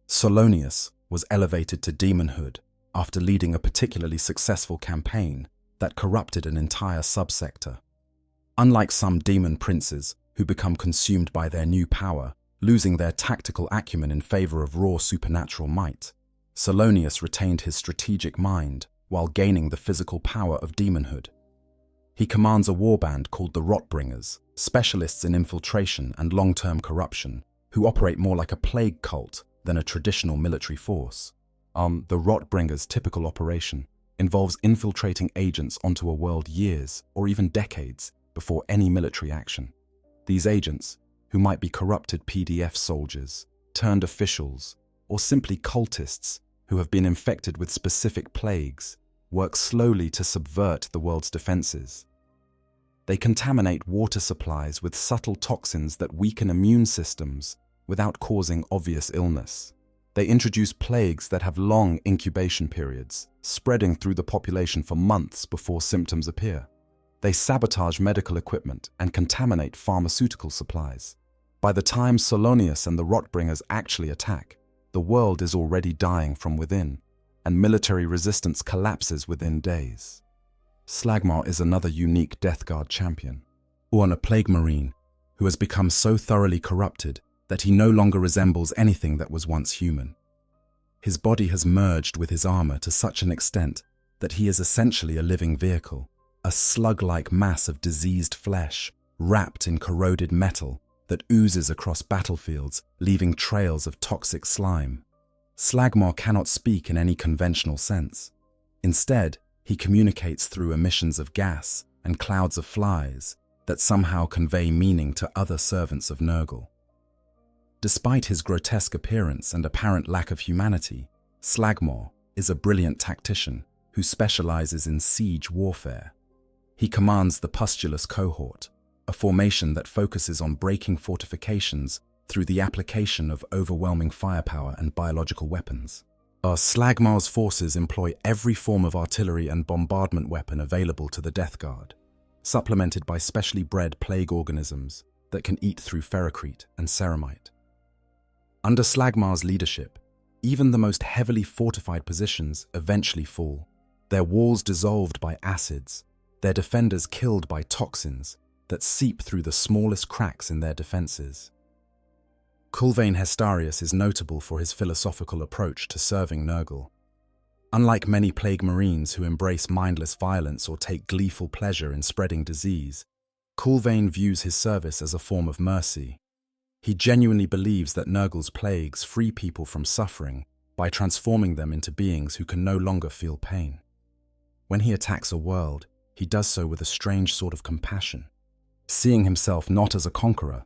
[SPEAKER 2] Solonius was elevated to demonhood after leading a particularly successful campaign that corrupted an entire subsector. Unlike some demon princes who become consumed by their new power, losing their tactical acumen in favor of raw supernatural might, Solonius retained his strategic mind while gaining the physical power of demonhood. He commands a warband called the Rotbringers, specialists in infiltration and long-term corruption, who operate more like a plague cult than a traditional military force. The Rotbringers' typical operation involves infiltrating agents onto a world years or even decades before any military action. These agents, who might be corrupted PDF soldiers, turned officials, or simply cultists who have been infected with specific plagues, work slowly to subvert the world's defenses. They contaminate water supplies with subtle toxins that weaken immune systems without causing obvious illness. They introduce plagues that have long incubation periods, spreading through the population for months before symptoms appear. They sabotage medical equipment and contaminate pharmaceutical supplies. By the time Solonius and the Rotbringers actually attack, the world is already dying from within, and military resistance collapses within days. Slagmar is another unique Death Guard champion, a plague marine who has become so thoroughly corrupted that he no longer resembles anything that was once human. His body has merged with his armor to such an extent that he is essentially a living vehicle, a slug-like mass of diseased flesh wrapped in corroded metal that oozes across battlefields, leaving trails of toxic slime. Slagmar cannot speak in any conventional sense. Instead, he communicates through emissions of gas and clouds of flies that somehow convey meaning to other servants of Nurgle. Despite his grotesque appearance and apparent lack of humanity, Slagmar is a brilliant tactician who specializes in siege warfare. He commands the Pustulus cohort, a formation that focuses on breaking fortifications through the application of overwhelming firepower and biological weapons. Our Slagmar's forces employ every form of artillery and bombardment weapon available to the Death Guard, supplemented by specially bred plague organisms that can eat through ferrocrete and ceramite. Under Slagmar's leadership, even the most heavily fortified positions eventually fall, their walls dissolved by acids, their defenders killed by toxins that seep through the smallest cracks in their defenses. Culvein Hestarius is notable for his philosophical approach to serving Nurgle. Unlike many plague marines who embrace mindless violence or take gleeful pleasure in spreading disease, Culvein views his service as a form of mercy. He genuinely believes that Nurgle's plagues free people from suffering by transforming them into beings who can no longer feel pain. When he attacks a world, he does so with a strange sort of compassion, seeing himself not as a conqueror,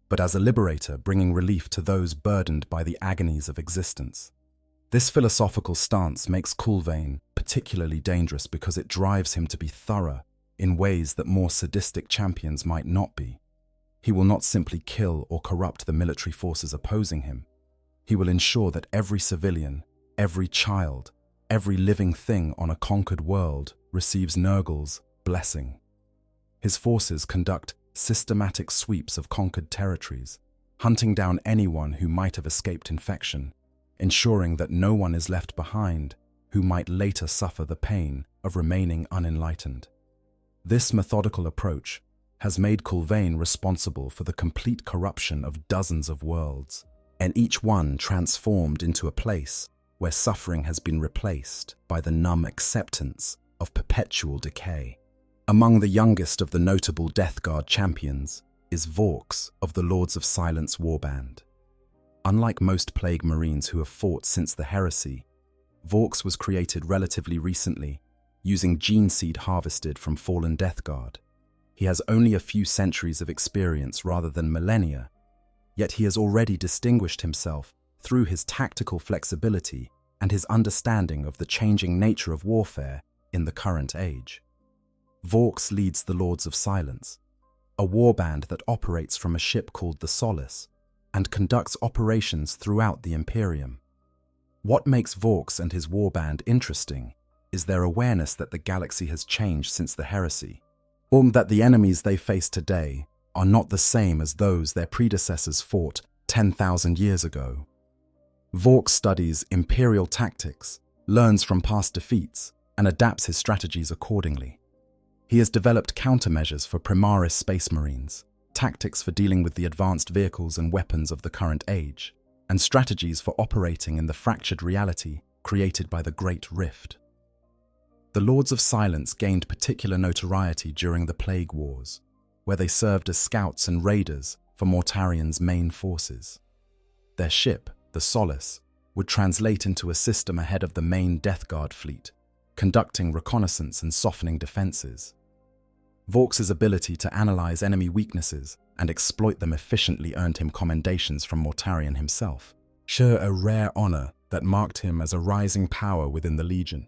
[SPEAKER 2] but as a liberator bringing relief to those burdened by the agonies of existence. This philosophical stance makes Culvein particularly dangerous because it drives him to be thorough in ways that more sadistic champions might not be. He will not simply kill or corrupt the military forces opposing him. He will ensure that every civilian, every child, every living thing on a conquered world receives Nurgle's blessing. His forces conduct systematic sweeps of conquered territories, hunting down anyone who might have escaped infection, ensuring that no one is left behind who might later suffer the pain of remaining unenlightened. This methodical approach has made Culvein responsible for the complete corruption of dozens of worlds, and each one transformed into a place where suffering has been replaced by the numb acceptance of perpetual decay. Among the youngest of the notable Death Guard champions is Vorks of the Lords of Silence warband. Unlike most Plague Marines who have fought since the Heresy, Vorks was created relatively recently, using gene seed harvested from fallen Death Guard. He has only a few centuries of experience rather than millennia, yet he has already distinguished himself through his tactical flexibility and his understanding of the changing nature of warfare in the current age. Vorks leads the Lords of Silence, a warband that operates from a ship called the Solace and conducts operations throughout the Imperium. What makes Vorks and his warband interesting is their awareness that the galaxy has changed since the Heresy, or that the enemies they face today are not the same as those their predecessors fought 10,000 years ago. Vorks studies Imperial tactics, learns from past defeats, and adapts his strategies accordingly. He has developed countermeasures for Primaris Space Marines, tactics for dealing with the advanced vehicles and weapons of the current age, and strategies for operating in the fractured reality created by the Great Rift. The Lords of Silence gained particular notoriety during the Plague Wars, where they served as scouts and raiders for Mortarian's main forces. Their ship, the Solace, would translate into a system ahead of the main Death Guard fleet, conducting reconnaissance and softening defenses. Vorks' ability to analyze enemy weaknesses and exploit them efficiently earned him commendations from Mortarion himself, a rare honor that marked him as a rising power within the Legion.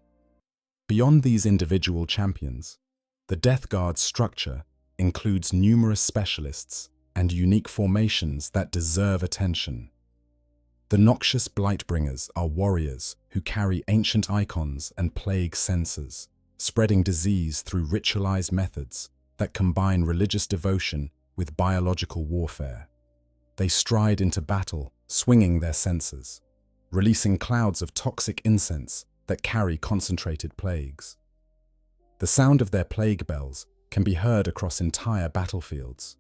[SPEAKER 2] Beyond these individual champions, the Death Guard's structure includes numerous specialists and unique formations that deserve attention. The Noxious Blightbringers are warriors who carry ancient icons and plague censers, spreading disease through ritualized methods that combine religious devotion with biological warfare. They stride into battle, swinging their censers, releasing clouds of toxic incense that carry concentrated plagues. The sound of their plague bells can be heard across entire battlefields,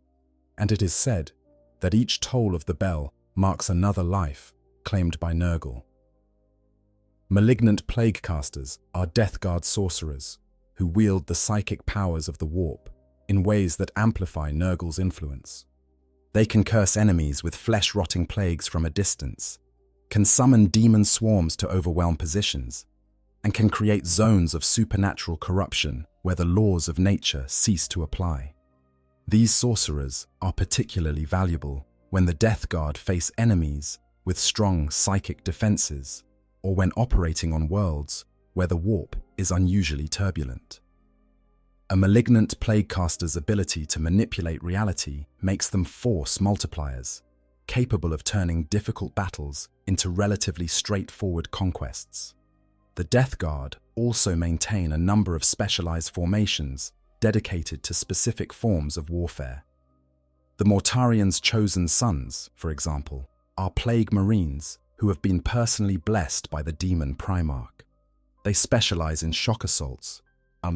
[SPEAKER 2] and it is said that each toll of the bell marks another life claimed by Nurgle. Malignant plague casters are Death Guard sorcerers who wield the psychic powers of the warp in ways that amplify Nurgle's influence. They can curse enemies with flesh-rotting plagues from a distance, can summon demon swarms to overwhelm positions, and can create zones of supernatural corruption where the laws of nature cease to apply. These sorcerers are particularly valuable when the Death Guard face enemies with strong psychic defenses, or when operating on worlds where the warp is unusually turbulent. A malignant plaguecaster's ability to manipulate reality makes them force multipliers, capable of turning difficult battles into relatively straightforward conquests. The Death Guard also maintain a number of specialized formations dedicated to specific forms of warfare. The Mortarian's chosen sons, for example, are Plague Marines who have been personally blessed by the Demon Primarch. They specialize in shock assaults,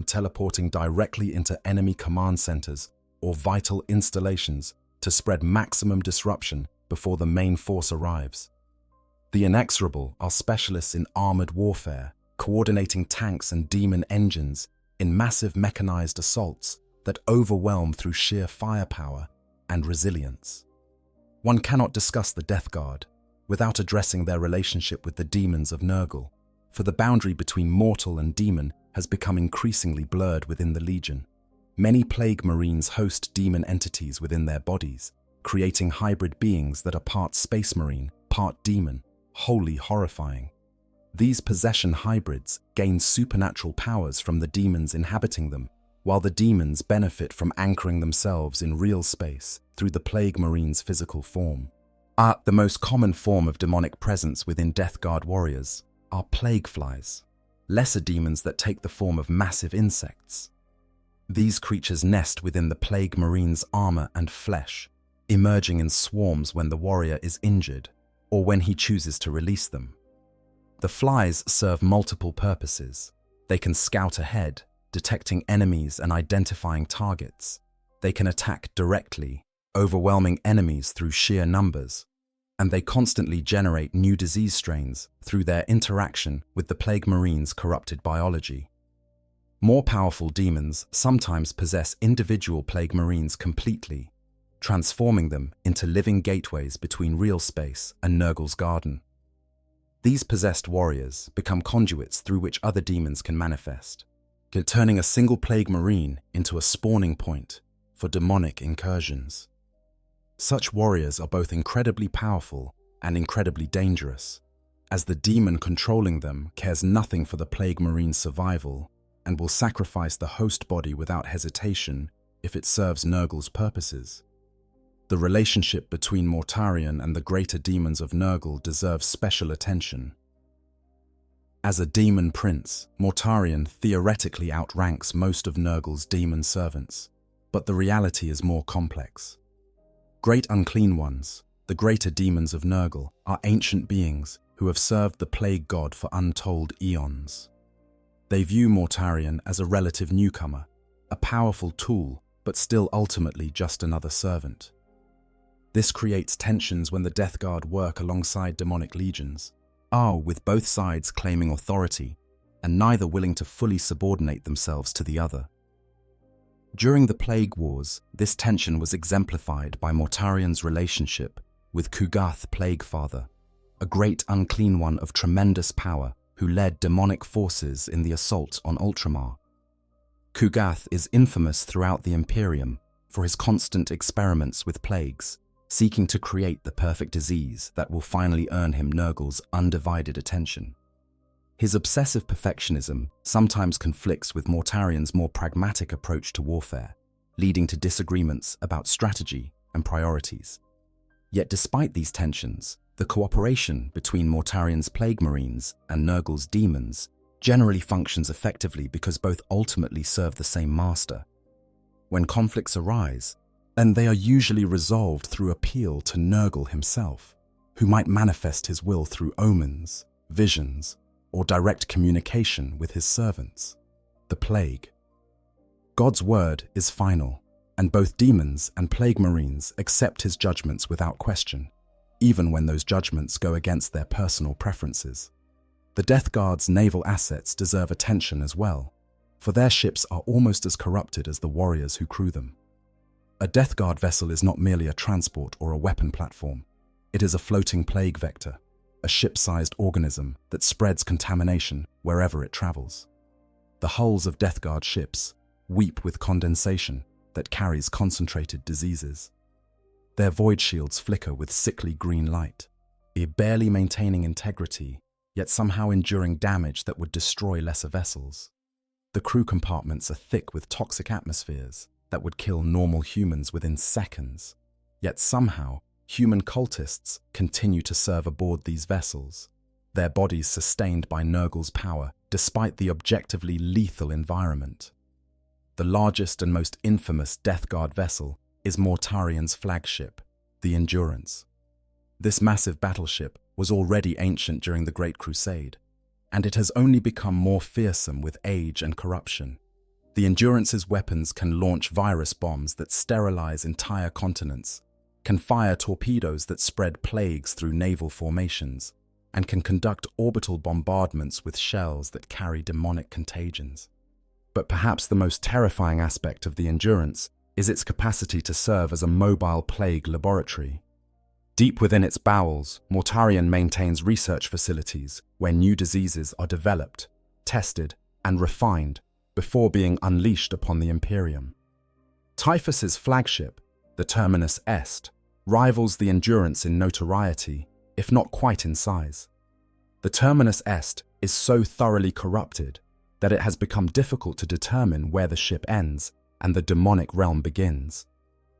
[SPEAKER 2] teleporting directly into enemy command centers or vital installations to spread maximum disruption before the main force arrives. The Inexorable are specialists in armored warfare, coordinating tanks and demon engines in massive mechanized assaults that overwhelm through sheer firepower and resilience. One cannot discuss the Death Guard without addressing their relationship with the demons of Nurgle, for the boundary between mortal and demon has become increasingly blurred within the Legion. Many Plague Marines host demon entities within their bodies, creating hybrid beings that are part Space Marine, part demon, wholly horrifying. These possession hybrids gain supernatural powers from the demons inhabiting them, while the demons benefit from anchoring themselves in real space through the Plague Marine's physical form. The most common form of demonic presence within Death Guard warriors are plague flies, lesser demons that take the form of massive insects. These creatures nest within the Plague Marine's armor and flesh, emerging in swarms when the warrior is injured or when he chooses to release them. The flies serve multiple purposes. They can scout ahead, detecting enemies and identifying targets. They can attack directly, overwhelming enemies through sheer numbers, and they constantly generate new disease strains through their interaction with the Plague Marine's corrupted biology. More powerful demons sometimes possess individual Plague Marines completely, transforming them into living gateways between real space and Nurgle's garden. These possessed warriors become conduits through which other demons can manifest, turning a single Plague Marine into a spawning point for demonic incursions. Such warriors are both incredibly powerful and incredibly dangerous, as the demon controlling them cares nothing for the Plague Marine's survival and will sacrifice the host body without hesitation if it serves Nurgle's purposes. The relationship between Mortarion and the greater demons of Nurgle deserves special attention. As a demon prince, Mortarion theoretically outranks most of Nurgle's demon servants, but the reality is more complex. Great Unclean Ones, the greater demons of Nurgle, are ancient beings who have served the Plague God for untold eons. They view Mortarion as a relative newcomer, a powerful tool, but still ultimately just another servant. This creates tensions when the Death Guard work alongside demonic legions, with both sides claiming authority and neither willing to fully subordinate themselves to the other. During the Plague Wars, this tension was exemplified by Mortarion's relationship with Ku'gath Plaguefather, a great unclean one of tremendous power who led demonic forces in the assault on Ultramar. Ku'gath is infamous throughout the Imperium for his constant experiments with plagues, seeking to create the perfect disease that will finally earn him Nurgle's undivided attention. His obsessive perfectionism sometimes conflicts with Mortarion's more pragmatic approach to warfare, leading to disagreements about strategy and priorities. Yet despite these tensions, the cooperation between Mortarion's Plague Marines and Nurgle's demons generally functions effectively because both ultimately serve the same master. When conflicts arise, then they are usually resolved through appeal to Nurgle himself, who might manifest his will through omens, visions, or direct communication with his servants, the Plague. God's word is final, and both demons and Plague Marines accept his judgments without question, even when those judgments go against their personal preferences. The Death Guard's naval assets deserve attention as well, for their ships are almost as corrupted as the warriors who crew them. A Death Guard vessel is not merely a transport or a weapon platform. It is a floating plague vector, a ship-sized organism that spreads contamination wherever it travels. The hulls of Death Guard ships weep with condensation that carries concentrated diseases. Their void shields flicker with sickly green light, barely maintaining integrity, yet somehow enduring damage that would destroy lesser vessels. The crew compartments are thick with toxic atmospheres that would kill normal humans within seconds. Yet somehow, human cultists continue to serve aboard these vessels, their bodies sustained by Nurgle's power despite the objectively lethal environment. The largest and most infamous Death Guard vessel is Mortarian's flagship, the Endurance. This massive battleship was already ancient during the Great Crusade, and it has only become more fearsome with age and corruption. The Endurance's weapons can launch virus bombs that sterilize entire continents, can fire torpedoes that spread plagues through naval formations, and can conduct orbital bombardments with shells that carry demonic contagions. But perhaps the most terrifying aspect of the Endurance is its capacity to serve as a mobile plague laboratory. Deep within its bowels, Mortarion maintains research facilities where new diseases are developed, tested, and refined before being unleashed upon the Imperium. Typhus's flagship, the Terminus Est, rivals the Endurance in notoriety, if not quite in size. The Terminus Est is so thoroughly corrupted that it has become difficult to determine where the ship ends and the demonic realm begins.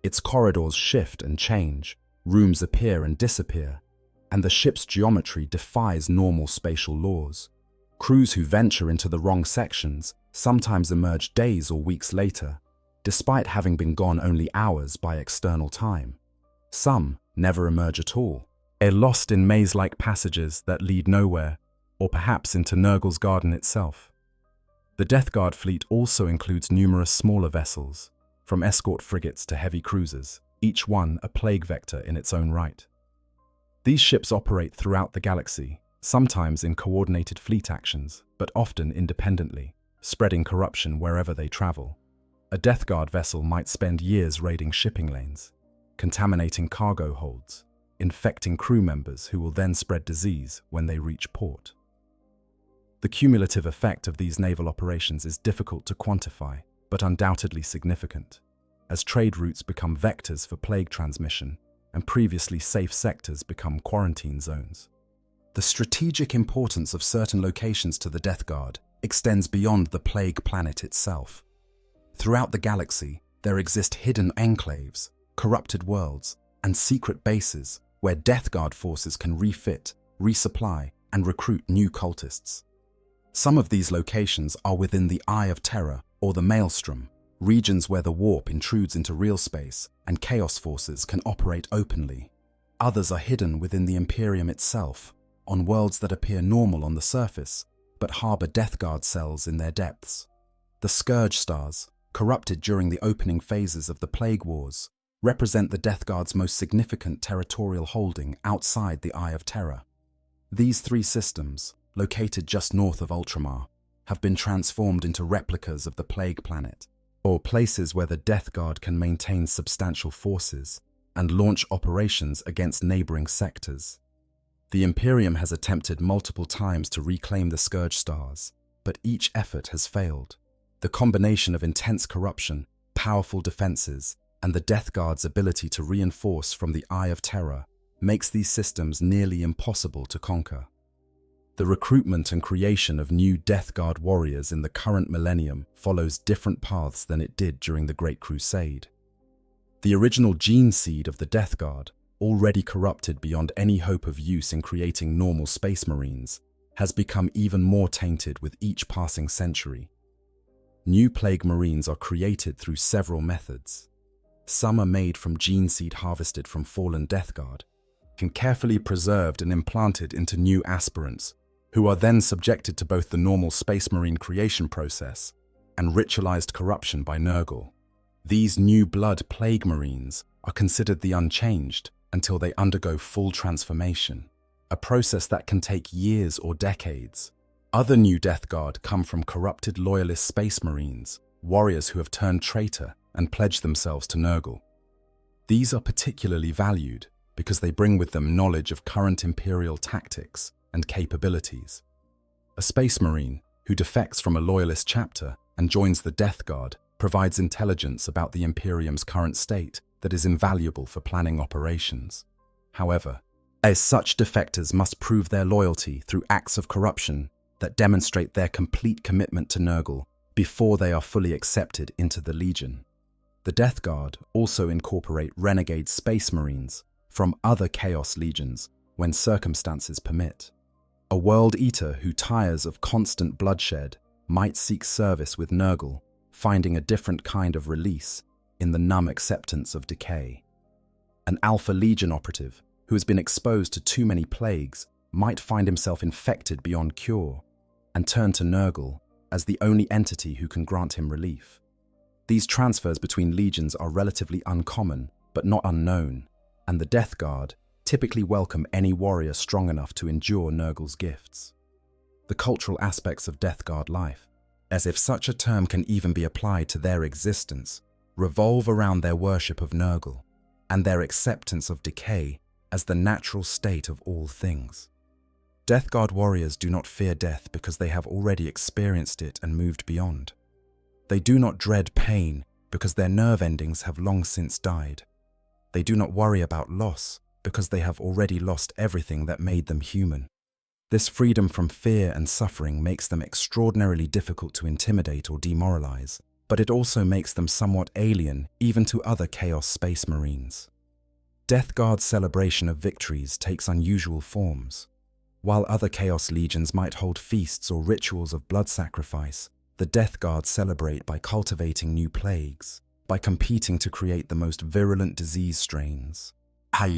[SPEAKER 2] Its corridors shift and change, rooms appear and disappear, and the ship's geometry defies normal spatial laws. Crews who venture into the wrong sections sometimes emerge days or weeks later, despite having been gone only hours by external time. Some never emerge at all, lost in maze-like passages that lead nowhere, or perhaps into Nurgle's garden itself. The Death Guard fleet also includes numerous smaller vessels, from escort frigates to heavy cruisers, each one a plague vector in its own right. These ships operate throughout the galaxy, sometimes in coordinated fleet actions, but often independently, spreading corruption wherever they travel. A Death Guard vessel might spend years raiding shipping lanes, contaminating cargo holds, infecting crew members who will then spread disease when they reach port. The cumulative effect of these naval operations is difficult to quantify, but undoubtedly significant, as trade routes become vectors for plague transmission and previously safe sectors become quarantine zones. The strategic importance of certain locations to the Death Guard extends beyond the plague planet itself. Throughout the galaxy, there exist hidden enclaves, corrupted worlds, and secret bases where Death Guard forces can refit, resupply, and recruit new cultists. Some of these locations are within the Eye of Terror or the Maelstrom, regions where the warp intrudes into real space and chaos forces can operate openly. Others are hidden within the Imperium itself, on worlds that appear normal on the surface, but harbor Death Guard cells in their depths. The Scourge Stars, corrupted during the opening phases of the Plague Wars, represent the Death Guard's most significant territorial holding outside the Eye of Terror. These three systems, located just north of Ultramar, have been transformed into replicas of the Plague Planet, or places where the Death Guard can maintain substantial forces and launch operations against neighboring sectors. The Imperium has attempted multiple times to reclaim the Scourge Stars, but each effort has failed. The combination of intense corruption, powerful defenses, and the Death Guard's ability to reinforce from the Eye of Terror makes these systems nearly impossible to conquer. The recruitment and creation of new Death Guard warriors in the current Millennium follows different paths than it did during the Great Crusade. The original gene seed of the Death Guard, already corrupted beyond any hope of use in creating normal Space Marines, has become even more tainted with each passing century. New Plague Marines are created through several methods. Some are made from gene seed harvested from fallen Death Guard, and carefully preserved and implanted into new aspirants, who are then subjected to both the normal Space Marine creation process and ritualized corruption by Nurgle. These new blood Plague Marines are considered the unchanged until they undergo full transformation, a process that can take years or decades. Other new Death Guard come from corrupted loyalist Space Marines, warriors who have turned traitor and pledged themselves to Nurgle. These are particularly valued because they bring with them knowledge of current Imperial tactics and capabilities. A Space Marine who defects from a loyalist chapter and joins the Death Guard provides intelligence about the Imperium's current state that is invaluable for planning operations. However, as such defectors must prove their loyalty through acts of corruption that demonstrate their complete commitment to Nurgle before they are fully accepted into the Legion. The Death Guard also incorporate renegade space marines from other Chaos Legions when circumstances permit. A World Eater who tires of constant bloodshed might seek service with Nurgle, finding a different kind of release in the numb acceptance of decay. An Alpha Legion operative who has been exposed to too many plagues might find himself infected beyond cure and turn to Nurgle as the only entity who can grant him relief. These transfers between legions are relatively uncommon, but not unknown, and the Death Guard typically welcome any warrior strong enough to endure Nurgle's gifts. The cultural aspects of Death Guard life, as if such a term can even be applied to their existence, revolve around their worship of Nurgle and their acceptance of decay as the natural state of all things. Death Guard warriors do not fear death because they have already experienced it and moved beyond. They do not dread pain because their nerve endings have long since died. They do not worry about loss because they have already lost everything that made them human. This freedom from fear and suffering makes them extraordinarily difficult to intimidate or demoralize, but it also makes them somewhat alien even to other Chaos Space Marines. Death Guard's celebration of victories takes unusual forms. While other Chaos Legions might hold feasts or rituals of blood sacrifice, the Death Guard celebrate by cultivating new plagues, by competing to create the most virulent disease strains,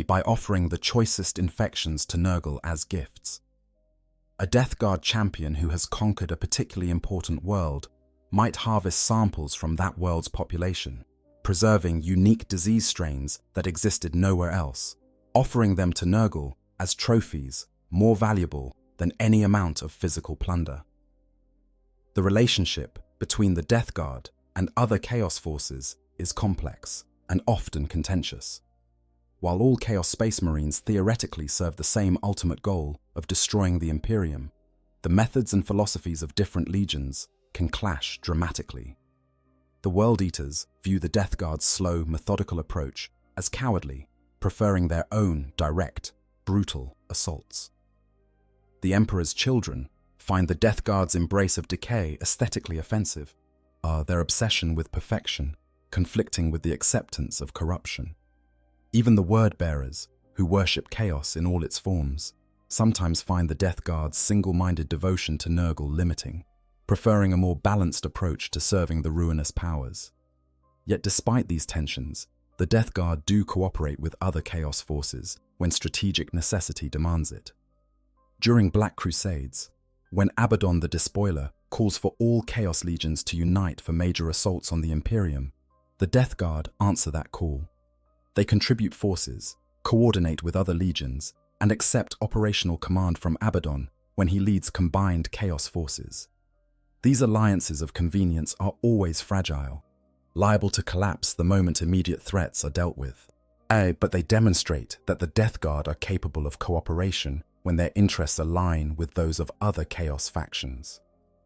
[SPEAKER 2] by offering the choicest infections to Nurgle as gifts. A Death Guard champion who has conquered a particularly important world might harvest samples from that world's population, preserving unique disease strains that existed nowhere else, offering them to Nurgle as trophies more valuable than any amount of physical plunder. The relationship between the Death Guard and other Chaos forces is complex and often contentious. While all Chaos Space Marines theoretically serve the same ultimate goal of destroying the Imperium, the methods and philosophies of different legions can clash dramatically. The World Eaters view the Death Guard's slow, methodical approach as cowardly, preferring their own direct, brutal assaults. The Emperor's children find the Death Guard's embrace of decay aesthetically offensive, their obsession with perfection conflicting with the acceptance of corruption. Even the Word-bearers, who worship chaos in all its forms, sometimes find the Death Guard's single-minded devotion to Nurgle limiting, preferring a more balanced approach to serving the ruinous powers. Yet despite these tensions, the Death Guard do cooperate with other Chaos forces when strategic necessity demands it. During Black Crusades, when Abaddon the Despoiler calls for all Chaos Legions to unite for major assaults on the Imperium, the Death Guard answer that call. They contribute forces, coordinate with other legions, and accept operational command from Abaddon when he leads combined Chaos forces. These alliances of convenience are always fragile, liable to collapse the moment immediate threats are dealt with. But they demonstrate that the Death Guard are capable of cooperation when their interests align with those of other Chaos factions.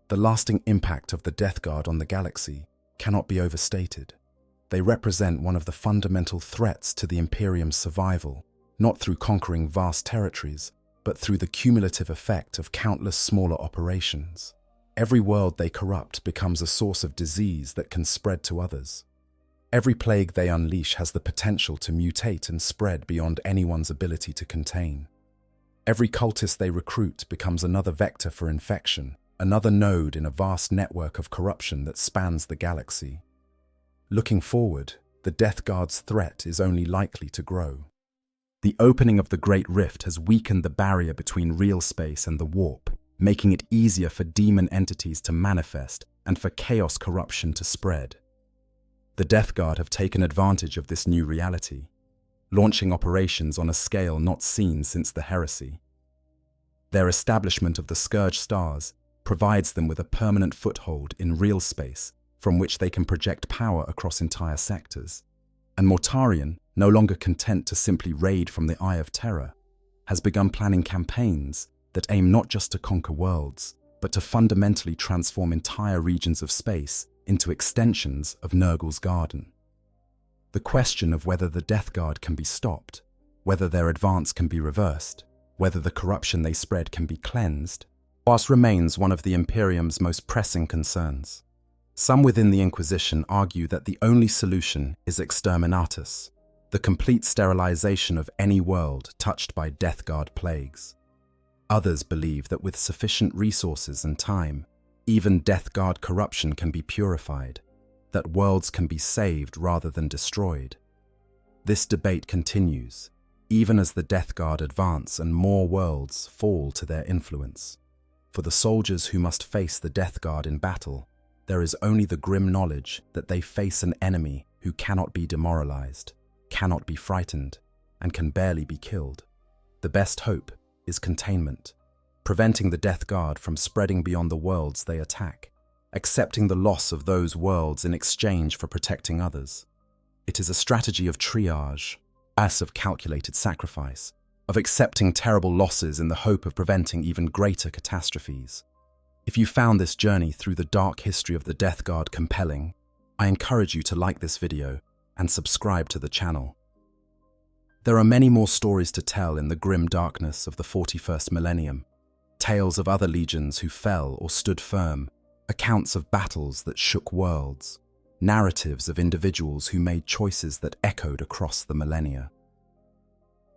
[SPEAKER 2] The lasting impact of the Death Guard on the galaxy cannot be overstated. They represent one of the fundamental threats to the Imperium's survival, not through conquering vast territories, but through the cumulative effect of countless smaller operations. Every world they corrupt becomes a source of disease that can spread to others. Every plague they unleash has the potential to mutate and spread beyond anyone's ability to contain. Every cultist they recruit becomes another vector for infection, another node in a vast network of corruption that spans the galaxy. Looking forward, the Death Guard's threat is only likely to grow. The opening of the Great Rift has weakened the barrier between real space and the warp, making it easier for demon entities to manifest and for chaos corruption to spread. The Death Guard have taken advantage of this new reality, launching operations on a scale not seen since the heresy. Their establishment of the Scourge Stars provides them with a permanent foothold in real space from which they can project power across entire sectors. And Mortarion, no longer content to simply raid from the Eye of Terror, has begun planning campaigns that aim not just to conquer worlds, but to fundamentally transform entire regions of space into extensions of Nurgle's garden. The question of whether the Death Guard can be stopped, whether their advance can be reversed, whether the corruption they spread can be cleansed, remains one of the Imperium's most pressing concerns. Some within the Inquisition argue that the only solution is exterminatus, the complete sterilization of any world touched by Death Guard plagues. Others believe that with sufficient resources and time, even Death Guard corruption can be purified, that worlds can be saved rather than destroyed. This debate continues, even as the Death Guard advance and more worlds fall to their influence. For the soldiers who must face the Death Guard in battle, there is only the grim knowledge that they face an enemy who cannot be demoralized, cannot be frightened, and can barely be killed. The best hope is containment, preventing the Death Guard from spreading beyond the worlds they attack, accepting the loss of those worlds in exchange for protecting others. It is a strategy of triage, as of calculated sacrifice, of accepting terrible losses in the hope of preventing even greater catastrophes. If you found this journey through the dark history of the Death Guard compelling, I encourage you to like this video and subscribe to the channel. There are many more stories to tell in the grim darkness of the 41st millennium. Tales of other legions who fell or stood firm, accounts of battles that shook worlds, narratives of individuals who made choices that echoed across the millennia.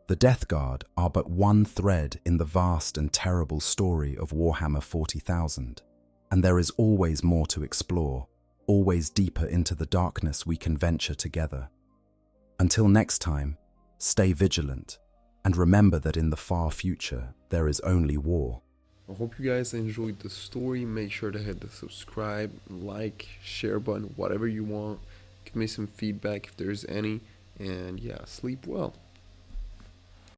[SPEAKER 2] The Death Guard are but one thread in the vast and terrible story of Warhammer 40,000, and there is always more to explore, always deeper into the darkness we can venture together. Until next time, stay vigilant, and remember that in the far future, there is only war.
[SPEAKER 1] I hope you guys enjoyed the story. Make sure to hit the subscribe, like, share button, whatever you want. Give me some feedback if there's any. And yeah, sleep well.